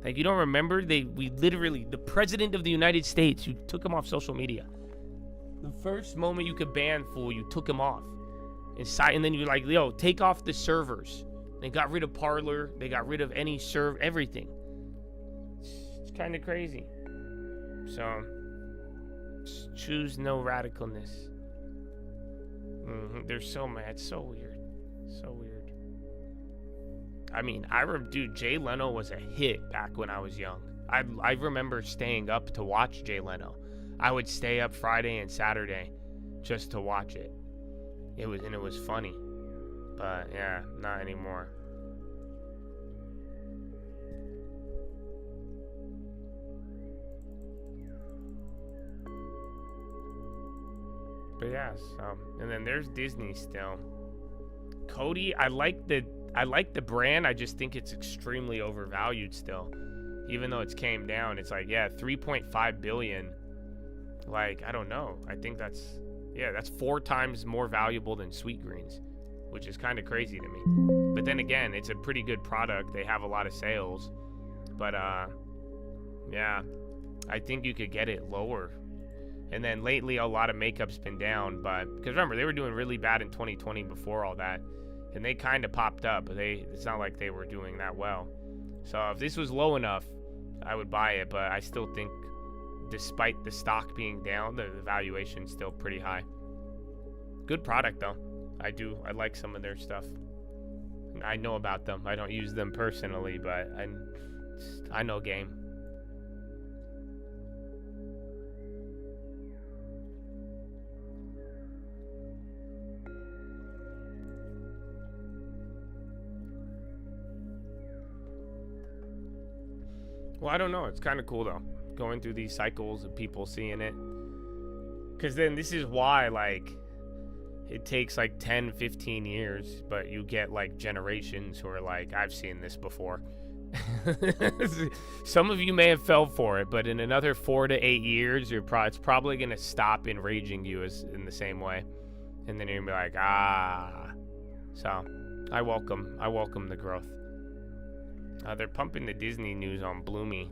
Like, you don't remember? We literally, the president of the United States, you took him off social media. The first moment you could ban fool, you took him off. And then you're like, yo, take off the servers. They got rid of Parler. They got rid of any everything. It's kind of crazy. So, choose no radicalness. They're so mad. It's so weird. So weird. I mean, dude, Jay Leno was a hit back when I was young. I remember staying up to watch Jay Leno. I would stay up Friday and Saturday just to watch it. It was funny. But yeah, not anymore. But yeah, so and then there's Disney still. Cody, I like the brand. I just think it's extremely overvalued still. Even though it's came down, it's like, yeah, 3.5 billion. Like, I don't know. I think that's 4 times more valuable than Sweetgreens, which is kind of crazy to me. But then again, it's a pretty good product. They have a lot of sales. But yeah, I think you could get it lower. And then lately, a lot of makeup's been down, but because remember, they were doing really bad in 2020 before all that, and they kind of popped up. But it's not like they were doing that well. So if this was low enough, I would buy it. But I still think, despite the stock being down, the valuation's still pretty high. Good product though. I like some of their stuff. I know about them. I don't use them personally, but I know game. Well, I don't know. It's kind of cool though, going through these cycles of people seeing it. Because then this is why, like, it takes like 10, 15 years, but you get like generations who are like, I've seen this before. Some of you may have fell for it, but in another 4 to 8 years, it's probably going to stop enraging you in the same way. And then you're going to be like, ah. So I welcome the growth. They're pumping the Disney news on Bloomy.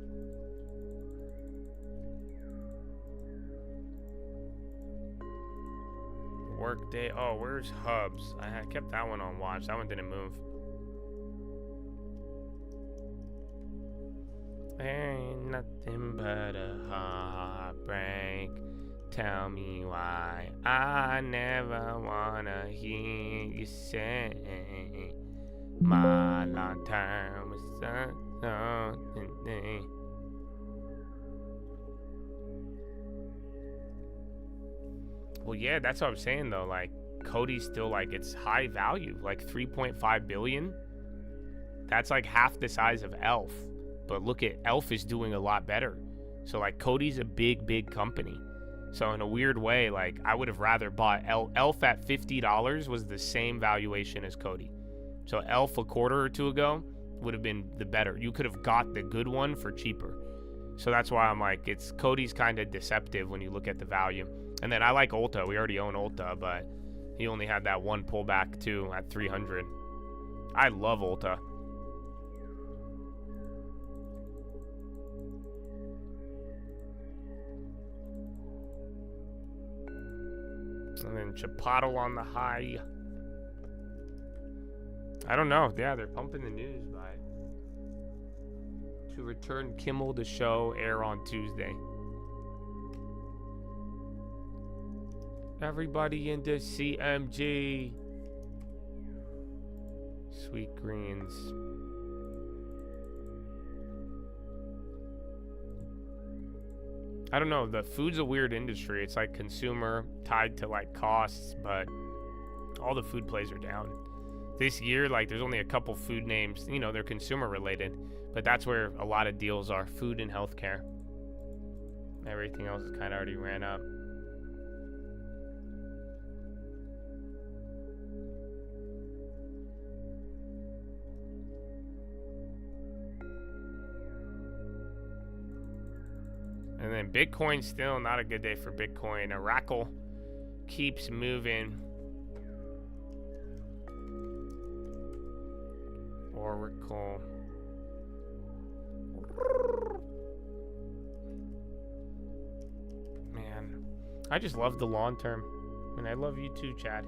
Workday. Oh, where's Hubs? I kept that one on watch. That one didn't move. Ain't nothing but a heartbreak. Tell me why I never wanna hear you say my long term was something. Well, yeah, that's what I'm saying though. Like, Cody's still like, it's high value, like 3.5 billion. That's like half the size of Elf. But look at Elf is doing a lot better. So like, Cody's a big company. So in a weird way, like, I would have rather bought Elf at $50 was the same valuation as Cody. So Elf a quarter or two ago would have been the better. You could have got the good one for cheaper. So that's why I'm like, Cody's kind of deceptive when you look at the value. And then I like Ulta. We already own Ulta, but he only had that one pullback too at 300. I love Ulta. And then Chipotle on the high. I don't know. Yeah, they're pumping the news by to return Kimmel to show air on Tuesday. Everybody into CMG. Sweet greens. I don't know, the food's a weird industry. It's like consumer tied to like costs, but all the food plays are down. This year, like, there's only a couple food names, you know, they're consumer related, but that's where a lot of deals are, food and healthcare. Everything else kind of already ran up. And then Bitcoin, still not a good day for Bitcoin. Oracle keeps moving. Oracle. Man, I just love the long term. And I love you too, Chad.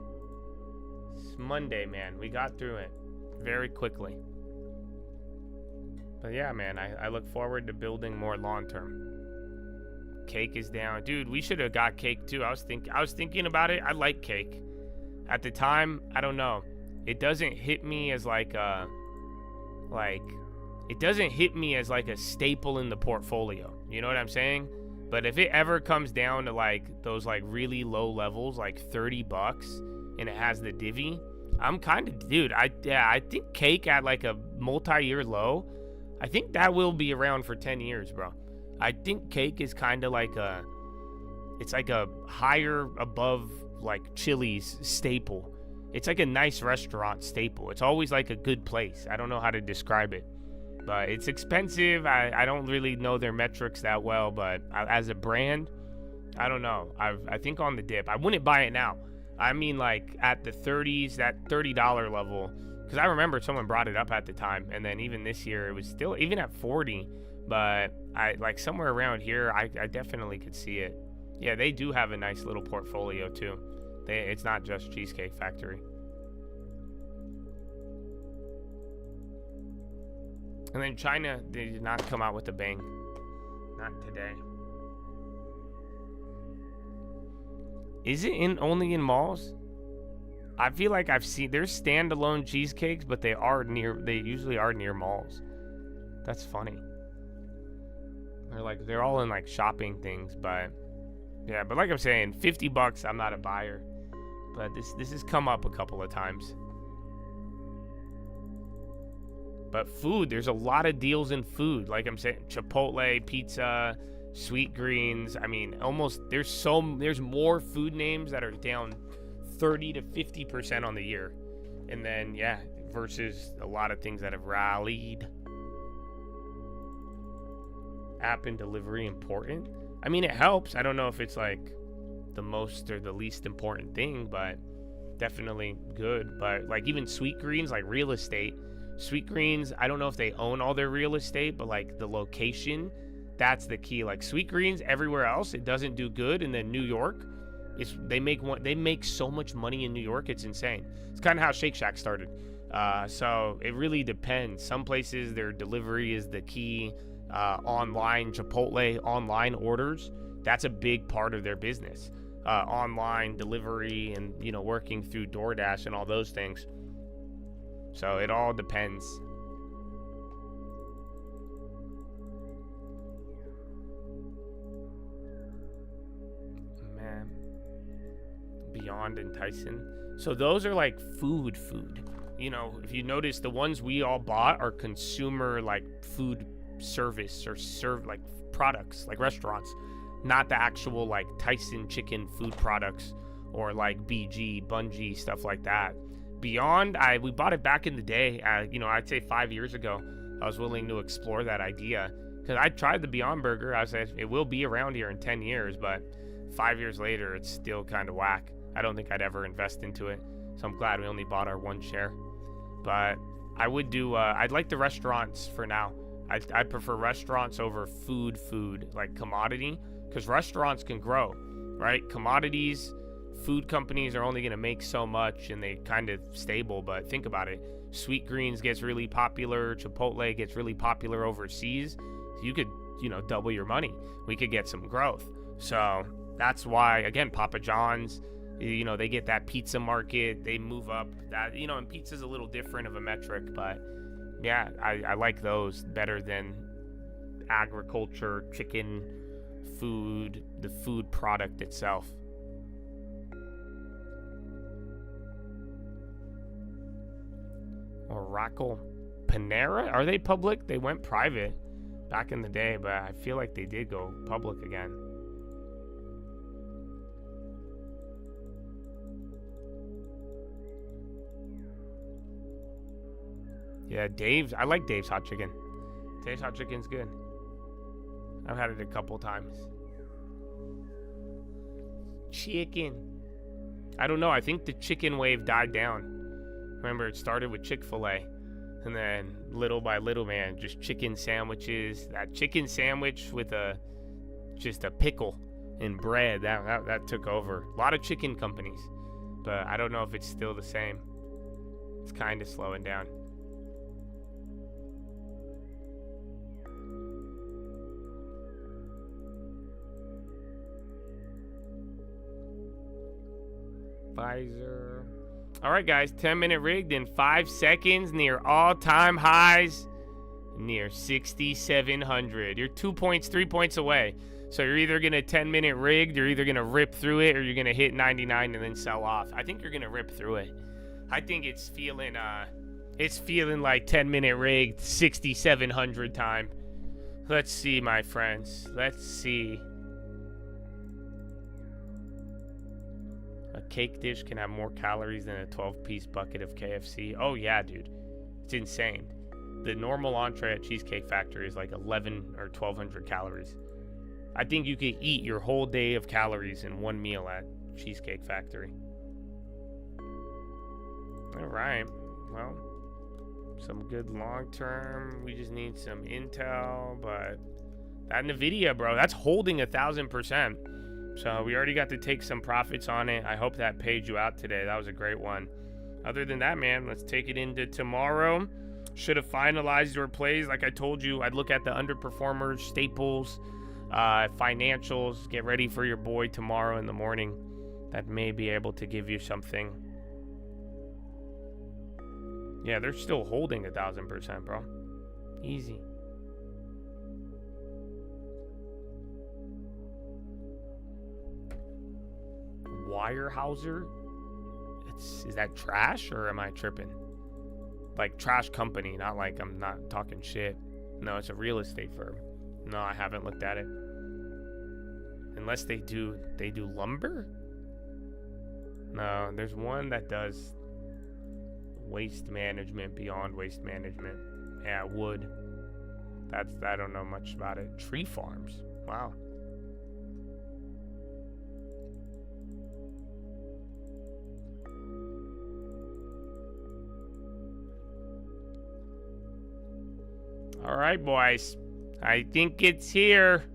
It's Monday, man. We got through it very quickly. But yeah, man, I look forward to building more long term. Cake is down. Dude, we should have got Cake too. I was thinking about it. I like Cake. At the time, I don't know. It doesn't hit me as like a it doesn't hit me as like a staple in the portfolio. You know what I'm saying? But if it ever comes down to like those like really low levels, like $30, and it has the divvy, I'm kind of, dude, I think Cake at like a multi-year low, I think that will be around for 10 years, bro. I think Cake is kind of like it's like a higher above like Chili's staple. It's like a nice restaurant staple. It's always like a good place. I don't know how to describe it, but it's expensive. I don't really know their metrics that well, but as a brand, I don't know. I think on the dip. I wouldn't buy it now. I mean, like at the 30s, that $30 level, because I remember someone brought it up at the time, and then even this year it was still even at 40. But I like somewhere around here, I definitely could see it. Yeah, they do have a nice little portfolio too. It's not just Cheesecake Factory. And then China, they did not come out with a bang. Not today. Is it only in malls? I feel like I've seen, there's standalone cheesecakes, but they usually are near malls. That's funny. They're all in like shopping things, but yeah, but like I'm saying, $50, I'm not a buyer. But this has come up a couple of times. But food, there's a lot of deals in food. Like I'm saying, Chipotle, pizza, Sweet Greens. I mean, there's more food names that are down 30 to 50% on the year. And then, yeah, versus a lot of things that have rallied. App and delivery important? I mean, it helps. I don't know if it's like the most or the least important thing, but definitely good. But like even Sweet Greens, like real estate, Sweet Greens, I don't know if they own all their real estate, but like the location, that's the key. Like Sweet Greens, everywhere else it doesn't do good, and then New York, they make so much money in New York, it's insane. It's kind of how Shake Shack started. So it really depends. Some places their delivery is the key. Online, Chipotle online orders, that's a big part of their business. Online delivery and, you know, working through DoorDash and all those things. So it all depends. Man. Beyond and Tyson. So those are like food. You know, if you notice, the ones we all bought are consumer like food service or serve like products, like restaurants. not the actual like Tyson chicken food products or like BG, Bungie, stuff like that. Beyond, we bought it back in the day. You know, I'd say 5 years ago, I was willing to explore that idea because I tried the Beyond Burger. I said it will be around here in 10 years, but 5 years later, it's still kind of whack. I don't think I'd ever invest into it. So I'm glad we only bought our one share. But I would do, I'd like the restaurants for now. I prefer restaurants over food, like commodity, because restaurants can grow, right? Commodities, food companies are only going to make so much and they kind of stable, but think about it. Sweet Greens gets really popular. Chipotle gets really popular overseas. You could, you know, double your money. We could get some growth. So that's why, again, Papa John's, you know, they get that pizza market. They move up that, you know, and pizza's a little different of a metric, but yeah, I like those better than agriculture, chicken, food, the food product itself. Oracle Panera, are they public? They went private back in the day, but I feel like they did go public again. Yeah, Dave's, I like Dave's Hot Chicken. Dave's Hot Chicken's good. I've had it a couple times. Chicken. I don't know, I think the chicken wave died down. Remember, it started with Chick-fil-A, and then little by little, man, just chicken sandwiches. That chicken sandwich with just a pickle and bread, that took over. A lot of chicken companies, but I don't know if it's still the same. It's kind of slowing down. Pfizer. All right, guys, 10-minute rigged in 5 seconds, near all-time highs, near 6,700. You're 2 points, 3 points away. So you're either going to 10-minute rigged, you're either going to rip through it, or you're going to hit 99 and then sell off. I think you're going to rip through it. I think it's feeling like 10-minute rigged, 6,700 time. Let's see, my friends. Let's see. A cake dish can have more calories than a 12-piece bucket of KFC. Oh, yeah, dude. It's insane. The normal entree at Cheesecake Factory is like 11 or 1,200 calories. I think you could eat your whole day of calories in one meal at Cheesecake Factory. All right. Well, some good long-term. We just need some Intel, but that NVIDIA, bro, that's holding 1,000%. So we already got to take some profits on it. I hope that paid you out today. That was a great one. Other than that, man, let's take it into tomorrow. Should have finalized your plays. Like I told you, I'd look at the underperformers, staples, financials. Get ready for your boy tomorrow in the morning. That may be able to give you something. Yeah, they're still holding 1,000%, bro. Easy. Weyerhaeuser? Is that trash or am I tripping? Like trash company, not like I'm not talking shit. No, it's a real estate firm. No, I haven't looked at it. Unless they do lumber? No, there's one that does waste management, beyond waste management. Yeah, wood. I don't know much about it. Tree farms. Wow. All right, boys. I think it's here.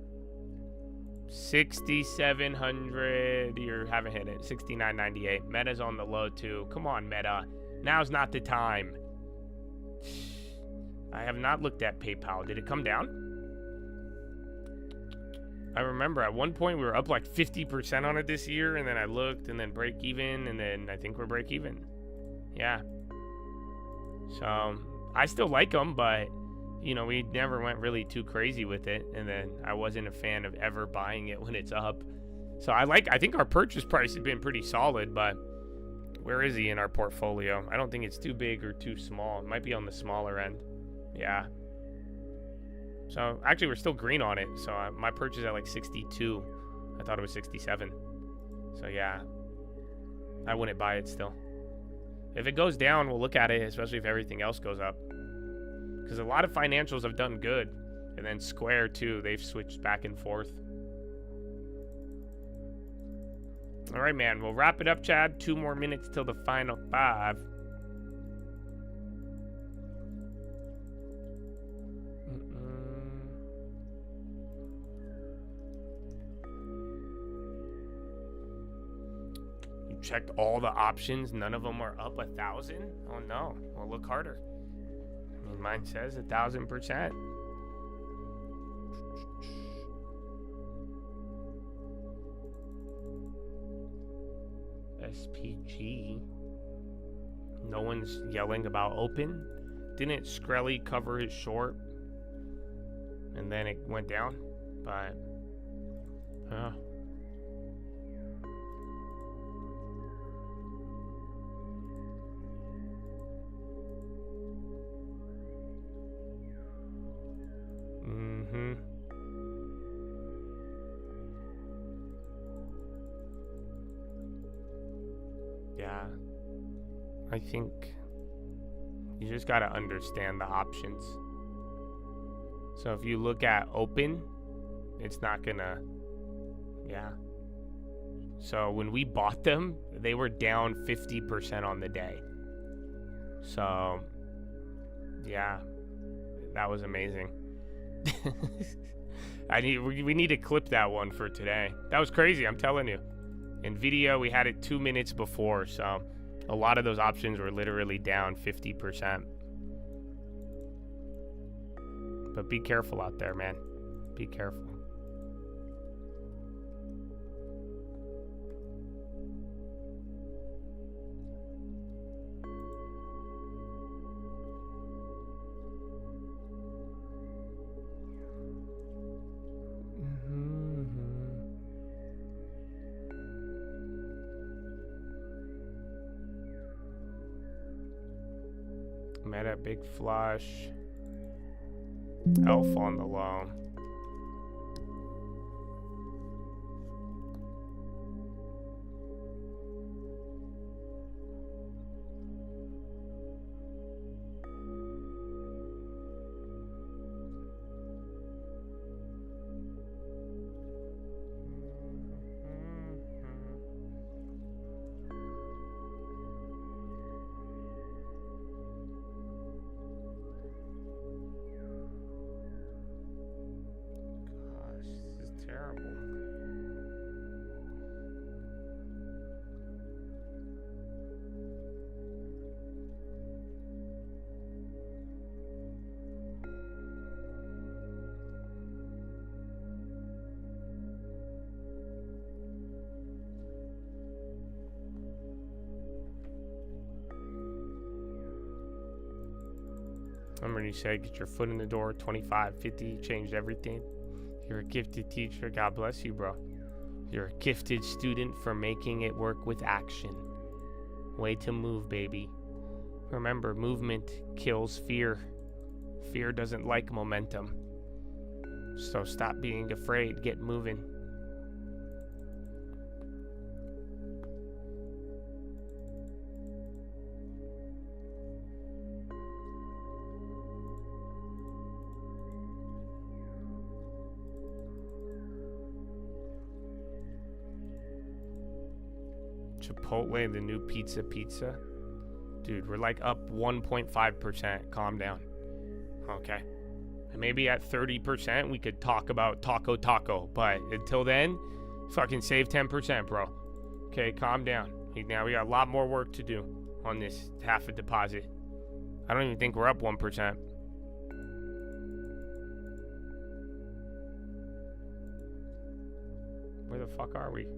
6,700. You haven't hit it. 69.98. Meta's on the low, too. Come on, Meta. Now's not the time. I have not looked at PayPal. Did it come down? I remember at one point we were up like 50% on it this year, and then I looked, and then break even, and then I think we're break even. Yeah. So, I still like them, but you know, we never went really too crazy with it, and then I wasn't a fan of ever buying it when it's up. So I think our purchase price has been pretty solid, but where is he in our portfolio? I don't think it's too big or too small. It might be on the smaller end. Yeah. So actually we're still green on it. So my purchase at like 62. I thought it was 67. So yeah, I wouldn't buy it still. If it goes down, we'll look at it, especially if everything else goes up. Because a lot of financials have done good. And then Square, too, they've switched back and forth. All right, man, we'll wrap it up, Chad. 2 more minutes till the final 5. You checked all the options. None of them are up 1,000? Oh, no. Well, look harder. I mean, mine says 1,000%. SPG. No one's yelling about open. Didn't Skrelly cover his short? And then it went down? But... Yeah, I think you just gotta understand the options. So if you look at open, it's not gonna, yeah. So when we bought them, they were down 50% on the day. So, yeah, that was amazing. We need to clip that one for today. That was crazy, I'm telling you. NVIDIA, we had it 2 minutes before, so a lot of those options were literally down 50%. But be careful out there, man. Be careful. Meta, big flush. Elf on the low. Remember you said get your foot in the door, 25, 50, changed everything. You're a gifted teacher. God bless you, bro. You're a gifted student for making it work with action. Way to move, baby. Remember, movement kills fear. Fear doesn't like momentum. So stop being afraid. Get moving. Chipotle, the new pizza. Dude, we're like up 1.5%. Calm down. Okay. And maybe at 30% we could talk about taco. But until then, fucking save 10%, bro. Okay, calm down. Now we got a lot more work to do on this half a deposit. I don't even think we're up 1%. Where the fuck are we?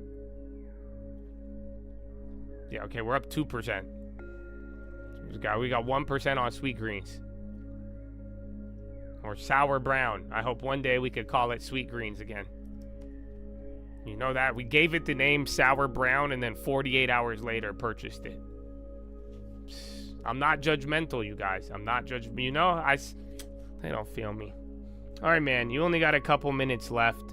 Yeah, okay, we're up 2%. We got 1% on sweet greens. Or sour brown. I hope one day we could call it sweet greens again. You know that? We gave it the name sour brown and then 48 hours later purchased it. I'm not judgmental, you guys. I'm not judgmental. You know, they don't feel me. All right, man, you only got a couple minutes left.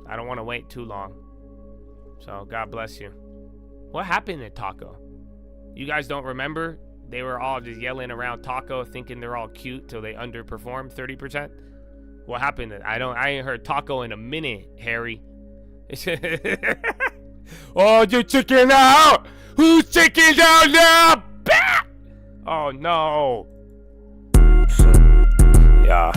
I don't want to wait too long. So God bless you. What happened to Taco? You guys don't remember? They were all just yelling around Taco, thinking they're all cute till they underperformed 30%. What happened? I ain't heard Taco in a minute, Harry. Oh, you chicken out! Who's chicken down now? Bah! Oh no. Yeah.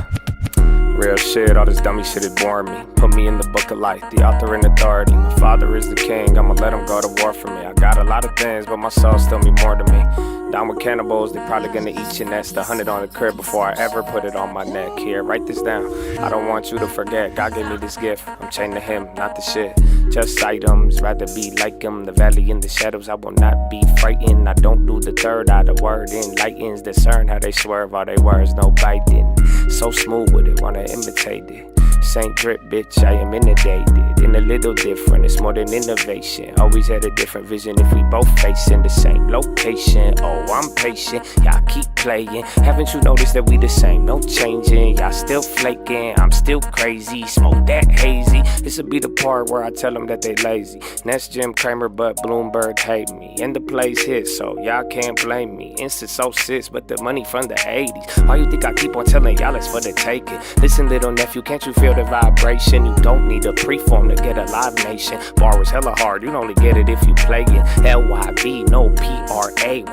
Real shit, all this dummy shit is boring me. Put me in the book of life, the author and authority. My father is the king, I'ma let him go to war for me. I got a lot of things, but my soul still mean more to me. Down with cannibals, they probably gonna eat your nest. 100 on the crib before I ever put it on my neck. Here, write this down, I don't want you to forget. God gave me this gift, I'm chained to him, not the shit. Just items, rather be like him. The valley in the shadows, I will not be frightened. I don't do the third eye, the word enlightens. Discern how they swerve, all they words, no biting. So smooth with it, wanna imitate it. Saint drip, bitch, I am inundated. In a little different, it's more than innovation. Always had a different vision if we both facing the same location. Oh, I'm patient, y'all keep playing. Haven't you noticed that we the same? No changing, y'all still flaking. I'm still crazy, smoke that hazy. This'll be the part where I tell them that they lazy. Next Jim Cramer, but Bloomberg hate me. And the plays hit, so y'all can't blame me. Instant so sis, but the money from the 80s. Why you think I keep on telling y'all it's for the taking? Listen, little nephew, can't you feel the vibration? You don't need a preform to get a live nation. Bar is hella hard, you only get it if you play it. LYB, no PRAYIG,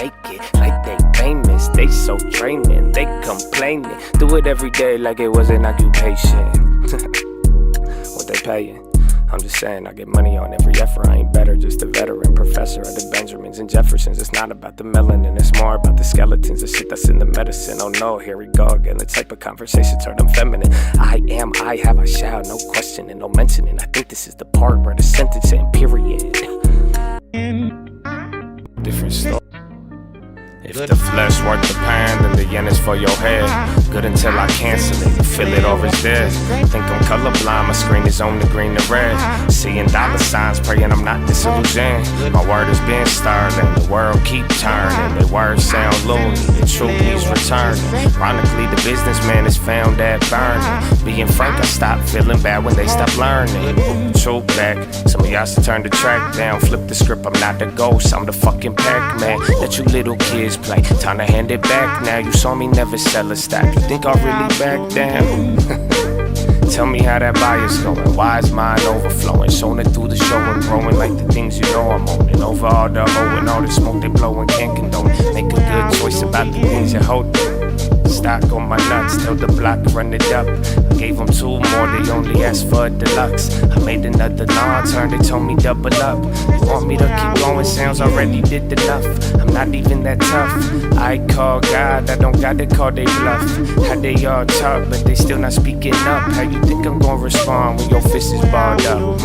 make it like they famous. They so draining, they complaining. Do it every day like it was an occupation. What they paying? I'm just saying, I get money on every effort. I ain't better, just a veteran professor of the Benjamins and Jeffersons. It's not about the melanin, it's more about the skeletons, the shit that's in the medicine. Oh no, here we go again. The type of conversation turned them feminine. I am, I have, I shall, no questioning, no mentioning. I think this is the part where the sentence in period. Different story. If the flesh worth the pound, then the yen is for your head. Good until I cancel it, you feel it or it's dead. Think I'm colorblind, my screen is on the green to red. Seeing dollar signs, praying I'm not disillusioned. My word is being sterling, the world keep turning. The words sound loony, the truth needs returning. Ironically, the businessman is found at burning. Being frank, I stopped feeling bad when they stopped learning. Truth back, some of y'all should turn the track down. Flip the script, I'm not the ghost, I'm the fucking Pac-Man. Let you little kids play, time to hand it back now. You saw me never sell a stack, you think I'll really back down? Tell me how that bias going, why is mine overflowing? Showing it through the show and growing like the things you know I'm owning. Over all the hoe and all the smoke they blowing, can't condone it. Make a good choice about the things you hold. Stock on my nuts, tell the block run it up. I gave them 2 more, they only asked for a deluxe. I made another non-turn, they told me double up. You want me to keep going, sounds already did enough. I'm not even that tough. I call God, I don't gotta call they bluff. How they all talk, but they still not speaking up. How you think I'm gonna respond when your fist is balled up?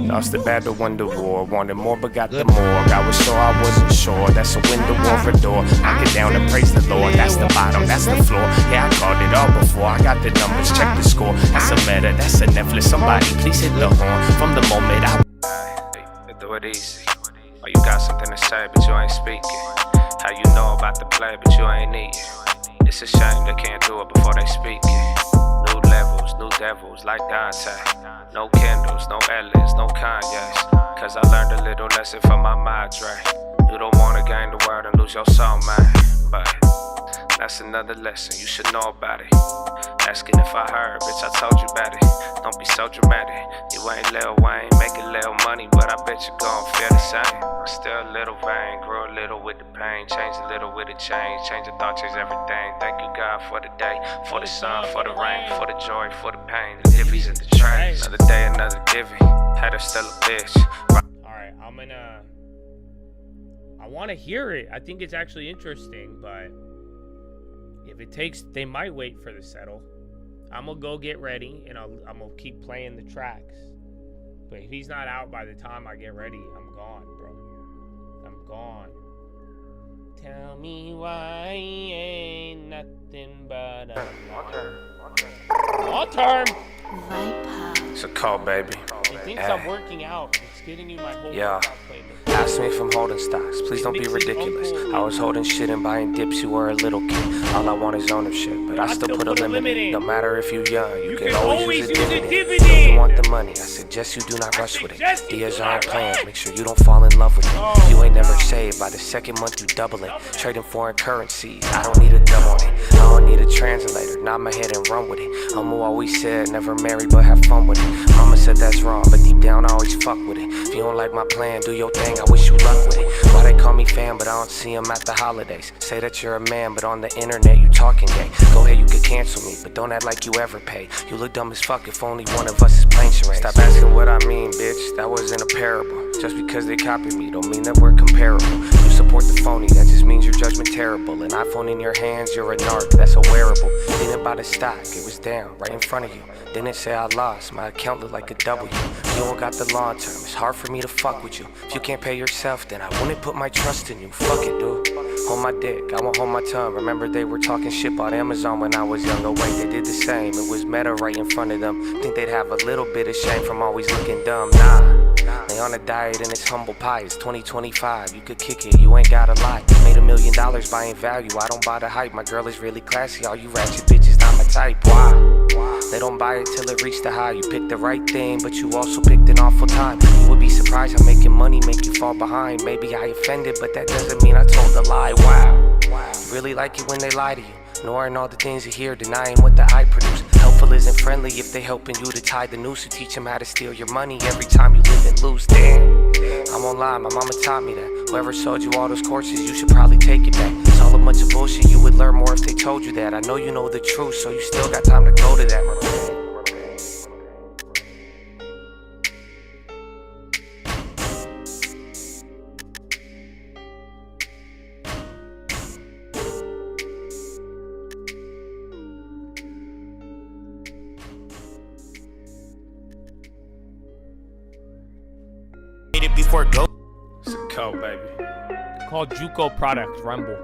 Lost the battle, won the war. Wanted more, but got the more. I was sure I wasn't sure. That's a window or a door. Knock it down and praise the Lord. That's the bottom, that's the floor. Yeah, I called it all before. I got the numbers, check the score. That's a meta, that's a Netflix. Somebody please hit the horn. From the moment I do it easy. Oh, you got something to say, but you ain't speaking. How you know about the play, but you ain't eating. It's a shame they can't do it before they speak it. New levels, new devils like Dante. No Kendalls, no Ellens, no Kanye's. Cause I learned a little lesson from my madre. You don't wanna gain the world and lose your soul, man. But that's another lesson, you should know about it. Asking if I heard, bitch, I told you about it. Don't be so dramatic. You ain't Lil Wayne, making little money, but I bet you gon' feel the same. I'm still a little vain, grew a little with the pain, changed a little with the change, change the thought, change everything. Thank you, God, for the day, for the sun, for the rain, for the joy, for the pain. The divvies in the train. Another day, another divvy. Had her still a bitch. Alright, I wanna hear it. I think it's actually interesting, but if it takes, they might wait for the settle. I'm gonna go get ready and I'm gonna keep playing the tracks. But if he's not out by the time I get ready, I'm gone, bro. I'm gone. Tell me why ain't nothing but a long term. It's a call, baby. He thinks I'm working out. It's getting you my whole yeah. workout playlist. Ask me if I'm holding stocks, please don't be ridiculous. I was holding shit and buying dips, you were a little kid. All I want is ownership, but I still put a limit in. No matter if you're young, you can always use a dividend. If you want the money, I suggest you do not rush with it. Diaz aren't plans, make sure you don't fall in love with it. You ain't never saved, by the second month you doubling. Trading foreign currencies, I don't need a dumb on it. I don't need a translator, nod my head and run with it. Mama always said, never marry but have fun with it. Mama said that's wrong, but deep down I always fuck with it. If you don't like my plan, do your thing, I wish you luck with it. Why they call me fan, but I don't see them at the holidays. Say that you're a man, but on the internet you talking gay. Go ahead, you could cancel me, but don't act like you ever pay. You look dumb as fuck if only one of us is playing charades. Stop asking what I mean, bitch, that wasn't a parable. Just because they copy me don't mean that we're comparable. You support the phony, that just means your judgment terrible. An iPhone in your hands, you're a narc, that's a wearable. Didn't buy the stock, it was down, right in front of you. Didn't say I lost, my account looked like a W. You don't got the long term, it's hard for me to fuck with you. If you can't pay yourself, then I wouldn't put my trust in you. Fuck it, dude. Hold my dick, I won't hold my tongue. Remember they were talking shit about Amazon when I was young. Oh wait, they did the same, it was Meta right in front of them. Think they'd have a little bit of shame from always looking dumb. Nah, they on a diet and it's humble pie. It's 2025, you could kick it, you ain't gotta lie. Made $1 million buying value, I don't buy the hype. My girl is really classy, all you ratchet bitches not my type. Why? They don't buy it till it reached the high. You picked the right thing, but you also picked an awful time. You would be surprised how making money make you fall behind. Maybe I offended, but that doesn't mean I told a lie. Wow, you really like it when they lie to you, ignoring all the things you hear, denying what the eye produce. Helpful isn't friendly if they helping you to tie the noose. You teach them how to steal your money every time you live and lose. Damn, I won't lie, my mama taught me that. Whoever sold you all those courses, you should probably take it back. It's all a bunch of bullshit, you would learn more if they told you that. I know you know the truth, so you still got time to go to that. Before it goes. It's a code, baby. Called Juco Products, Rumble.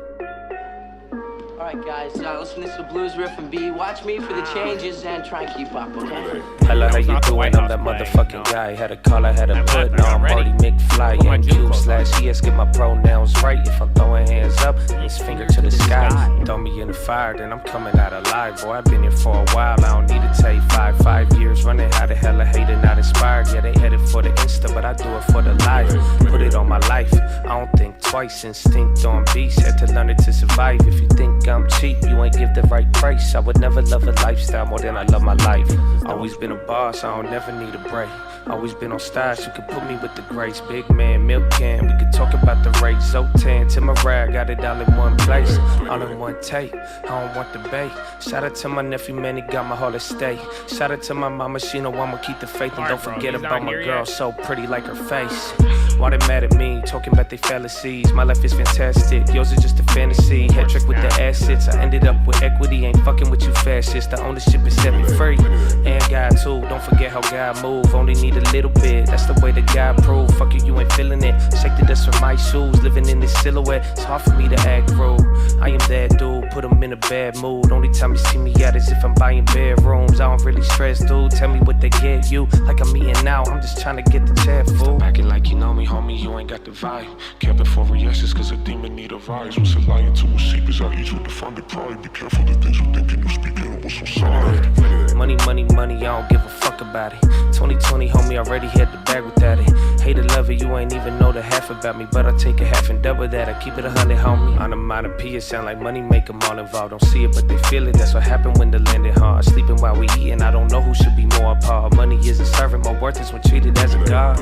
Alright guys, listen to this blues riff and B. Watch me for the changes and try and keep up, okay? Hello, how you doing? I'm that motherfucking guy. Had a call, I had a put. Now I'm Marty McFly. MQ/ES, get my pronouns right. If I'm throwing hands up, his finger to the sky. Throw me in the fire, then I'm coming out alive. Boy, I've been here for a while. I don't need to tell you 5 years running. How the hell I hated, not inspired. Yeah, they headed for the Insta, but I do it for the life. Put it on my life. I don't think twice. Instinct on beast. Had to learn it to survive. If you think I'm cheap, you ain't give the right price. I would never love a lifestyle more than I love my life. Always been a boss, I don't never need a break. Always been on stars, you can put me with the grace. Big man, milk can, we can talk about the rate. Zotan, Timorad, got it all in one place, all in one take. I don't want the bait. Shout out to my nephew, man, he got my whole estate. Shout out to my mama, she know I'ma keep the faith. And don't forget about my girl, so pretty like her face. Why they mad at me, talking about they fallacies? My life is fantastic, yours is just a fantasy. Head trick with the assets, I ended up with equity. Ain't fucking with you fascists, the ownership is set me free. And God too, don't forget how God move. Only need a little bit, that's the way that God prove. Fuck you, you ain't feeling it. Shake the dust from my shoes, living in this silhouette. It's hard for me to act rude. I am that dude, put him in a bad mood. Only time you see me out is if I'm buying bedrooms. I don't really stress, dude. Tell me what they get you. Like I'm eating out, I'm just trying to get the chat food. Stop acting like you know me, homie, you ain't got the vibe. Capping for reactions, cause a demon need a rise. What's a lying to a secret? I need you to find the pride. Be careful the things you thinking, you speaking, and what's on side. Money, money, money, I don't give a fuck about it. 2020, homie, already had the bag without it. Hate or love it, you ain't even know the half about me. But I take a half and double that, I keep it 100, homie. On a minor P, it sound like money make them all involved. Don't see it, but they feel it, that's what happened when the landing hard. Sleeping while we eating, I don't know who should be more apart. Money isn't serving, more worthless when treated as a god.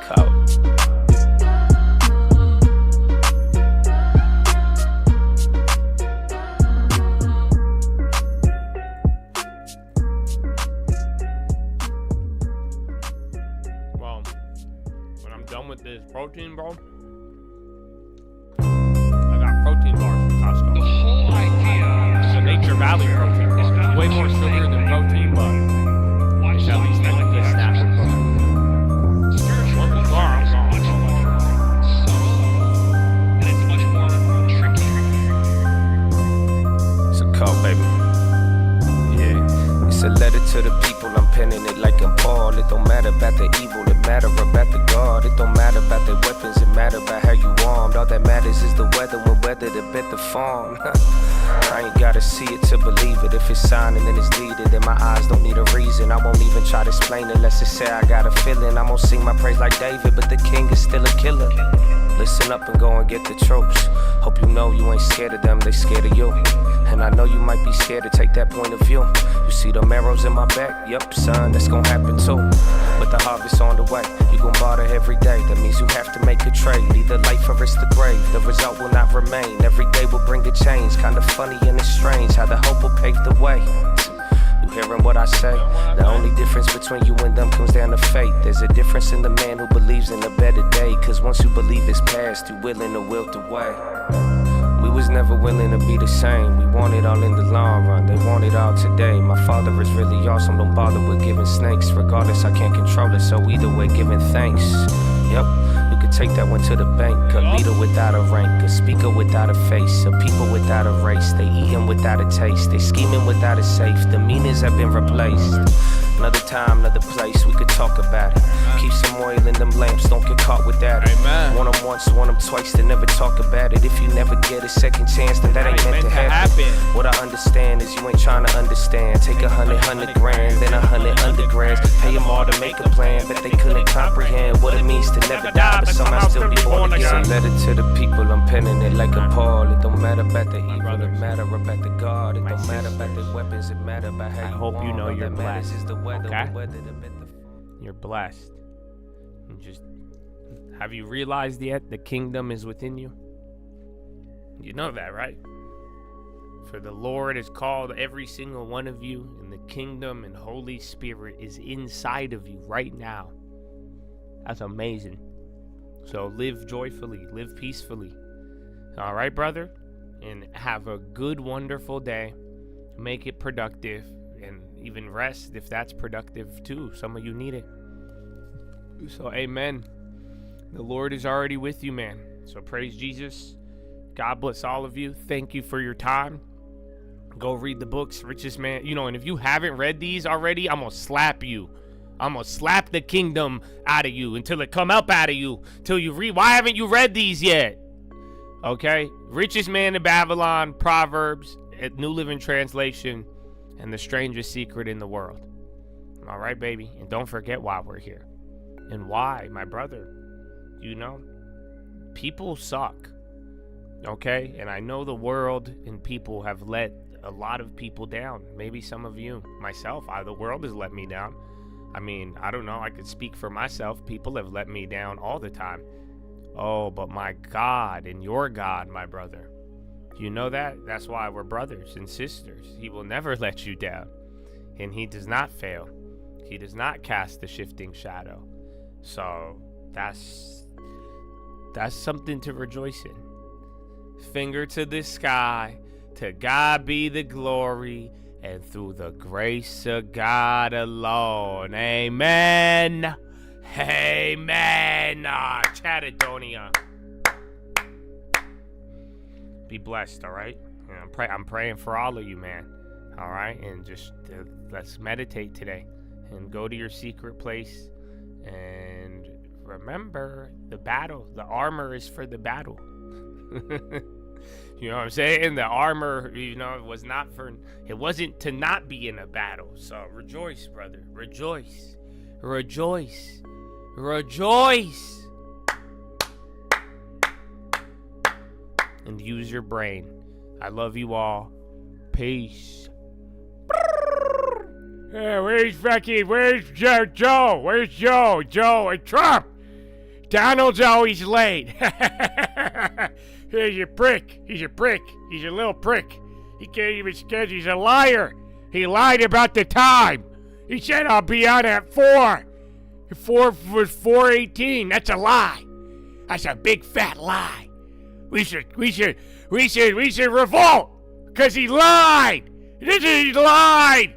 Cold. With this protein, bro, I got protein bars from Costco. The whole idea is a Nature Valley protein bar. Way more sugar than protein, but it's at least like a good snack of protein. Spiritual bar, and it's much more tricky. It's a call, baby. Yeah, it's a letter to the people. I'm penning it like I'm Paul. It don't matter about the evil, it matter about the God. all that matters is the weather, when weather to bet the farm. I ain't gotta see it to believe it. If it's signing, then it's deeded. And my eyes don't need a reason. I won't even try to explain it unless it say I got a feeling. I'm gonna sing my praise like David, but the king is still a killer. Listen up and go and get the tropes. Hope you know you ain't scared of them, they scared of you. And I know you might be scared to take that point of view. You see them arrows in my back? Yep, son, that's gonna happen too. But the harvest on the way, you gon' barter every day. That means you have to make a trade, either life or it's the grave. The result will not remain, every day will bring a change. Kinda funny and it's strange how the hope will pave the way. You hearing what I say? The only difference between you and them comes down to faith. There's a difference in the man who believes in a better day. Cause once you believe it's past, you willing to wilt away. We was never willing to be the same. We want it all in the long run, they want it all today. My father is really awesome, don't bother with giving snakes. Regardless, I can't control it, so either way, giving thanks. Yep, you could take that one to the bank. A leader without a rank, a speaker without a face, a people without a race. They eating without a taste, they scheming without a safe. The meanings have been replaced. Another time, another place, we could talk about it. Keep some oil in them lamps, don't get caught with that. Amen. Want them once, want them twice, they never talk about it. If you never get a second chance, then that ain't meant to happen. What I understand is you ain't trying to understand. Take 100 grand, then 100 undergrads. Pay them all to make a plan, but they couldn't comprehend what it means to never die, but somehow still be born again. It's a letter to the people, I'm penning it like a Paul. It don't matter about the evil, it matter about the God. It don't matter about the weapons, it matter about how you hope you know you're blessed. Okay? Okay? You're blessed. And just have you realized yet the kingdom is within you? You know that, right? For the Lord has called every single one of you, and the kingdom and Holy Spirit is inside of you right now. That's amazing. So live joyfully, live peacefully. All right, brother? And have a good, wonderful day. Make it productive. And even rest if that's productive too. Some of you need it. So amen. The Lord is already with you, man. So praise Jesus. God bless all of you. Thank you for your time. Go read the books, Richest Man. And if you haven't read these already, I'm gonna slap you. I'm gonna slap the kingdom out of you until it come up out of you. Till you read. Why haven't you read these yet? Okay? Richest Man in Babylon, Proverbs, at New Living Translation, and The Strangest Secret in the World. All right, baby. And don't forget why we're here. And why, my brother. People suck. Okay? And I know the world and people have let a lot of people down. Maybe some of you. Myself, the world has let me down. I mean, I don't know. I could speak for myself. People have let me down all the time. Oh, but my God and your God, my brother. You know that? That's why we're brothers and sisters. He will never let you down. And he does not fail. He does not cast the shifting shadow. So that's something to rejoice in. Finger to the sky. To God be the glory. And through the grace of God alone. Amen. Amen. Chattadonia. Be blessed, all right? And I'm praying for all of you, man. All right? And just let's meditate today. And go to your secret place. And remember the battle. The armor is for the battle. You know what I'm saying? The armor, it wasn't to not be in a battle. So rejoice, brother. Rejoice. Rejoice. Rejoice. And use your brain. I love you all. Peace. Yeah, where's Joe? Where's Joe? Joe and Trump. Donald's always late. He's a prick. He's a prick. He's a little prick. He can't even schedule. He's a liar. He lied about the time. He said I'll be out at 4. 4 was 4:18. That's a lie. That's a big fat lie. We should revolt because he lied. He lied.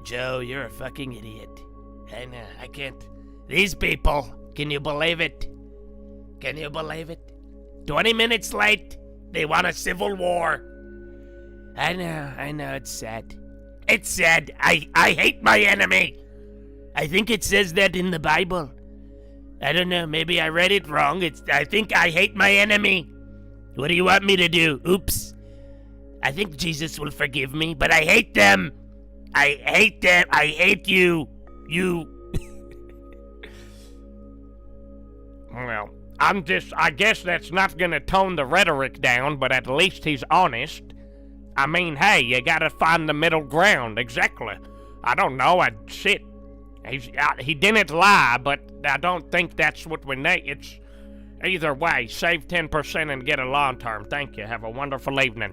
Joe, you're a fucking idiot. And I can't. These people, can you believe it? Can you believe it? 20 minutes late, they want a civil war. I know, it's sad. It's sad. I hate my enemy. I think it says that in the Bible. I don't know. Maybe I read it wrong. I think I hate my enemy. What do you want me to do? Oops. I think Jesus will forgive me, but I hate them. I hate them. I hate you. You. Well, I guess that's not gonna tone the rhetoric down, but at least he's honest. I mean, hey, you gotta find the middle ground. Exactly. I don't know. He didn't lie, but I don't think that's what we need. It's either way, save 10% and get a long term. Thank you. Have a wonderful evening.